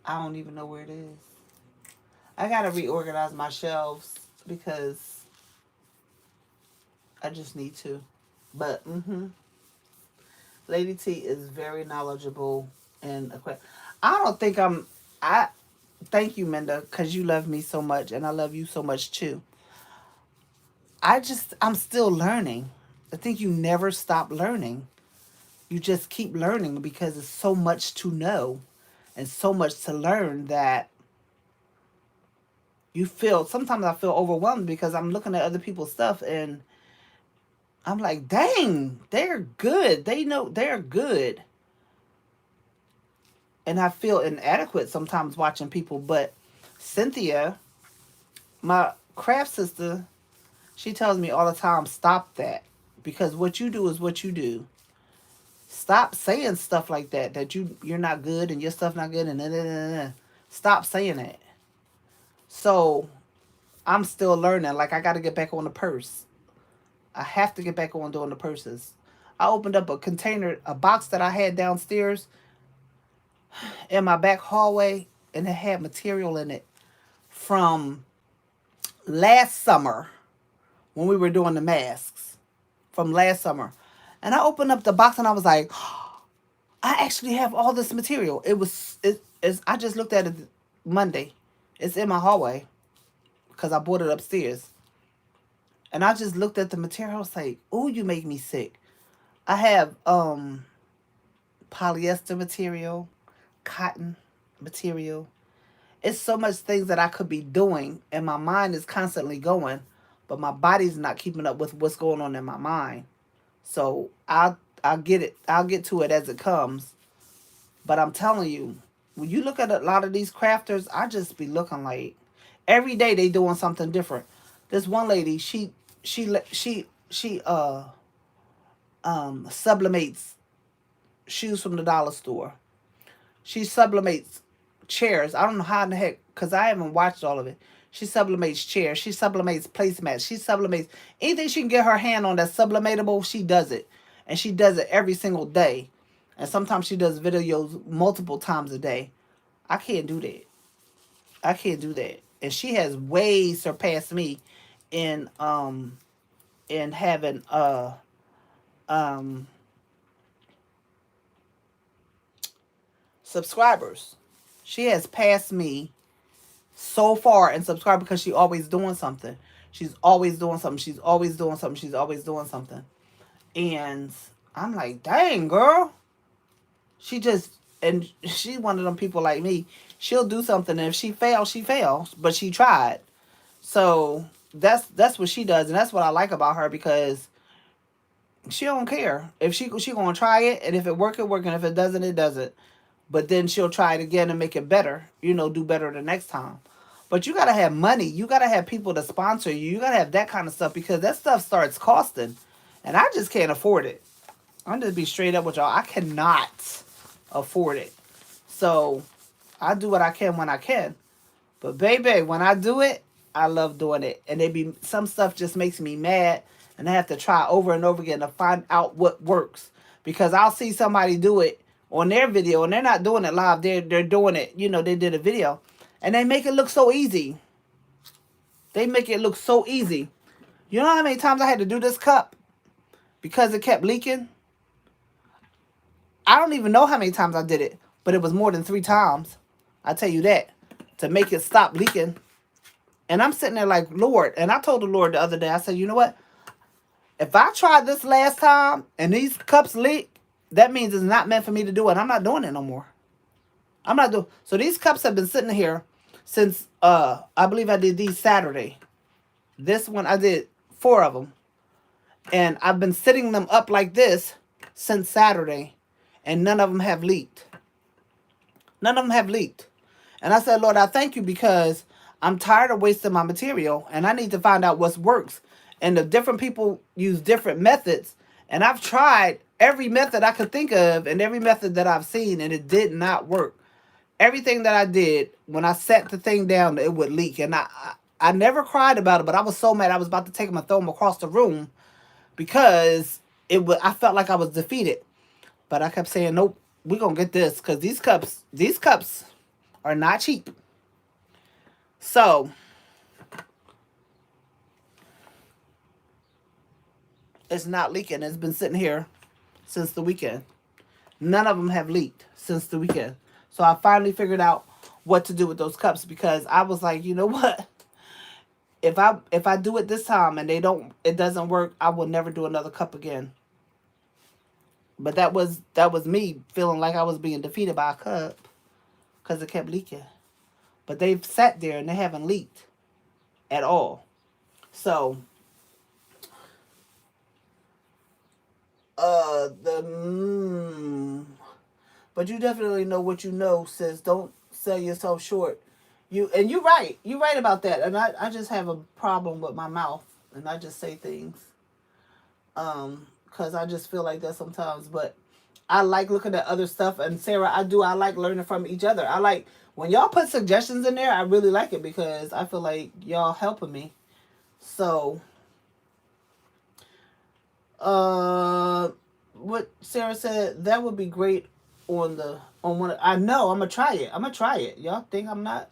S1: I don't even know where it is. I gotta reorganize my shelves because I just need to. But Lady T is very knowledgeable and equipped. I don't think I thank you, Minda, because you love me so much and I love you so much too. I'm still learning. I think you never stop learning. You just keep learning because it's so much to know and so much to learn that you feel, sometimes I feel overwhelmed because I'm looking at other people's stuff and I'm like, dang, they're good. They know they're good. And I feel inadequate sometimes watching people. But Cynthia, my craft sister, she tells me all the time, stop that. Because what you do is what you do. Stop saying stuff like that. That you're not good and your stuff not good and stop saying it. So I'm still learning. Like I gotta get back on the purse. I have to get back on doing the purses. I opened up a container, a box that I had downstairs in my back hallway, and it had material in it from last summer when we were doing the masks from last summer. And I opened up the box and I was like, I actually have all this material. I just looked at it Monday. It's in my hallway because I bought it upstairs. And I just looked at the material. I was like, "Oh, you make me sick." I have polyester material, cotton material. It's so much things that I could be doing, and my mind is constantly going, but my body's not keeping up with what's going on in my mind. So I'll get it. I'll get to it as it comes. But I'm telling you, when you look at a lot of these crafters, I just be looking like every day they doing something different. This one lady, she sublimates shoes from the dollar store. She sublimates chairs. I don't know how in the heck, because I haven't watched all of it. She sublimates chairs. She sublimates placemats. She sublimates anything she can get her hand on that's sublimatable, she does it. And she does it every single day. And sometimes she does videos multiple times a day. I can't do that. I can't do that. And she has way surpassed me in having um subscribers. She has passed me so far in subscribe because she always doing something. She's always doing something. She's always doing something. She's always doing something. And I'm like, dang, girl. She just, and she one of them people like me. She'll do something, and if she fails, she fails. But she tried. So that's what she does, and that's what I like about her because she don't care if she gonna try it, and if it work, it work, and if it doesn't, it doesn't. But then she'll try it again and make it better. Do better the next time. But you gotta have money. You gotta have people to sponsor you. You gotta have that kind of stuff because that stuff starts costing, and I just can't afford it. I'm just be straight up with y'all. I cannot afford it. So I do what I can when I can. But baby, when I do it, I love doing it. And some stuff just makes me mad and I have to try over and over again to find out what works. Because I'll see somebody do it on their video and they're not doing it live. They're doing it, they did a video. And they make it look so easy. They make it look so easy. You know how many times I had to do this cup because it kept leaking? I don't even know how many times I did it, but it was more than 3 times. I tell you that, to make it stop leaking. And I'm sitting there like, Lord. And I told the Lord the other day, I said, you know what? If I tried this last time and these cups leak, that means it's not meant for me to do it. I'm not doing it no more. I'm not doing. So these cups have been sitting here since I believe I did these Saturday. This one I did 4 of them, and I've been sitting them up like this since Saturday, and none of them have leaked. None of them have leaked. And I said, Lord, I thank you because I'm tired of wasting my material and I need to find out what works. And the different people use different methods. And I've tried every method I could think of and every method that I've seen, and it did not work. Everything that I did, when I set the thing down, it would leak. And I never cried about it, but I was so mad I was about to take them and throw them across the room because I felt like I was defeated. But I kept saying, nope, we're going to get this because these cups are not cheap. So it's not leaking. It's been sitting here since the weekend. None of them have leaked since the weekend. So I finally figured out what to do with those cups because I was like, you know what? If I do it this time and it doesn't work, I will never do another cup again. But that was me feeling like I was being defeated by a cup because it kept leaking. But they've sat there and they haven't leaked at all. So but you definitely know what you know, sis. Don't sell yourself short. You're right. You're right about that. And I just have a problem with my mouth and I just say things. Because I just feel like that sometimes. But I like looking at other stuff, and Sarah, I like learning from each other. I like when y'all put suggestions in there, I really like it because I feel like y'all helping me. So what Sarah said, that would be great on one. I know, I'm gonna try it. Y'all think I'm not?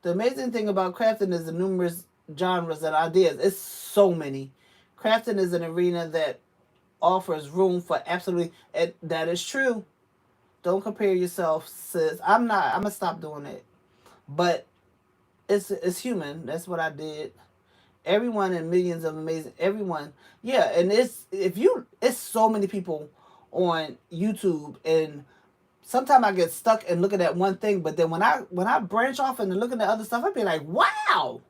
S1: The amazing thing about crafting is the numerous genres and ideas. It's so many. Crafting is an arena that offers room for absolutely. That is true. Don't compare yourself, sis. I'm not. I'm gonna stop doing it. But it's human. That's what I did. Everyone and millions of amazing everyone. Yeah, and it's so many people on YouTube, and sometimes I get stuck and looking at one thing, but then when I branch off and looking at other stuff, I'd be like, wow.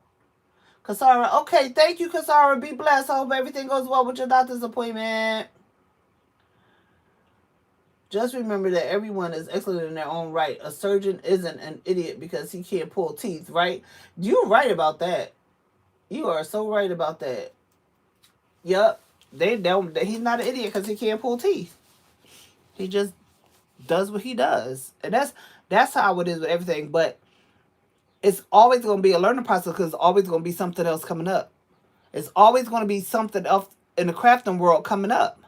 S1: Kasara, okay, thank you, Kasara. Be blessed. I hope everything goes well with your doctor's appointment. Just remember that everyone is excellent in their own right. A surgeon isn't an idiot because he can't pull teeth, right? You're right about that. You are so right about that. Yup. They don't. He's not an idiot because he can't pull teeth. He just does what he does, and that's how it is with everything. But it's always going to be a learning process because it's always going to be something else coming up. It's always going to be something else in the crafting world coming up.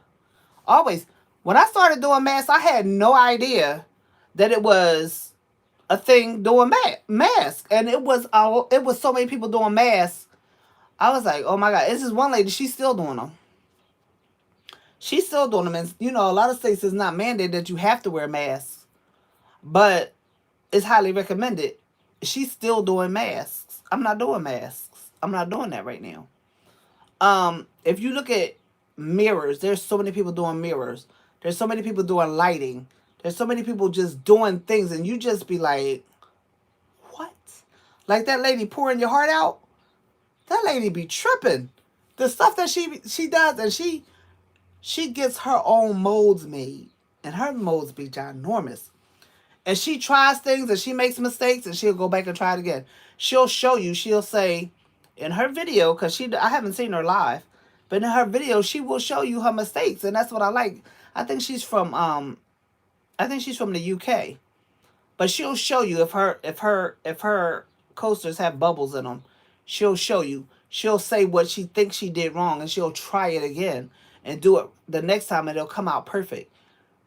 S1: Always. When I started doing masks, I had no idea that it was a thing doing masks, and it was so many people doing masks. I was like, oh my God, this is one lady. She's still doing them. She's still doing them, and a lot of states is not mandated that you have to wear masks, but it's highly recommended. She's still doing masks. I'm not doing masks. I'm not doing that right now. If you look at mirrors, there's so many people doing mirrors. There's so many people doing lighting. There's so many people just doing things, and you just be like, what? Like that lady pouring your heart out. That lady be tripping. The stuff that she does, and she gets her own molds made, and her molds be ginormous. And she tries things, and she makes mistakes, and she'll go back and try it again. She'll show you. She'll say in her video, because I haven't seen her live, but in her video she will show you her mistakes, and that's what I like. I think she's from the UK, but she'll show you if her coasters have bubbles in them. She'll show you. She'll say what she thinks she did wrong, and she'll try it again and do it the next time, and it'll come out perfect.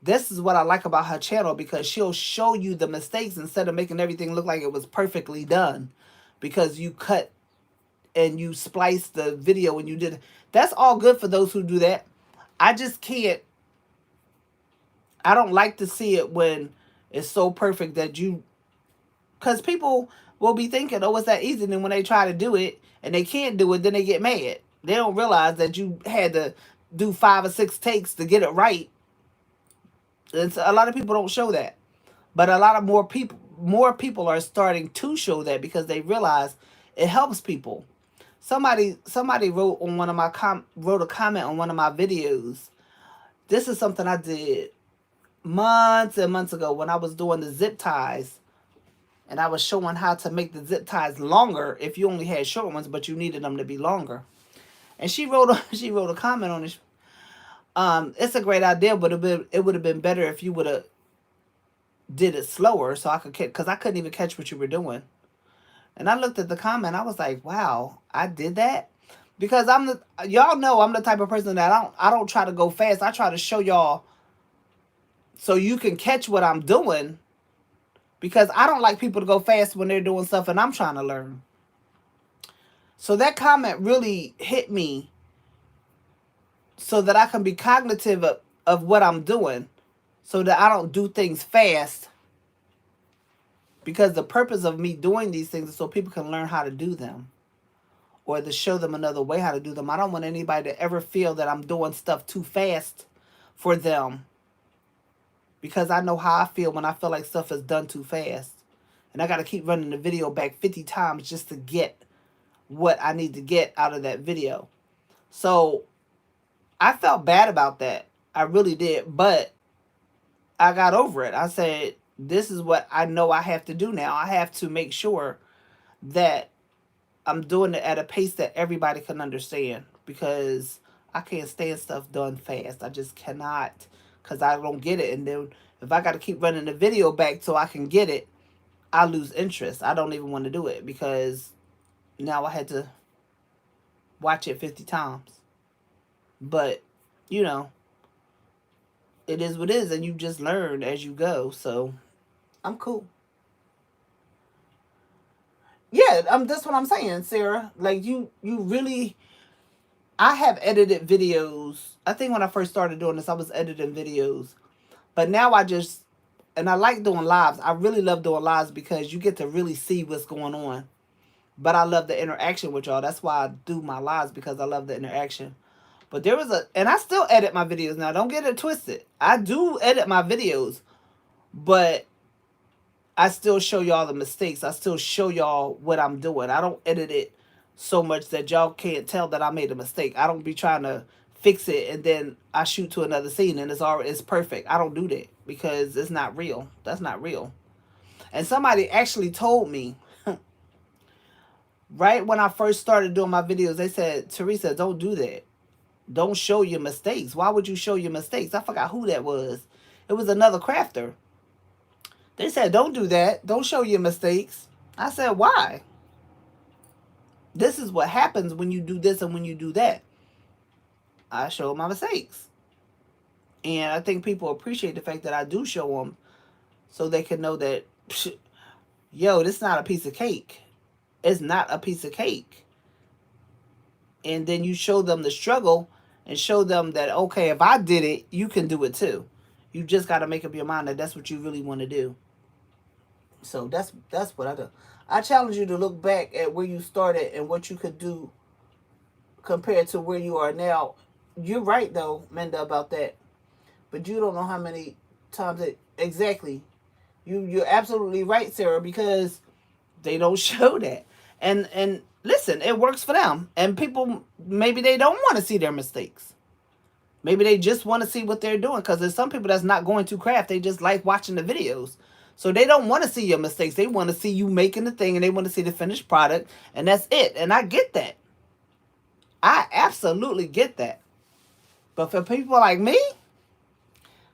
S1: This is what I like about her channel because she'll show you the mistakes instead of making everything look like it was perfectly done because you cut and you splice the video and you did. That's all good for those who do that. I just can't. I don't like to see it when it's so perfect that you Because people will be thinking, oh, it's that easy. And then when they try to do it and they can't do it, then they get mad. They don't realize that you had to do 5 or 6 takes to get it right. And so a lot of people don't show that. But a lot of more people are starting to show that because they realize it helps people. Somebody wrote on one of my wrote a comment on one of my videos. This is something I did months and months ago when I was doing the zip ties, and I was showing how to make the zip ties longer if you only had short ones but you needed them to be longer. And she wrote she wrote a comment on it. It's a great idea, but it would have been better if you would have did it slower so I could because I couldn't even catch what you were doing. And I looked at the comment. I was like, wow, I did that. Because y'all know I'm the type of person that I don't try to go fast. I try to show y'all so you can catch what I'm doing, because I don't like people to go fast when they're doing stuff and I'm trying to learn. So that comment really hit me so that I can be cognitive of what I'm doing so that I don't do things fast, because the purpose of me doing these things is so people can learn how to do them or to show them another way how to do them. I don't want anybody to ever feel that I'm doing stuff too fast for them, because I know how I feel when I feel like stuff is done too fast. And I got to keep running the video back 50 times just to get what I need to get out of that video. So I felt bad about that. I really did. But I got over it. I said, this is what I know I have to do now. I have to make sure that I'm doing it at a pace that everybody can understand, because I can't stand stuff done fast. I just cannot, because I don't get it. And then if I got to keep running the video back so I can get it, I lose interest. I don't even want to do it because now I had to watch it 50 times. But, you know, it is what it is, and you just learn as you go. So I'm cool. Yeah, that's what I'm saying, Sarah. Like you really. I have edited videos. I think when I first started doing this, I was editing videos, but now I just, and I like doing lives. I really love doing lives because you get to really see what's going on. But I love the interaction with y'all. That's why I do my lives, because I love the interaction. But there was and I still edit my videos now. Don't get it twisted. I do edit my videos, but I still show y'all the mistakes. I still show y'all what I'm doing. I don't edit it so much that y'all can't tell that I made a mistake. I don't be trying to fix it and then I shoot to another scene and it's perfect. I don't do that because it's not real. That's not real. And somebody actually told me right when I first started doing my videos, they said, Teresa, don't do that. Don't show your mistakes. Why would you show your mistakes? I forgot who that was. It was another crafter. They said, don't do that. Don't show your mistakes. I said, why? This is what happens when you do this and when you do that. I show my mistakes. And I think people appreciate the fact that I do show them so they can know that, yo, this is not a piece of cake. It's not a piece of cake. And then you show them the struggle and show them that, okay, if I did it, you can do it too. You just got to make up your mind that that's what you really want to do. So that's what I do. I challenge you to look back at where you started and what you could do compared to where you are now. You're right though, Menda, about that. But you don't know how many times it exactly. You're absolutely right, Sarah, because they don't show that. And listen, it works for them. And people, maybe they don't want to see their mistakes. Maybe they just want to see what they're doing, because there's some people that's not going to craft. They just like watching the videos. So they don't want to see your mistakes. They want to see you making the thing, and they want to see the finished product, and that's it. And I get that. I absolutely get that. But for people like me,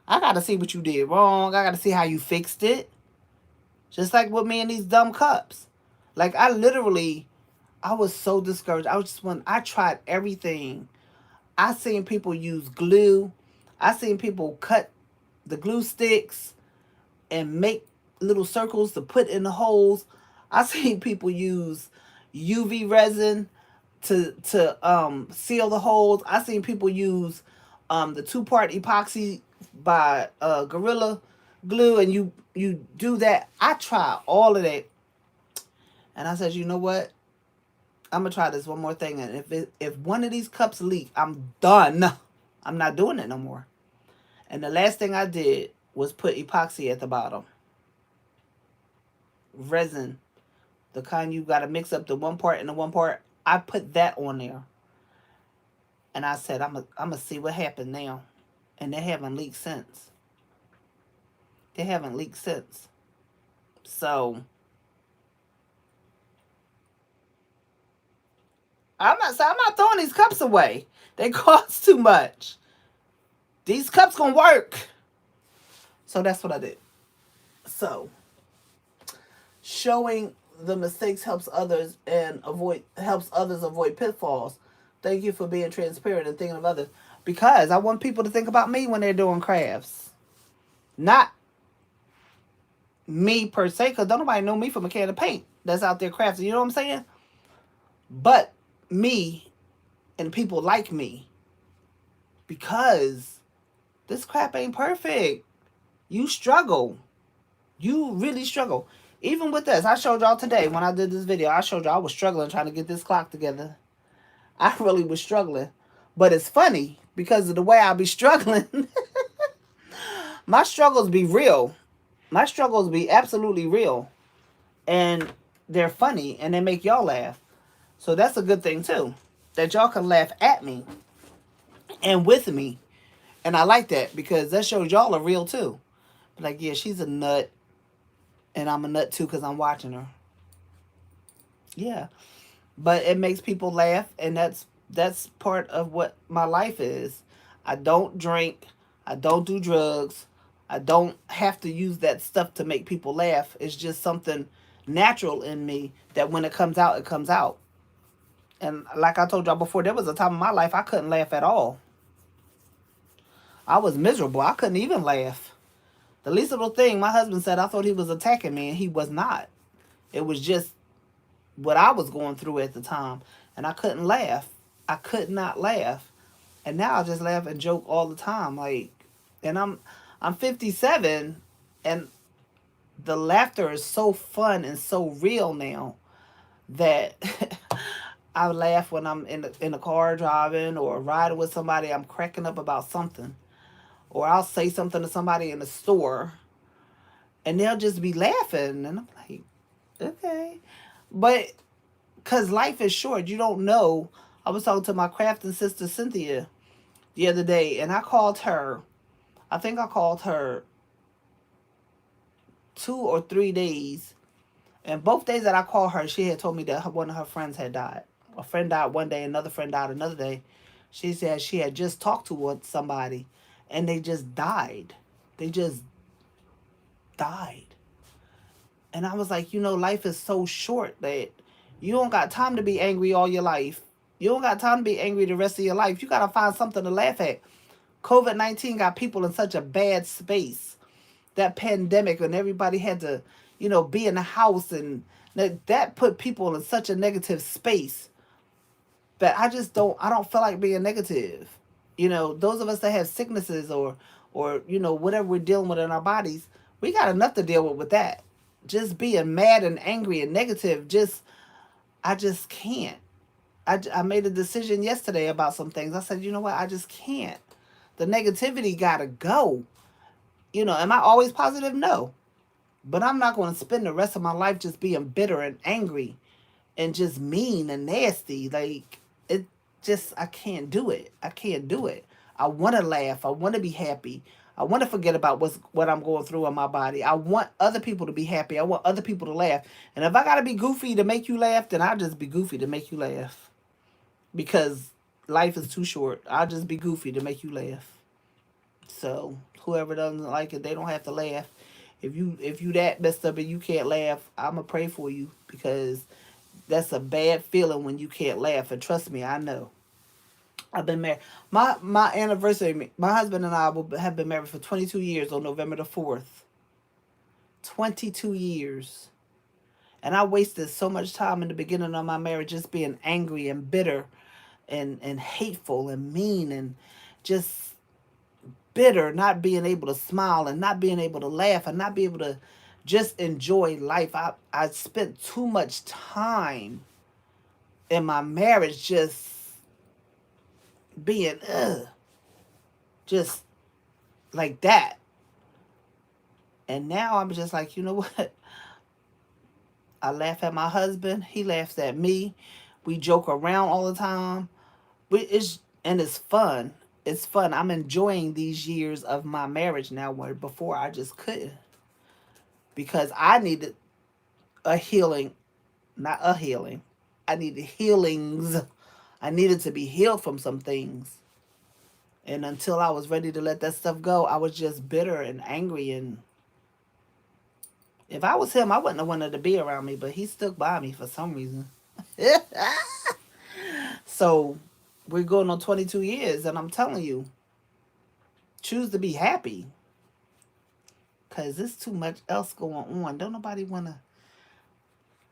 S1: I got to see what you did wrong. I got to see how you fixed it. Just like with me and these dumb cups. Like I was so discouraged. I tried everything. I seen people use glue. I seen people cut the glue sticks and make little circles to put in the holes. I seen people use UV resin to seal the holes. I seen people use the 2-part epoxy by Gorilla Glue, and you do that. I tried all of that. And I said, you know what? I'm gonna try this one more thing, and if one of these cups leak, I'm done. I'm not doing it no more. And the last thing I did was put epoxy at the bottom, resin, the kind you gotta mix up the one part and the one part. I put that on there, and I said, I'm gonna see what happened now, and they haven't leaked since. They haven't leaked since. So I'm not throwing these cups away. They cost too much. These cups gonna work. So that's what I did. So showing the mistakes helps others avoid pitfalls. Thank you for being transparent and thinking of others. Because I want people to think about me when they're doing crafts. Not me per se, because don't nobody know me from a can of paint that's out there crafting. You know what I'm saying? But me and people like me. Because this crap ain't perfect. You struggle. You really struggle. Even with this, I showed y'all today when I did this video, I showed y'all I was struggling trying to get this clock together. I really was struggling. But it's funny because of the way I be struggling. My struggles be real. My struggles be absolutely real. And they're funny and they make y'all laugh. So that's a good thing too. That y'all can laugh at me and with me. And I like that because that shows y'all are real too. Like, yeah, she's a nut. And I'm a nut too because I'm watching her. Yeah. But it makes people laugh, and that's part of what my life is. I don't drink, I don't do drugs, I don't have to use that stuff to make people laugh. It's just something natural in me that when it comes out, it comes out. And like I told y'all before, there was a time in my life I couldn't laugh at all. I was miserable. I couldn't even laugh. The least little thing, my husband said I thought he was attacking me, and he was not. It was just what I was going through at the time, and I couldn't laugh. I could not laugh, and now I just laugh and joke all the time. Like, and I'm 57, and the laughter is so fun and so real now that I laugh when I'm in the car driving or riding with somebody. I'm cracking up about something, or I'll say something to somebody in the store, and they'll just be laughing, and I'm like, okay, but because life is short. You don't know. I was talking to my crafting sister Cynthia the other day, and I called her. I think I called her 2 or 3 days. And both days that I called her, she had told me that one of her friends had died. A friend died one day, another friend died another day. She said she had just talked to somebody, and they just died. They just died. And I was like, life is so short that you don't got time to be angry all your life. You don't got time to be angry the rest of your life. You got to find something to laugh at. COVID-19 got people in such a bad space. That pandemic, and everybody had to, be in the house, and that put people in such a negative space that I don't feel like being negative. Those of us that have sicknesses or whatever we're dealing with in our bodies, we got enough to deal with that. Just being mad and angry and negative, I just can't. I made a decision yesterday about some things. I said, you know what? I just can't. The negativity got to go. Am I always positive? No. But I'm not going to spend the rest of my life just being bitter and angry and just mean and nasty. Like, it just, I can't do it. I can't do it. I want to laugh. I want to be happy. I want to forget about what I'm going through in my body. I want other people to be happy. I want other people to laugh. And if I got to be goofy to make you laugh, then I'll just be goofy to make you laugh. Because life is too short. I'll just be goofy to make you laugh. So whoever doesn't like it, they don't have to laugh. If you that messed up and you can't laugh, I'ma pray for you because that's a bad feeling when you can't laugh. And trust me, I know. I've been married. My anniversary. My husband and I will have been married for 22 years on November the 4th. 22 years. And I wasted so much time in the beginning of my marriage just being angry and bitter and hateful and mean and just bitter, not being able to smile and not being able to laugh and not be able to just enjoy life. I spent too much time in my marriage just being just like that. And now I'm just like, you know what? I laugh at my husband. He laughs at me. We joke around all the time. And it's fun. It's fun. I'm enjoying these years of my marriage now, where before I just couldn't, because I needed a healing, not a healing. I needed healings. I needed to be healed from some things. And until I was ready to let that stuff go, I was just bitter and angry. And if I was him, I wouldn't have wanted to be around me, but he stuck by me for some reason. So we're going on 22 years, and I'm telling you, choose to be happy. Because there's too much else going on. Don't nobody want to.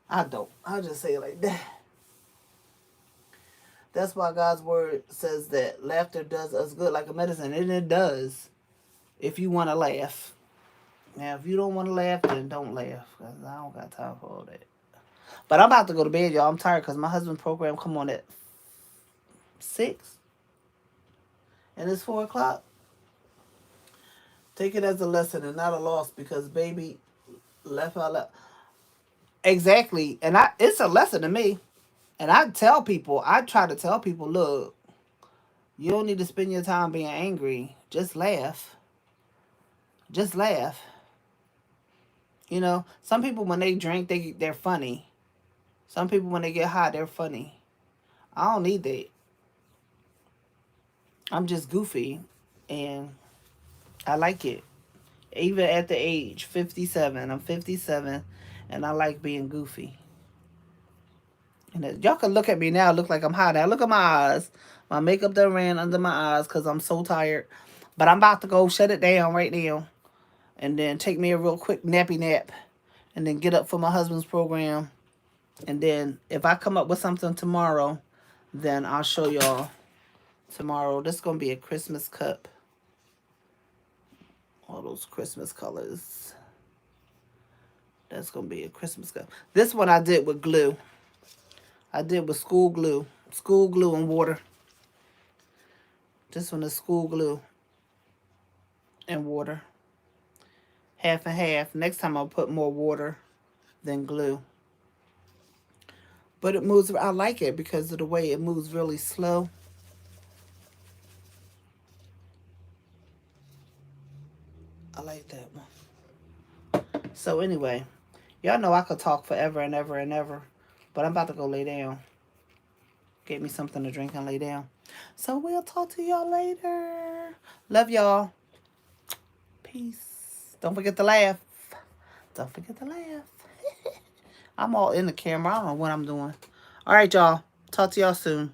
S1: I don't. I'll just say it like that. That's why God's word says that laughter does us good like a medicine. And it does. If you want to laugh. Now, if you don't want to laugh, then don't laugh. Because I don't got time for all that. But I'm about to go to bed, y'all. I'm tired because my husband's program come on at 6. And it's 4 o'clock. Take it as a lesson and not a loss, because baby left out loud. Exactly. And it's a lesson to me. And I try to tell people, look, you don't need to spend your time being angry. Just laugh. Just laugh. You know, some people when they drink, they're funny. Some people when they get high, they're funny. I don't need that. I'm just goofy. And I like it. Even at the age 57. I'm 57 and I like being goofy. And y'all can look at me now, look like I'm high now. Look at my eyes. My makeup done ran under my eyes because I'm so tired. But I'm about to go shut it down right now. And then take me a real quick nappy nap. And then get up for my husband's program. And then if I come up with something tomorrow, then I'll show y'all tomorrow. This is going to be a Christmas cup. All those Christmas colors. That's going to be a Christmas cup. This one I did with glue. I did with school glue. School glue and water. This one is school glue and water. Half and half. Next time I'll put more water than glue. But it moves. I like it because of the way it moves really slow. I like that one. So anyway, y'all know I could talk forever and ever and ever. But I'm about to go lay down. Get me something to drink and lay down. So we'll talk to y'all later. Love y'all. Peace. Don't forget to laugh. Don't forget to laugh. I'm all in the camera. I don't know what I'm doing. All right, y'all. Talk to y'all soon.